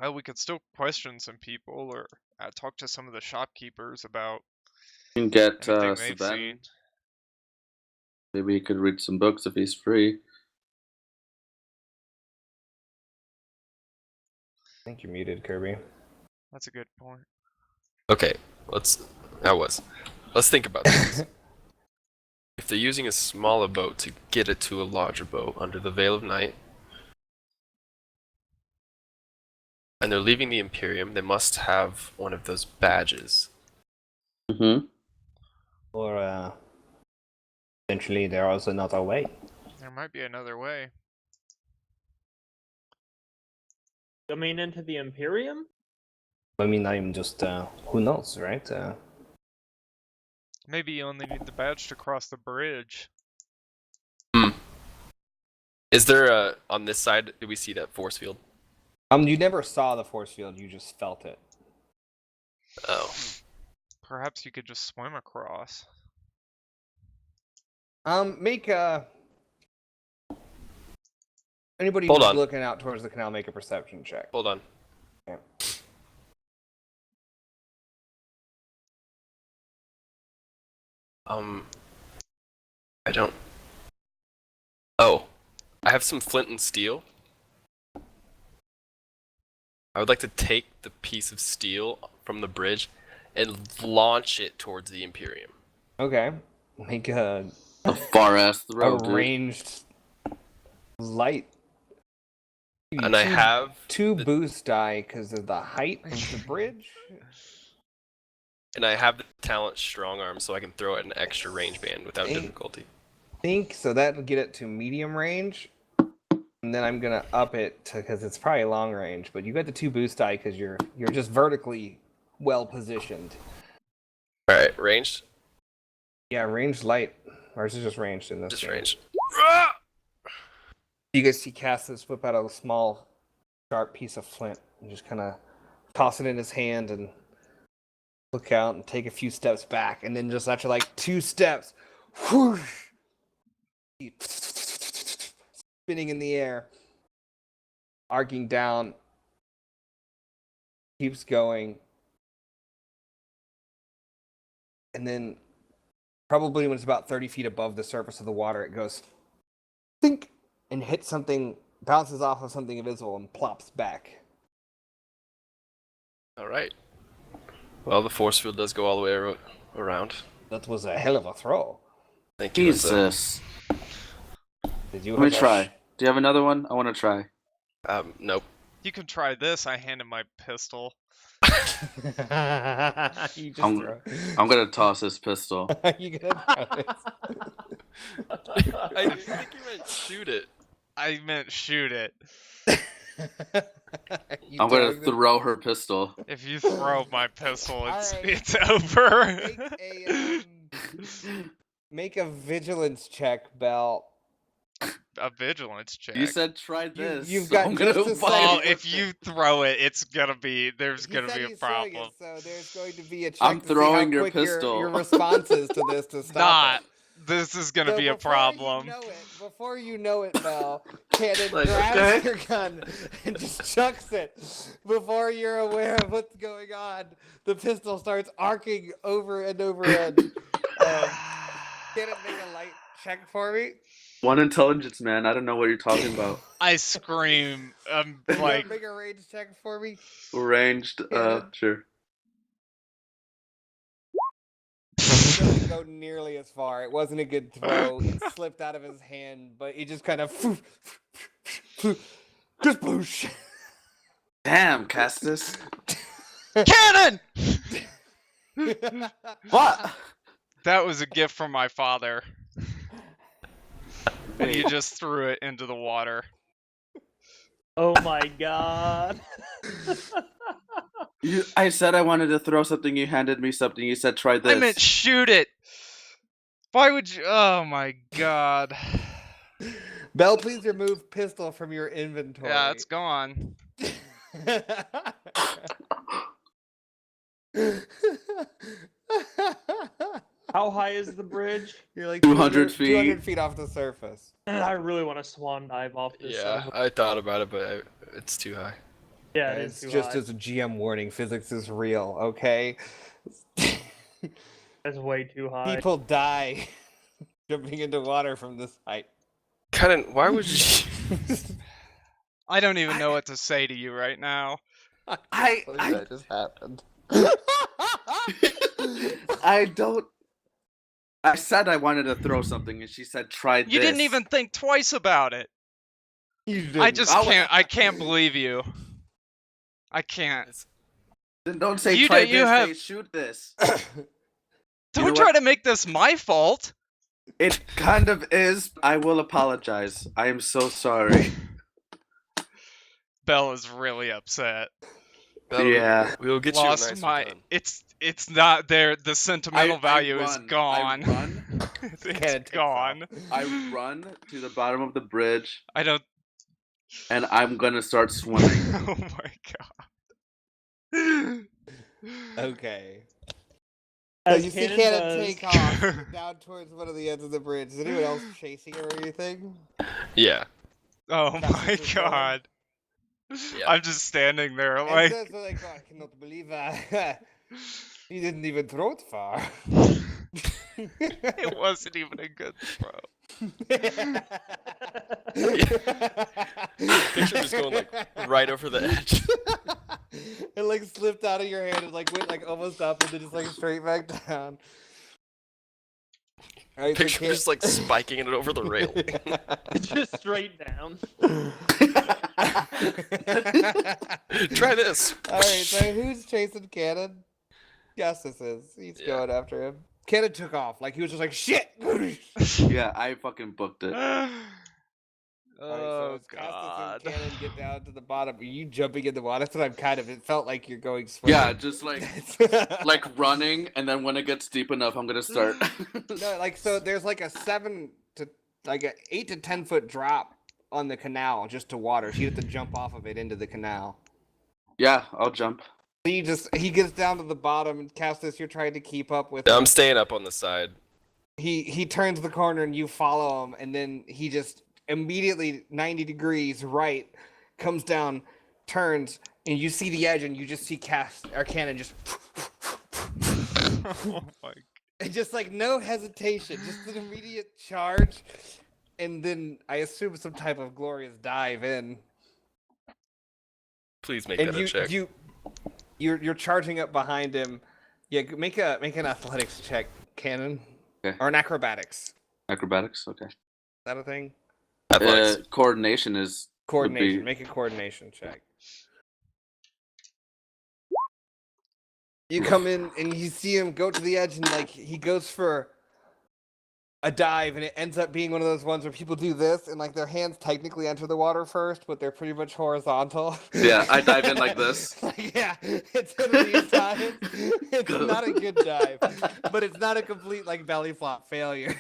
Well, we could still question some people or talk to some of the shopkeepers about You can get anything they've Saban. seen. Maybe he could read some books if he's free. I think you're muted, Kirby. That's a good point. Okay, let's think about this. If they're using a smaller boat to get it to a larger boat under the veil of night, and they're leaving the Imperium, they must have one of those badges. Mm-hmm. Or potentially there is another way. There might be another way. I mean, into the Imperium? I mean, I'm just who knows, right? Maybe you only need the badge to cross the bridge. Is there on this side, do we see that force field? You never saw the force field, you just felt it. Oh. Perhaps you could just swim across. Make anybody Hold who's on. looking out towards the canal, make a perception check. Hold on. Yeah. I don't... Oh. I have some flint and steel. I would like to take the piece of steel from the bridge and launch it towards the Imperium. Okay. Make a far ass throw, dude. ranged light. And I have... two boost die because of the height of the bridge. And I have the talent Strong Arm, so I can throw it an extra range band without Hey. difficulty. Think so that'll get it to medium range, and then I'm gonna up it because it's probably long range. But you got the two boost die because you're just vertically well positioned. Alright, ranged? Yeah, ranged light. Or is it just ranged in this Just game? ranged. You guys see Castus whip out a small, sharp piece of flint and just kind of toss it in his hand and look out and take a few steps back, and then just after like 2 steps, whoosh, spinning in the air, arcing down, keeps going, and then probably when it's about 30 feet above the surface of the water, it goes think and hits something, bounces off of something invisible and plops back. All right. Well, the force field does go all the way around. That was a hell of a throw. Thank you. Jesus. Did you Let me have a try. Do you have another one? I want to try. Nope. You can try this. I handed my pistol. You just I'm gonna toss this pistol. You gonna throw this? I think you meant shoot it. I meant shoot it. You I'm gonna throwing this? throw her pistol. If you throw my pistol, it's Alright. it's over. Make a vigilance check, Bell. A vigilance check. You said try this. you've so got I'm gonna just a fight Well, second. with if you throw it, there's He gonna said be a he's throwing problem. it, so there's going to be a check I'm to see throwing how your quick pistol. Your responses to this to stop Not. it. This is gonna So be a before problem. Before you know it, Bell, Canin Like, grabs okay. your gun and just chucks it. Before you're aware of what's going on, the pistol starts arcing over and over and. Canin, make a light check for me. One intelligence, man. I don't know what you're talking about. I scream. Like Make a range check for me. Ranged. Cannon. Sure. It doesn't go nearly as far. It wasn't a good throw. It slipped out of his hand, but it just kind of just boosh. Damn, Castus. cannon. What? That was a gift from my father. And you just threw it into the water. Oh my god. I said I wanted to throw something. You handed me something. You said try this. I meant shoot it. Why would you? Oh my god. Bell, please remove pistol from your inventory. Yeah, it's gone. How high is the bridge? You're like 200 feet. 200 feet off the surface. I really want to swan dive off this. Yeah, I thought about it, but it's too high. Yeah, it It's is too just high. as a GM warning, physics is real, okay? That's way too high. People die jumping into water from this height. Canin, why would you? I don't even know what to say to you right now. That just happened. I don't. I said I wanted to throw something, and she said try this. You didn't even think twice about it. You I didn't. just can't. I can't believe you. I can't. Then don't say You try don't- you this. have- Say shoot this. Don't know try what? to make this my fault. It kind of is. I will apologize. I am so sorry. Belle is really upset. Yeah. We will get you a Lost nice my. return. It's not there. The sentimental value is run. gone. I run. Cannon It's takes gone. I run to the bottom of the bridge, I don't. and I'm gonna start swimming. Oh my god. Okay. So As you see Canon Cannon does- take off down towards one of the ends of the bridge. Is anyone else chasing her or anything? Yeah. Oh That's my what you're god. Yeah. I'm just standing there And like. says, like, "Oh, I cannot believe he didn't even throw it far. It wasn't even a good throw. Picture just going like right over the edge. It like slipped out of your hand and like went like almost up and then just like straight back down. Alright, so Picture Can- just like spiking it over the rail. Just straight down. Try this. Alright, so who's chasing Cannon? Genesys is. He's Yeah. going after him. Cannon took off. Like he was just like shit. Yeah, I fucking booked it. Oh Alright, so it's Castus god. God. Canin get down to the bottom. Are you jumping in the water? That's what I'm kind of. It felt like you're going swimming. Yeah, just like running, and then when it gets deep enough, I'm gonna start. No, like so. There's like a 8 to 10 foot drop on the canal just to water. So you have to jump off of it into the canal. Yeah, I'll jump. He gets down to the bottom, and Castus, you're trying to keep up with him. I'm staying up on the side. He turns the corner and you follow him, and then he just immediately 90 degrees right comes down, turns, and you see the edge, and you just see Canin just Oh my. and just like no hesitation, just an immediate charge, and then I assume some type of glorious dive in. Please make And that a check. you're charging up behind him. Yeah, make an athletics check, Canin. Okay. Or an acrobatics. Is Acrobatics, okay. that a thing? Athletics. Coordination is Coordination. would be- Make a coordination check. You come in and you see him go to the edge, and like he goes for a dive, and it ends up being one of those ones where people do this, and like their hands technically enter the water first, but they're pretty much horizontal. Yeah, I dive in like this. Like, yeah, it's one of these times. It's not a good dive, but it's not a complete like belly flop failure.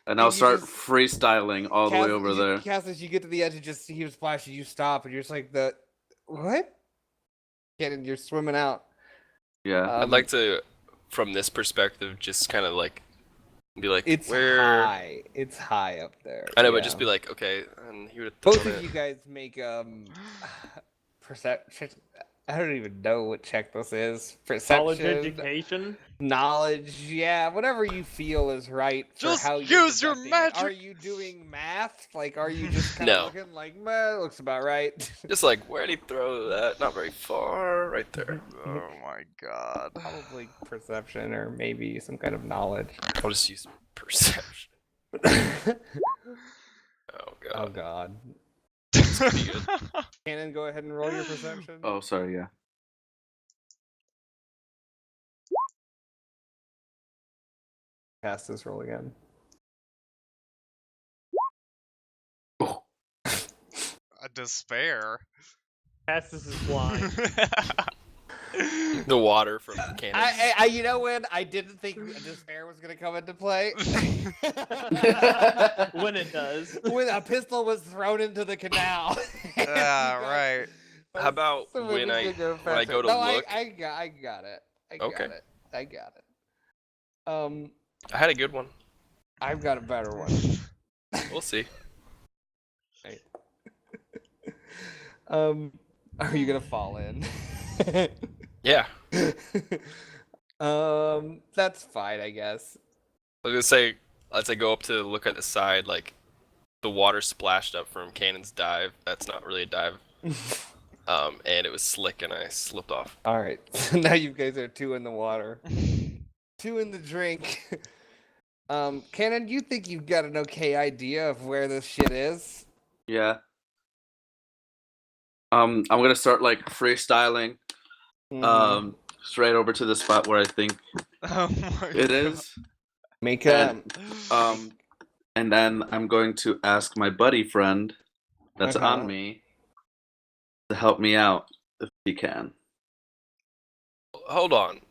And I'll you start just- freestyling all the way over there. Cass, as you get to the edge and just see him splash, and you stop, and you're just like, what? Canin, you're swimming out. Yeah. I'd like to, from this perspective, just kind of like be like, It's where? high. It's high up there. I know, yeah. but just be like, okay, and he would have Both thrown of it. you guys make perception. I don't even know what check this is. College Perception, education. knowledge, yeah, whatever you feel is right for Just how you're use your deducting it. magic. Are you doing math? Like, are you just kind No. of looking like, meh, looks about right? Just like, where'd he throw that? Not very far, right there. Oh my God. Probably perception or maybe some kind of knowledge. I'll just use perception. Oh Oh god. God. Pretty good. Canin, go ahead and roll your perception. Oh, sorry, yeah. Pass this roll again. Oh, A despair. Castus is blind. The water from Canin. You know when I didn't think despair was gonna come into play. When it does. When a pistol was thrown into the canal. Yeah, right. How about So when I go when I faster. go to No, look? I got it. I Okay. got it. I had a good one. I've got a better one. We'll see. Are you gonna fall in? Yeah. That's fine, I guess. I was gonna say, as I go up to look at the side, like the water splashed up from Canin's dive. That's not really a dive. And it was slick, and I slipped off. All right, so now you guys are 2 in the water, 2 in the drink. Canin, you think you've got an okay idea of where this shit is? yeah. I'm gonna start like freestyling. Straight over to the spot where I think Oh my it God. is. Make a And then I'm going to ask my buddy friend that's Uh-huh. on me to help me out if he can. Hold on.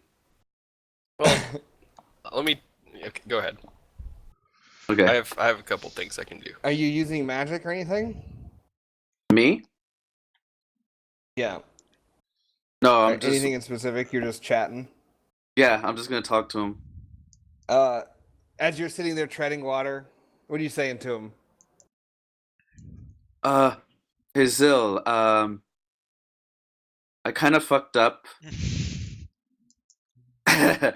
Well, let me. Okay, go ahead. Okay. I have a couple things I can do. Are you using magic or anything? Me? Yeah. No, Or I'm just anything in specific? You're just chatting. yeah, I'm just gonna talk to him. As you're sitting there treading water, what are you saying to him? Hey Zil, I kind of fucked up. Can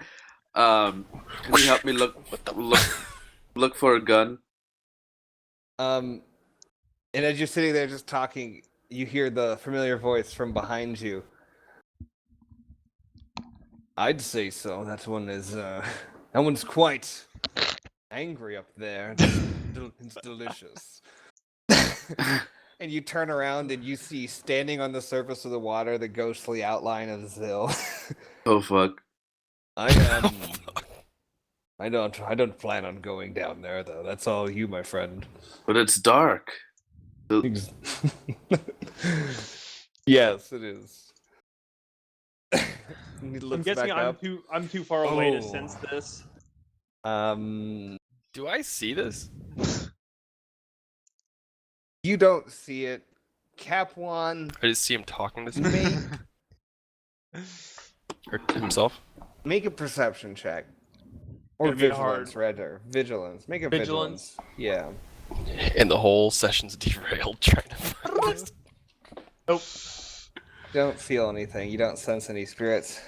you help me look for a gun? And as you're sitting there just talking, you hear the familiar voice from behind you. I'd say so. That one's quite angry up there. It's delicious. And you turn around and you see standing on the surface of the water the ghostly outline of Zil. Oh fuck. I don't plan on going down there though. That's all you, my friend. But it's dark. Yes, it is. He I'm looks guessing back up. I'm too far away to Oh. sense this. Do I see this? You don't see it. Kapwan, I just see him talking to somebody. make Or to himself. make a perception check. Or Gonna be vigilance, hard. rather. Vigilance. Make a Vigilance? Yeah. And the whole session's derailed trying to find this. Nope. Don't feel anything. You don't sense any spirits.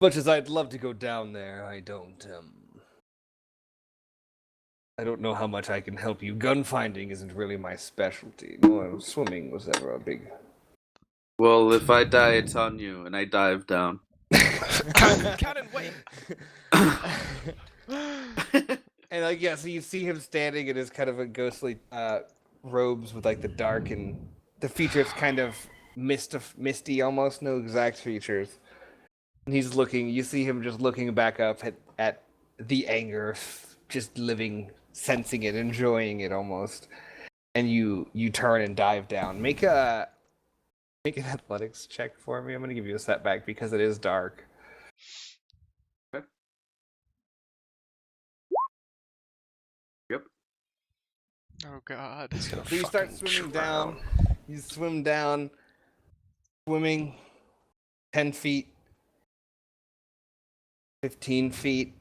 Much as I'd love to go down there, I don't know how much I can help you. Gun finding isn't really my specialty. No, swimming was ever a big... Well, if I die, it's on you, and I dive down. Canin, wait! And like, yeah, so you see him standing in his kind of a ghostly robes with like the dark and the features kind of misty, almost no exact features. And he's looking. You see him just looking back up at the anger, just living, sensing it, enjoying it almost. And you turn and dive down. Make an athletics check for me. I'm gonna give you a setback because it is dark. Oh God. He's gonna So you start fucking swimming drown. down. You swim down, swimming 10 feet, 15 feet.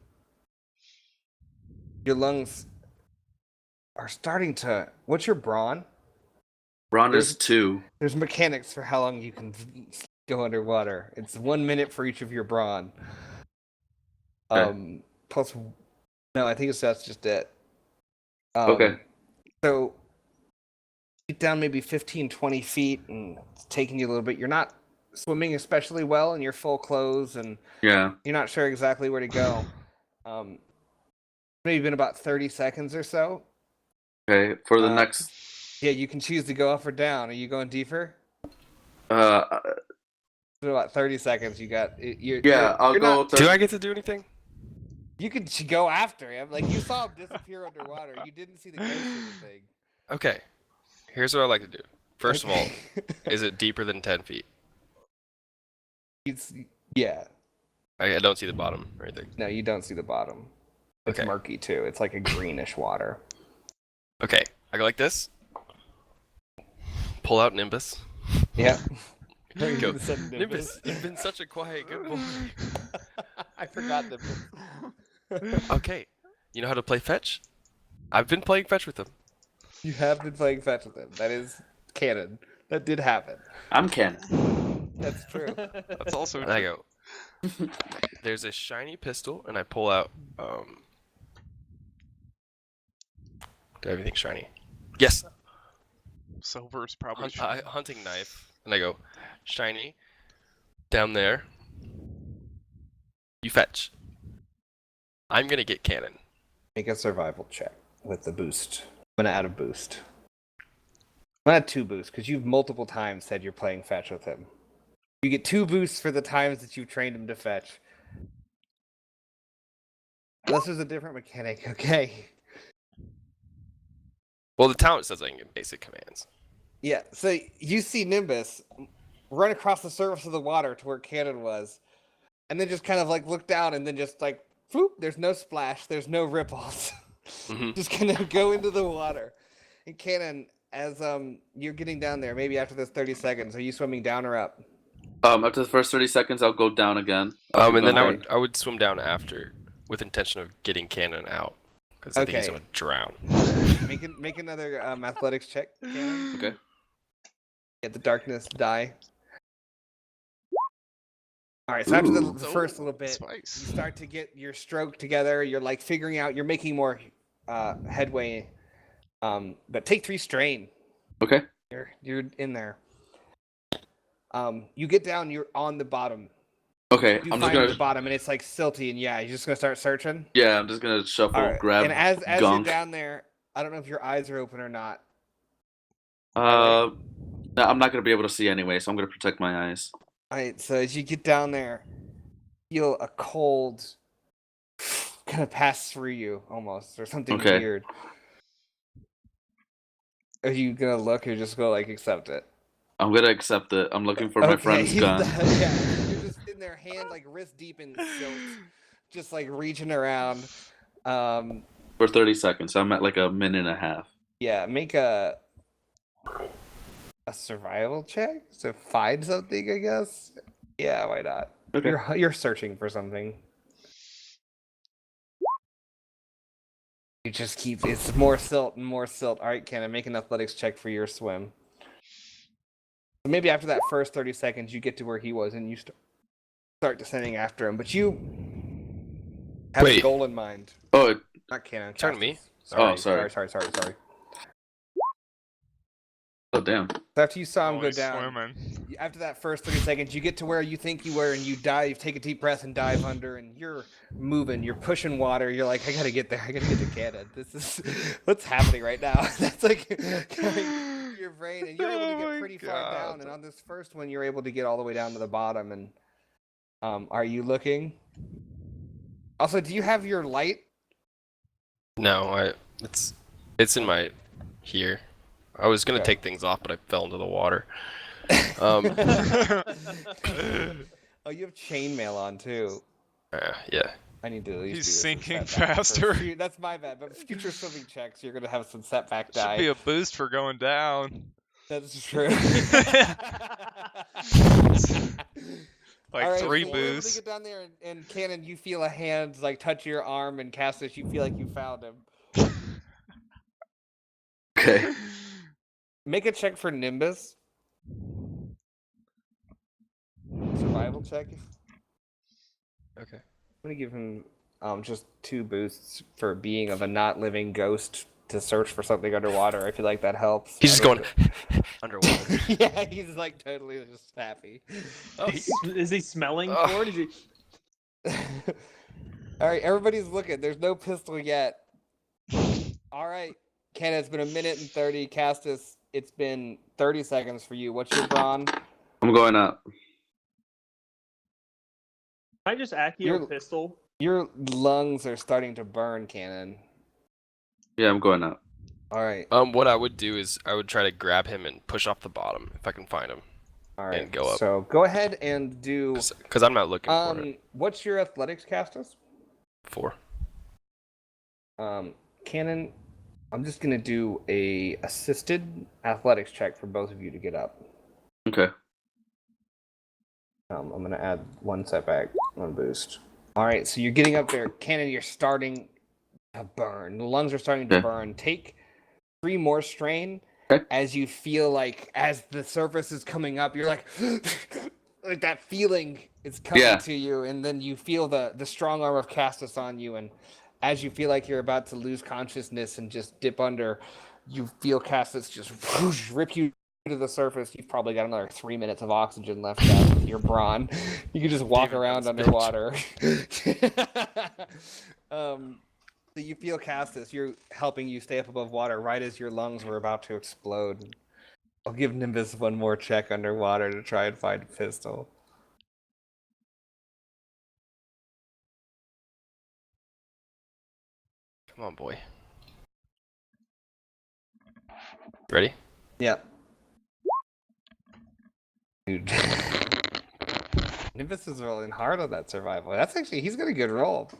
Your lungs are starting to... What's your brawn? Ron is 2. There's mechanics for how long you can go underwater. It's 1 minute for each of your brawn. Okay. Plus... No, I think that's just it. Okay. So, get down maybe 15, 20 feet, and it's taking you a little bit. You're not swimming especially well in your full clothes, and Yeah. you're not sure exactly where to go. Maybe been about 30 seconds or so. Okay. For the next... Yeah, you can choose to go up or down. Are you going deeper? Uh, In about 30 seconds, you got... I'll you're go... not- Do I get to do anything? You could go after him. Like, you saw him disappear underwater. You didn't see the ghost or anything. Okay. Here's what I like to do. First of all, Okay. is it deeper than 10 feet? Yeah. I don't see the bottom or anything. No, you don't see the bottom. It's Okay. murky, too. It's like a greenish water. Okay. I go like this. Pull out Nimbus. Yeah. Go. Nimbus. Nimbus, you've been such a quiet, good boy. I forgot Nimbus. Okay. You know how to play fetch? I've been playing fetch with him. You have been playing fetch with him. That is canon. That did happen. I'm Ken. That's true. That's also And I go, there's a shiny pistol, and I pull out, do I have anything shiny? Yes! Silver's probably. Hunting knife. And I go, shiny, down there, you fetch. I'm gonna get Canin. Make a survival check with the boost. I'm gonna add a boost. I'm gonna add 2 boosts because you've multiple times said you're playing fetch with him. You get 2 boosts for the times that you've trained him to fetch. Unless there's a different mechanic, okay. Well, the talent says I can get basic commands. Yeah, so you see Nimbus run across the surface of the water to where Canin was, and then just kind of like look down and then just like, whoop, there's no splash, there's no ripples. Mm-hmm. Just gonna go into the water. And Canin, as you're getting down there, maybe after this 30 seconds, are you swimming down or up? After the first 30 seconds, I'll go down again. And then Okay. I would swim down after, with intention of getting Canin out, because I think he's Okay. gonna drown. Make another athletics check, Canin. Okay. Get the darkness die. All right, so after the Ooh. first little bit, Spice. you start to get your stroke together. You're like figuring out. You're making more headway. But take 3 strain. Okay. You're in there. You get down. You're on the bottom. Okay. You I'm find just gonna. the bottom, and it's like silty. And yeah, you're just gonna start searching. Yeah, I'm just gonna shuffle, All right. grab. And as you're gunk. down there, I don't know if your eyes are open or not. No, I'm not gonna be able to see anyway, so I'm gonna protect my eyes. All right. So as you get down there, feel a cold kind of pass through you almost, or something Okay. weird. Are you gonna look or just go like accept it? I'm gonna accept it. I'm looking for my friend's he's gun. yeah, you're just in their hand, like wrist deep in silt, just like reaching around. For 30 seconds. I'm at like a minute and a half. Yeah, make a survival check to find something, I guess. Yeah, why not? Okay. You're searching for something. You just keep it's more silt and more silt. All right, Canon, make an athletics check for your swim. So maybe after that first 30 seconds, you get to where he was and you start descending after him. But you have a Wait. goal in mind. Oh, Not Canon. Turn to me. Sorry, sorry. sorry. oh damn. So after you saw him Oh, go he's down, swimming. after that first 30 seconds, you get to where you think you were and you dive, take a deep breath and dive under, and you're moving, you're pushing water. You're like, I gotta get there. I gotta get to Canada. This is what's happening right now. That's like going through your brain, and you're able to Oh get my pretty far down. God. And on this first one, you're able to get all the way down to the bottom. And are you looking? Also, do you have your light? No, it's in my here. I was gonna Okay. take things off, but I fell into the water. Oh, you have chainmail on too. Yeah. I need to at least He's do this in sinking setback for faster. that's my bad, but future swimming checks, you're gonna have some setback Should die. be a boost for going down. That's true. Like All right, 3 so you're able to boosts. get down there, and Canon, you feel a hand like touch your arm, and Castus, you feel like you found him. Okay. Make a check for Nimbus. Survival check. Okay. I'm gonna give him just 2 boosts for being of a not living ghost to search for something underwater. I feel like that helps. He's just I don't going underwater. yeah, he's like totally just happy. Is he smelling Ugh. for it? Is he... All right, everybody's looking. There's no pistol yet. All right, Ken, it's been a minute and 30. Castus, it's been 30 seconds for you. What's your brawn? I'm going up. Can I just accio You're- pistol? Your lungs are starting to burn, Cannon. Yeah, I'm going up. All right. What I would do is I would try to grab him and push off the bottom if I can find him, All right. and go up. So go ahead and do. Because I'm not looking for it. What's your athletics, Castus? 4. Cannon, I'm just gonna do a assisted athletics check for both of you to get up. Okay. I'm gonna add 1 setback, 1 boost. All right, so you're getting up there, Cannon. You're starting to burn. The lungs are starting to Okay. burn. Take 3 more strain Okay. as you feel like as the surface is coming up. You're like, like that feeling is coming Yeah. to you, and then you feel the strong arm of Castus on you, and as you feel like you're about to lose consciousness and just dip under, you feel Castus just whoosh, rip you to the surface. You've probably got another 3 minutes of oxygen left out with your brawn. You can just walk David around Jones, underwater. So you feel Castus, you're helping you stay up above water right as your lungs were about to explode. I'll give Nimbus 1 more check underwater to try and find a pistol. Come on, boy. Ready? Yep. Dude. Nimbus is rolling hard on that survival. He's got a good roll.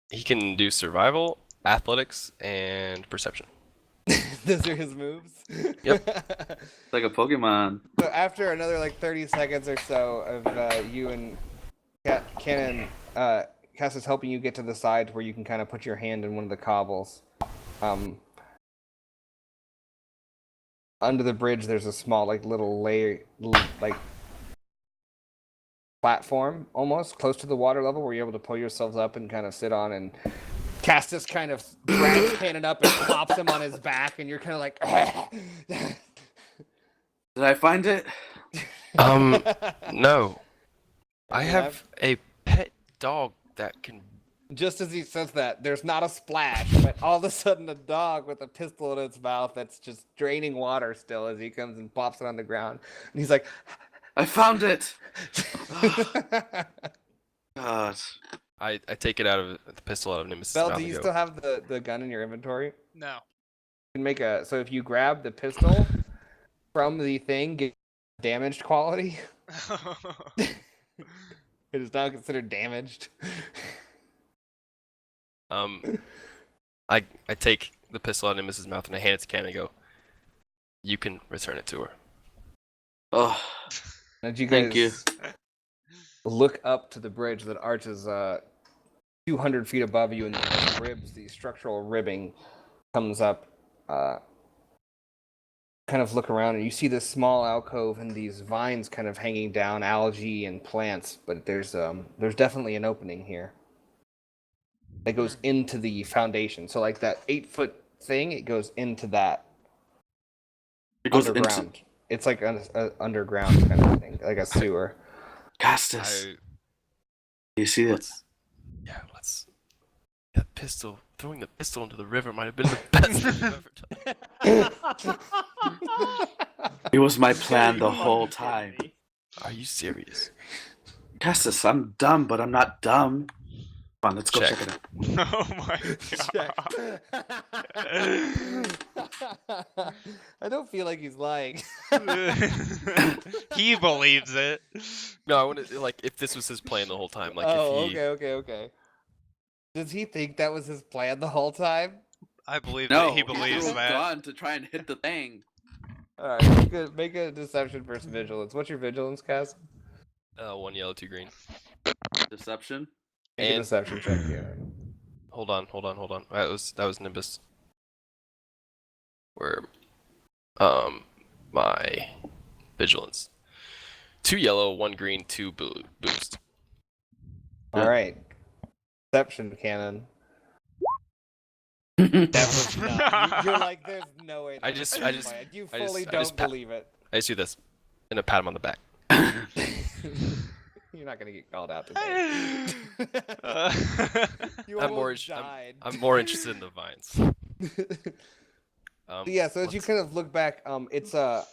He can do survival, athletics, and perception. Those are his moves. Yep. It's like a Pokemon. So after another like 30 seconds or so of you and Canon, Cass is helping you get to the side where you can kind of put your hand in one of the cobbles. Under the bridge, there's a small like little layer, like platform almost close to the water level where you're able to pull yourselves up and kind of sit on, and Castus kind of grabs Canon up and pops him on his back, and you're kind of like Did I find it? No. I have a pet dog that can... Just as he says that, there's not a splash, but all of a sudden a dog with a pistol in its mouth that's just draining water still as he comes and pops it on the ground, and he's like I found it! God. I take it out of the pistol out of Nimbus's Bell, mouth do and you go, still have the gun in your inventory? No. can make a. So if you grab the pistol from the thing, get damaged quality. It is now considered damaged. I take the pistol out of Mrs. mouth and I hand it to Canin and go, "You can return it to her." Oh, And you Thank you. guys look up to the bridge that arches 200 feet above you, and the ribs, the structural ribbing, comes up. Kind of look around, and you see this small alcove and these vines kind of hanging down, algae and plants. But there's definitely an opening here that goes into the foundation. So like that 8-foot thing, it goes into that. it goes Underground. into It's like an underground kind of thing, like a sewer. Castus. You see it? Let's. That pistol, throwing the pistol into the river might have been the best thing you've ever done. It was my plan the You whole fucking time. kidding me. Are you serious? Castus, I'm dumb, but I'm not dumb. Come on, let's go Check. check it out. Oh my god. I don't feel like he's lying. He believes it. No, I want to like if this was his plan the whole time, like oh, if he. okay. Does he think that was his plan the whole time? I believe No, that he believes threw a that. gun to try and hit the thing. Alright, make a deception versus vigilance. What's your vigilance, Cass? 1 yellow, 2 green. Deception. Make a And- deception check here. Hold on. That was Nimbus. Where, my vigilance. 2 yellow, 1 green, 2 blue boost. Alright. Deception cannon. That was not. You're like, there's no way. I that just- was I his just- plan. You I fully just- I just don't pa- believe it. I just do this, and a pat him on the back. You're not gonna get called out today. You I'm more almost interested. died. I'm more interested in the vines. Yeah, so as you let's- kind of look back, it's a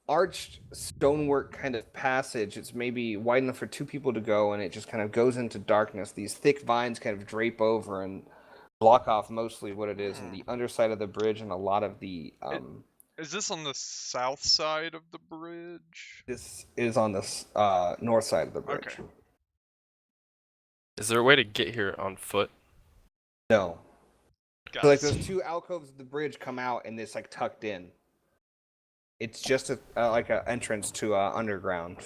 arched stonework kind of passage. It's maybe wide enough for 2 people to go, and it just kind of goes into darkness. These thick vines kind of drape over and block off mostly what it is, and the underside of the bridge and a lot of the Is this on the south side of the bridge? this is on the north side of the bridge. Okay. Is there a way to get here on foot? No. Got So like it. those 2 alcoves of the bridge come out and it's like tucked in. It's just like an entrance to underground.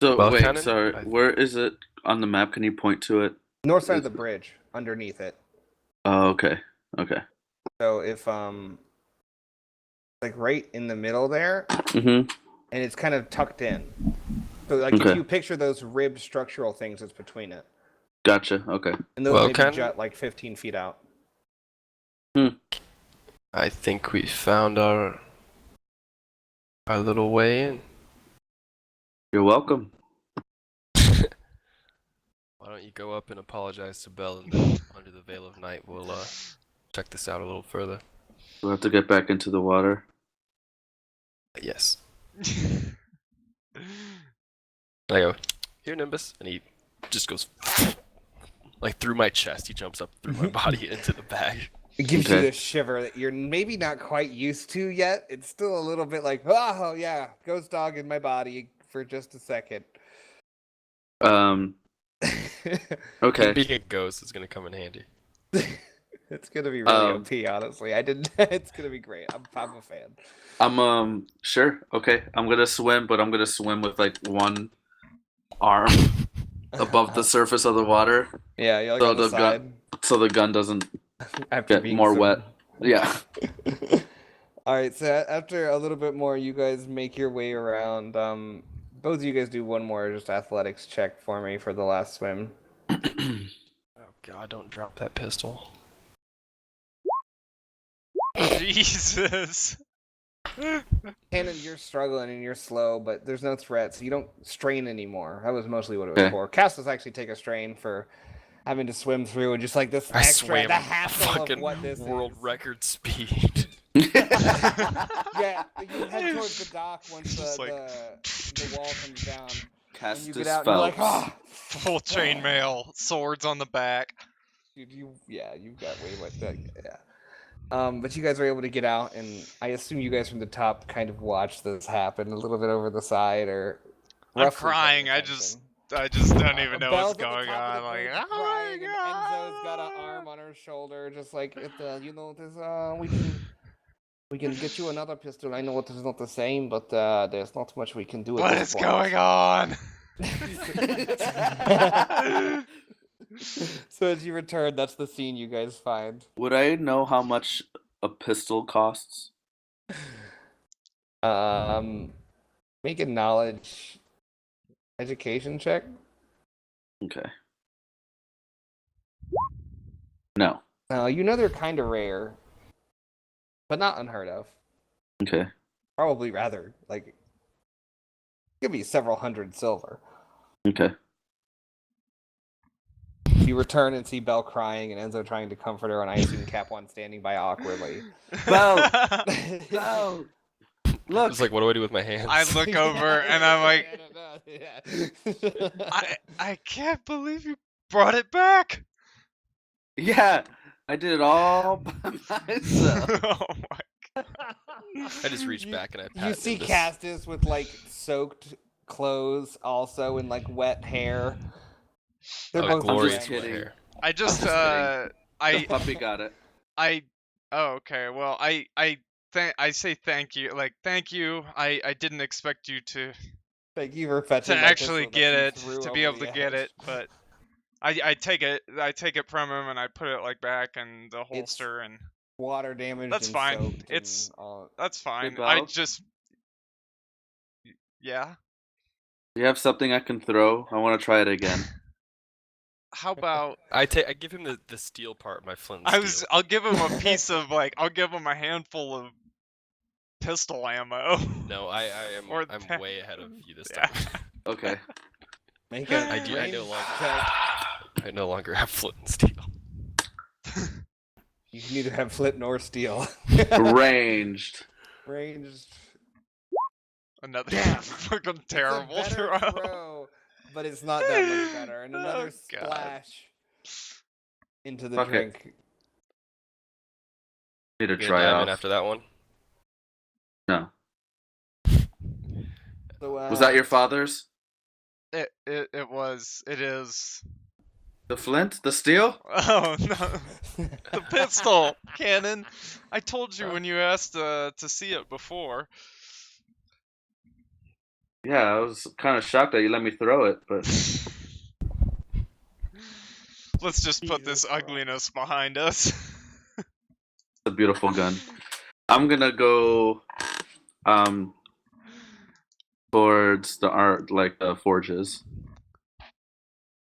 So Well, wait, Canin, sorry, where is it on the map? Can you point to it? North side of the bridge, underneath it. Oh, okay. So if like right in the middle there, Mm-hmm. and it's kind of tucked in. So like Okay. if you picture those ribbed structural things that's between it. Gotcha. Okay. And those Well, maybe Canin- jut like 15 feet out. I think we found our little way in. You're welcome. Why don't you go up and apologize to Bell, and then under the veil of night, we'll check this out a little further. We'll have to get back into the water. Yes. And I go, here, Nimbus, and he just goes like through my chest. He jumps up through my body into the bag. It gives you Okay. this shiver that you're maybe not quite used to yet. It's still a little bit like, oh yeah, ghost dog in my body for just a second. Okay. Being a ghost is gonna come in handy. It's gonna be really OP, honestly. It's gonna be great. I'm a fan. I'm sure. Okay. I'm gonna swim, but I'm gonna swim with like one arm above the surface of the water, Yeah, you're like So on the the side. gun- so the gun doesn't After get being more so- wet. Yeah. All right, so after a little bit more, you guys make your way around. Both of you guys do one more just athletics check for me for the last swim. Oh God! Don't drop that pistol. Jesus. Canin, you're struggling and you're slow, but there's no threat, so you don't strain anymore. That was mostly what it was Okay. for. Cass was actually take a strain for having to swim through and just like this I extra, swam the hassle fucking of what this world is. record speed. Yeah, you head towards the dock once Just the wall comes down. And you Castus get out and you're like, Phelps. ah! Full chainmail, swords on the back. You've got way much that. Yeah. But you guys were able to get out, and I assume you guys from the top kind of watched this happen a little bit over the side, or I'm roughly paying crying. I attention. just don't even know Belle's what's at the going top of on. the Like, bridge oh crying, my and Enzo's got an arm on her shoulder, just like there's we can get you another pistol. I know it is not the same, but there's not much we can do at What this is point. going on? So as you return, that's the scene you guys find. Would I know how much a pistol costs? Make a knowledge education check. Okay. No. You know they're kind of rare, but not unheard of. Okay. Probably rather like could be several hundred silver. Okay. You return and see Belle crying and Enzo trying to comfort her, and I assume Kapwan standing by awkwardly. Belle! Belle! Look! It's like, what do I do with my hands? I look over and I'm like, Yeah. I can't believe you brought it back. Yeah! I did it all by myself. Oh my. I just reach back and I pat You see Nimbus. Castus with like soaked clothes, also in like wet hair. They're Oh, both glorious kidding. wet hair. I just The I puppy got it. oh okay. Well, I say thank you. Like thank you. I didn't expect you to Thank you for fetching my actually pistol that get you it, threw to be over able to the get edge. it, but I take it from him and I put it like back in the holster, and Water damaged. That's and fine. soaked It's- and all. that's fine. Belle? I just yeah. Do you have something I can throw? I want to try it again. How about I give him the steel part, my flint and steel. I'll give him a piece of I'll give him a handful of pistol ammo. No, I'm Or I'm that- way ahead of you this Yeah. time. Okay. Make a I range no longer check. I no longer have flint and steel. You can neither have flint nor steel. Ranged. Ranged. Another Damn. fucking It's terrible a better throw. throw, but it's not that much better. And another Oh, God. splash into the Fuck it. drink. Need to Gonna try dive off. in after that one. No. So, Was that your father's? It is. The flint? The steel? Oh no. The pistol, Canin. I told you when you asked to see it before. Yeah, I was kind of shocked that you let me throw it, but Let's just put Jesus this Christ. ugliness behind us. it's a beautiful gun. I'm gonna go towards the art, like the forges.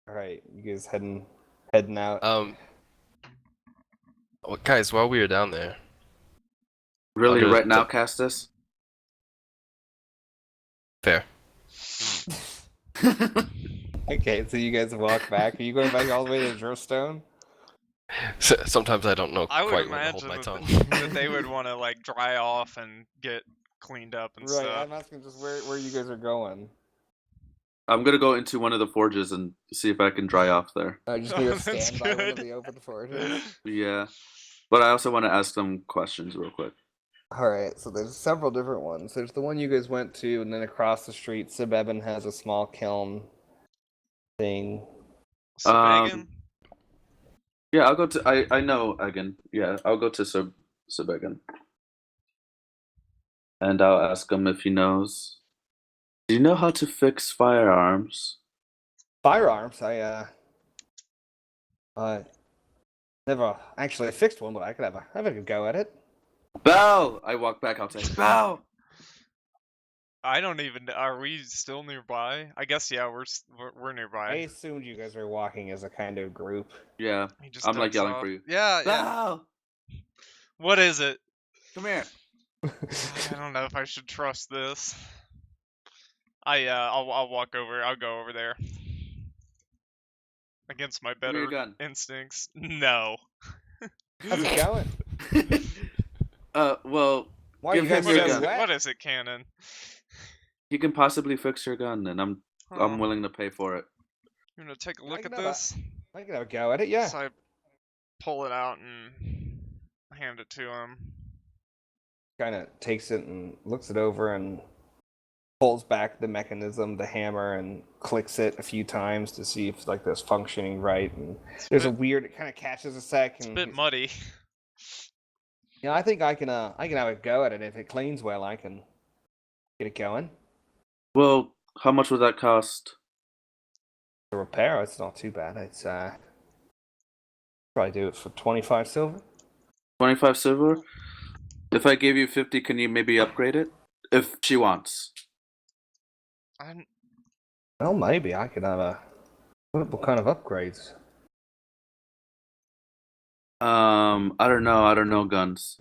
All right, you guys heading out. Well, guys, while we were down there, Really, I'll do it. right now, Castus? fair. Okay, so you guys walk back. Are you going back all the way to Drillstone? Sometimes I don't know I would quite when to hold imagine my that, tongue. that they would want to dry off and get cleaned up and Right, stuff. I'm asking just where you guys are going. I'm gonna go into one of the forges and see if I can dry off there. Just gonna That's stand by one of good. the open forges. Yeah. But I also want to ask some questions real quick. Alright, so there's several different ones. There's the one you guys went to, and then across the street, Sibeben has a small kiln thing. Sabagan? Yeah, I'll go to. I know again. Yeah, I'll go to Sabegan. And I'll ask him if he knows. Do you know how to fix firearms? Firearms, I never actually fixed one, but I could have a good go at it. Belle! I walk back outside. Belle! I don't even. Are we still nearby? I guess yeah. We're I nearby. assumed you guys were walking as a kind of group. Yeah. He just I'm, like, ducks yelling off. for you. Yeah, yeah. Belle! What is it? Come here. I don't know if I should trust this. I'll walk over. I'll go over there. Against my Give me your better gun. instincts. No. How's it going? Well, Why Give are you him guys your so gun. wet? What is it, Canin? he can possibly fix your gun, and I'm Huh. willing to pay for it. You gonna take a I look can at have a- this? I can have a go at it, yeah. So pull it out and hand it to him. Kind of takes it and looks it over and pulls back the mechanism, the hammer, and clicks it a few times to see if like that's functioning right. And there's a weird, it kind of catches a sec. It's a And bit muddy. yeah, I think I can have a go at it. If it cleans well, I can get it going. Well, how much would that cost? The repair, it's not too bad. It's probably do it for 25 silver. 25 silver? If I gave you 50, can you maybe upgrade it? If she wants. Well, maybe I could have a. What kind of upgrades? I don't know guns.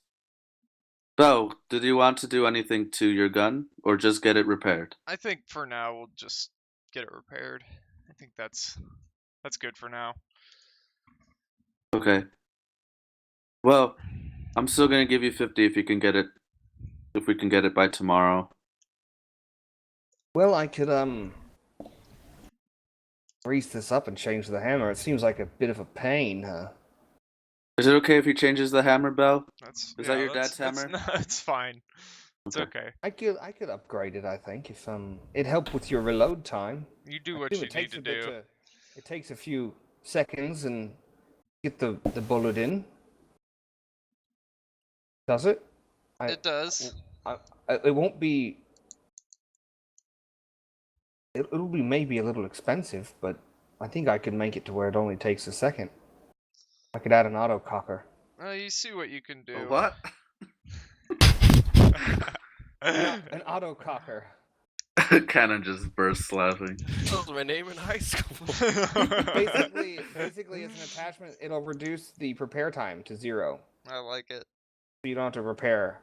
So, did you want to do anything to your gun, or just get it repaired? I think for now we'll just get it repaired. I think that's good for now. Okay. Well, I'm still gonna give you 50 if you can get it. If we can get it by tomorrow. Well, I could grease this up and change the hammer. It seems like a bit of a pain. Is it okay if he changes the hammer, Bell? Is that your dad's hammer? No, it's fine. It's okay. I could upgrade it. I think if it helped with your reload time. You do I what assume you it need takes to a bit do. It takes a few seconds and get the bullet in. Does it? It does. It won't be. It'll be maybe a little expensive, but I think I could make it to where it only takes a second. I could add an auto cocker. You see what you can do. What? An auto cocker. Canin just bursts laughing. That was my name in high school. Basically, as an attachment, it'll reduce the prepare time to 0. I like it. So you don't have to prepare.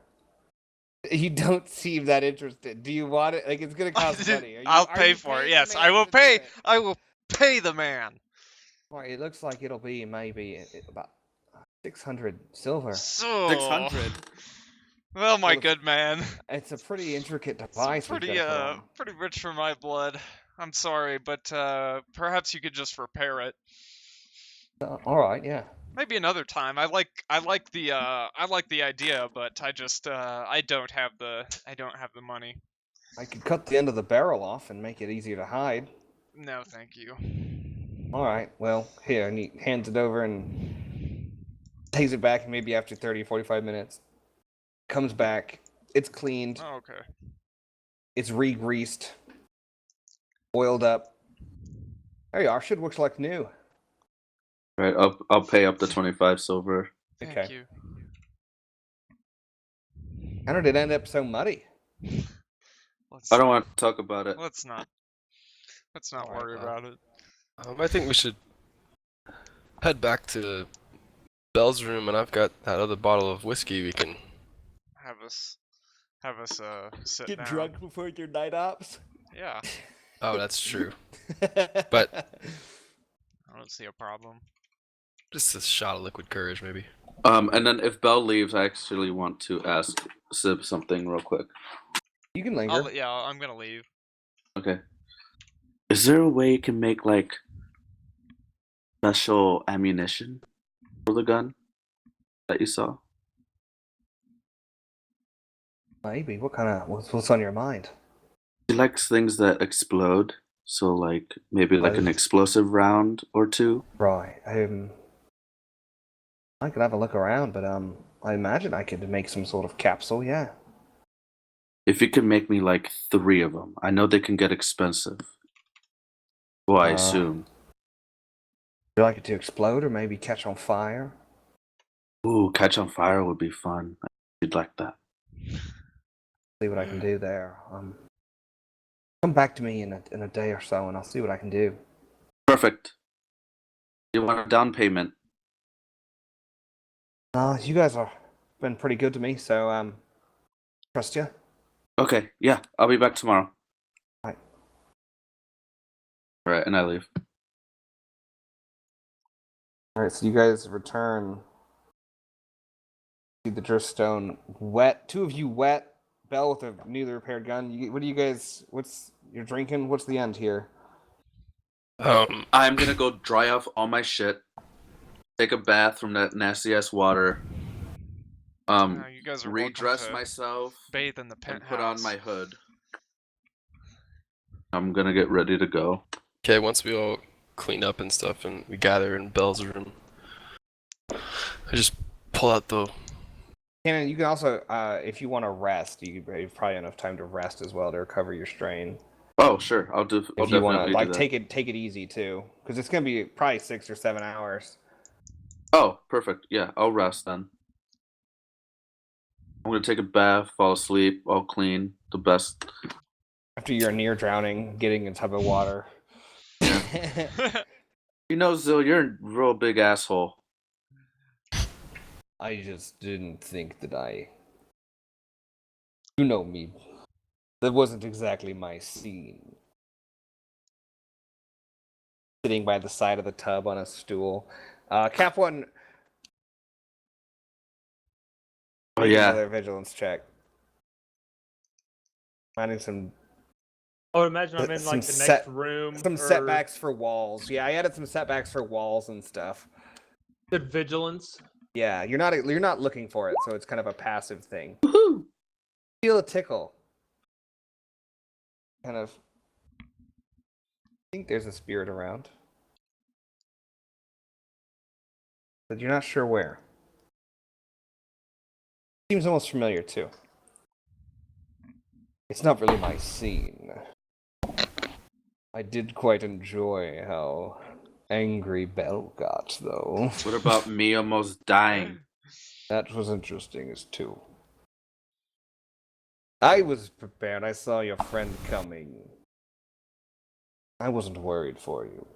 You don't seem that interested. Do you want it? Like, it's gonna cost money. I'll pay for it. Yes, I will pay. I will pay the man. Well, it looks like it'll be maybe about 600 silver. So 600. Well, my Well, good man. It's a pretty intricate device. Pretty rich for my blood. I'm sorry, but perhaps you could just repair it. All right, yeah. Maybe another time. I like the idea, but I just I don't have the money. I could cut the end of the barrel off and make it easier to hide. No, thank you. All right, well, here, and he hands it over and takes it back, and maybe after 30, 45 minutes, comes back. It's cleaned. Oh, okay. It's re-greased, oiled up. There you are. Should looks like new. Right, I'll pay up the 25 silver. Thank Okay. you. How did it end up so muddy? Let's I don't want to talk about it. let's not All right, worry well. about it. I think we should head back to Bell's room, and I've got that other bottle of whiskey we can. Have us sit Get down. drunk before your night ops. Yeah, Oh, that's true. But I don't see a problem. Just a shot of liquid courage, maybe. And then if Bell leaves, I actually want to ask Sib something real quick. you can linger. I'm gonna leave. Okay. Is there a way you can make like special ammunition for the gun that you saw? Maybe. What kind of what's on your mind? He likes things that explode, so like maybe like an Right. explosive round or two. Right. I could have a look around, but I imagine I could make some sort of capsule. Yeah. If you can make me like 3 of them, I know they can get expensive. Well, I assume. Would you like it to explode or maybe catch on fire? Ooh, catch on fire would be fun. You'd like that. See what I can do there. Come back to me in a day or so, and I'll see what I can do. Perfect. You want a down payment? You guys are been pretty good to me, so trust you. Okay, yeah, I'll be back tomorrow. Right. Alright, and I leave. All right, so you guys return to the Drifstone wet. 2 of you wet. Bell with a newly repaired gun. What do you guys? What's you're drinking? What's the end here? I'm gonna go dry off all my shit, take a bath from that nasty ass water. You guys are welcome Redress to myself bathe in the and penthouse. put on my hood. I'm gonna get ready to go. Okay, once we all clean up and stuff and we gather in Belle's room, I just pull out the... Canin, you can also, if you want to rest, you have probably enough time to rest as well to recover your strain. Oh, sure. I'll If you definitely want to, like, do that. take it easy too, because it's gonna be probably 6 or 7 hours. Oh, perfect. Yeah, I'll rest then. I'm gonna take a bath, fall asleep, all clean, the best. After you're near drowning, getting in a tub of water. You know, Zil, you're a real big asshole. I just didn't think that You know me. That wasn't exactly my scene. Sitting by the side of the tub on a stool. Kapwan. Oh, Make yeah. another vigilance check. Finding some. I would imagine I'm in like the next room. Some setbacks for walls. Yeah, I added some setbacks for walls and stuff. Good vigilance. Yeah, you're not looking for it, so it's kind of a passive thing. Woohoo! Feel a tickle. Kind of. I think there's a spirit around, but you're not sure where. Seems almost familiar too. It's not really my scene. I did quite enjoy how angry Belle got, though. What about me almost dying? That was interesting as too. I was prepared. I saw your friend coming. I wasn't worried for you.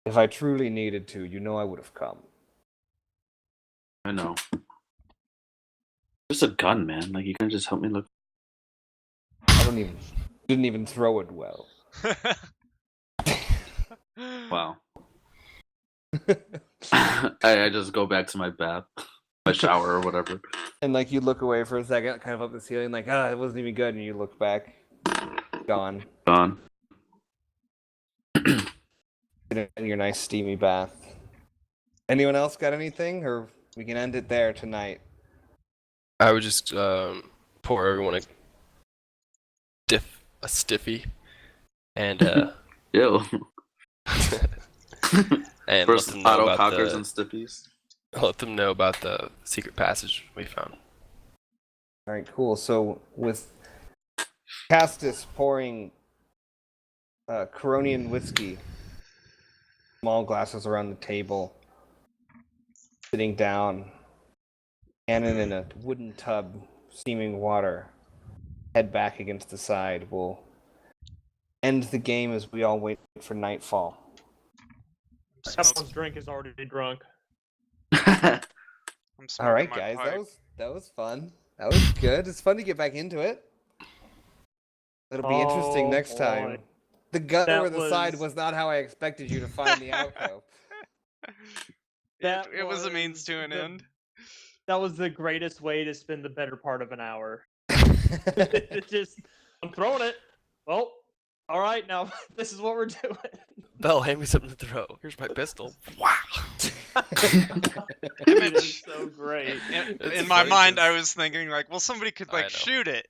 If I truly needed to, you know I would have come. I know. Just a gun, man. Like, you can just help me look. Didn't even throw it well. Wow. I just go back to my bath, my shower or whatever. And like you look away for a second, kind of up the ceiling, like, it wasn't even good, and you look back. Gone. Gone. In your nice steamy bath. Anyone else got anything? Or we can end it there tonight. I would just pour everyone a stiffy and Ew. and First let them know auto about cockers and stiffies. let them know about the secret passage we found. Alright, cool. So with Castus pouring Coronian whiskey, small glasses around the table, sitting down, Canin in a wooden tub, steaming water, head back against the side, will end the game as we all wait for nightfall. Kapwan's drink is already drunk. All right, guys, that was fun. That was good. It's fun to get back into it. It'll be interesting next time. The gut or the side was not how I expected you to find the alcove. It was a means to an end. That was the greatest way to spend the better part of an hour. Just, I'm throwing it. Well, all right, now this is what we're doing. Belle, hand me something to throw. Here's my pistol. Wow. It is so great. In my mind, I was thinking like, well, somebody could like shoot it.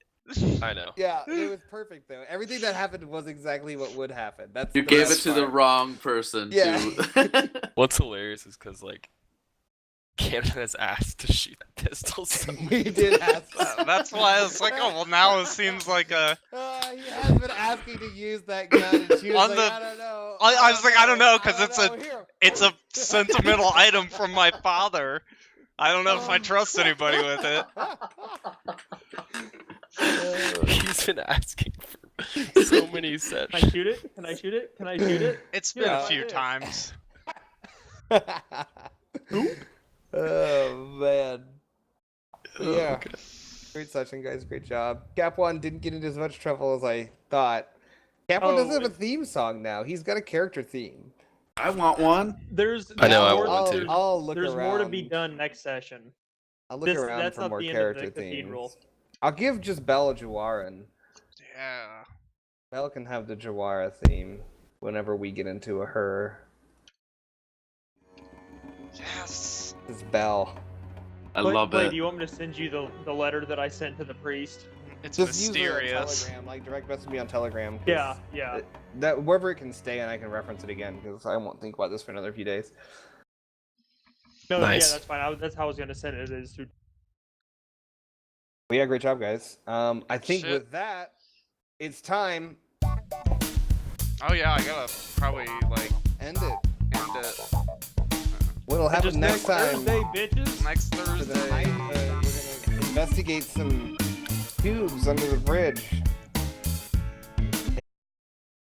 I know. Yeah, it was perfect though. Everything that happened was exactly what would happen. That's You gave it to the wrong person. Yeah. Too. What's hilarious is because like Canin has asked to shoot that pistol. So He did ask. That's why I was like, oh well, now it seems like a. He has been asking to use that gun, and she was like, I don't know. I was like, I don't know, because Here. it's a sentimental item from my father. I don't know if I trust anybody with it. he's been asking for so many sets. Can I shoot it? Can I shoot it? Can I shoot it? It's been a few times. Oh man. Oh, Yeah. okay. Great session, guys. Great job. Kapwan didn't get into as much trouble as I thought. Kapwan doesn't have a theme song now. He's got a character theme. I want one. I know, I more, want one too. I'll look There's around. more to be done next session. I'll look around That's for not more the end of character the Cathedral. themes. I'll give just Belle a Jawaran. Yeah. Belle can have the Jawara theme whenever we get into her. Yes. This bell. I love Clay, it. do you want me to send you the letter that I sent to the priest? It's Just use it on mysterious. Telegram, like direct message me on Telegram. 'cause Yeah. That wherever it can stay, and I can reference it again because I won't think about this for another few days. No, Nice. yeah, that's fine. That's how I was gonna send it. Is through. Well, yeah, great job, guys. I think Shit. with that, it's time. Oh yeah, I gotta probably like End it. end it What'll happen Just next time? Thursday, bitches. next For the Thursday. night, we're gonna investigate some tubes under the bridge.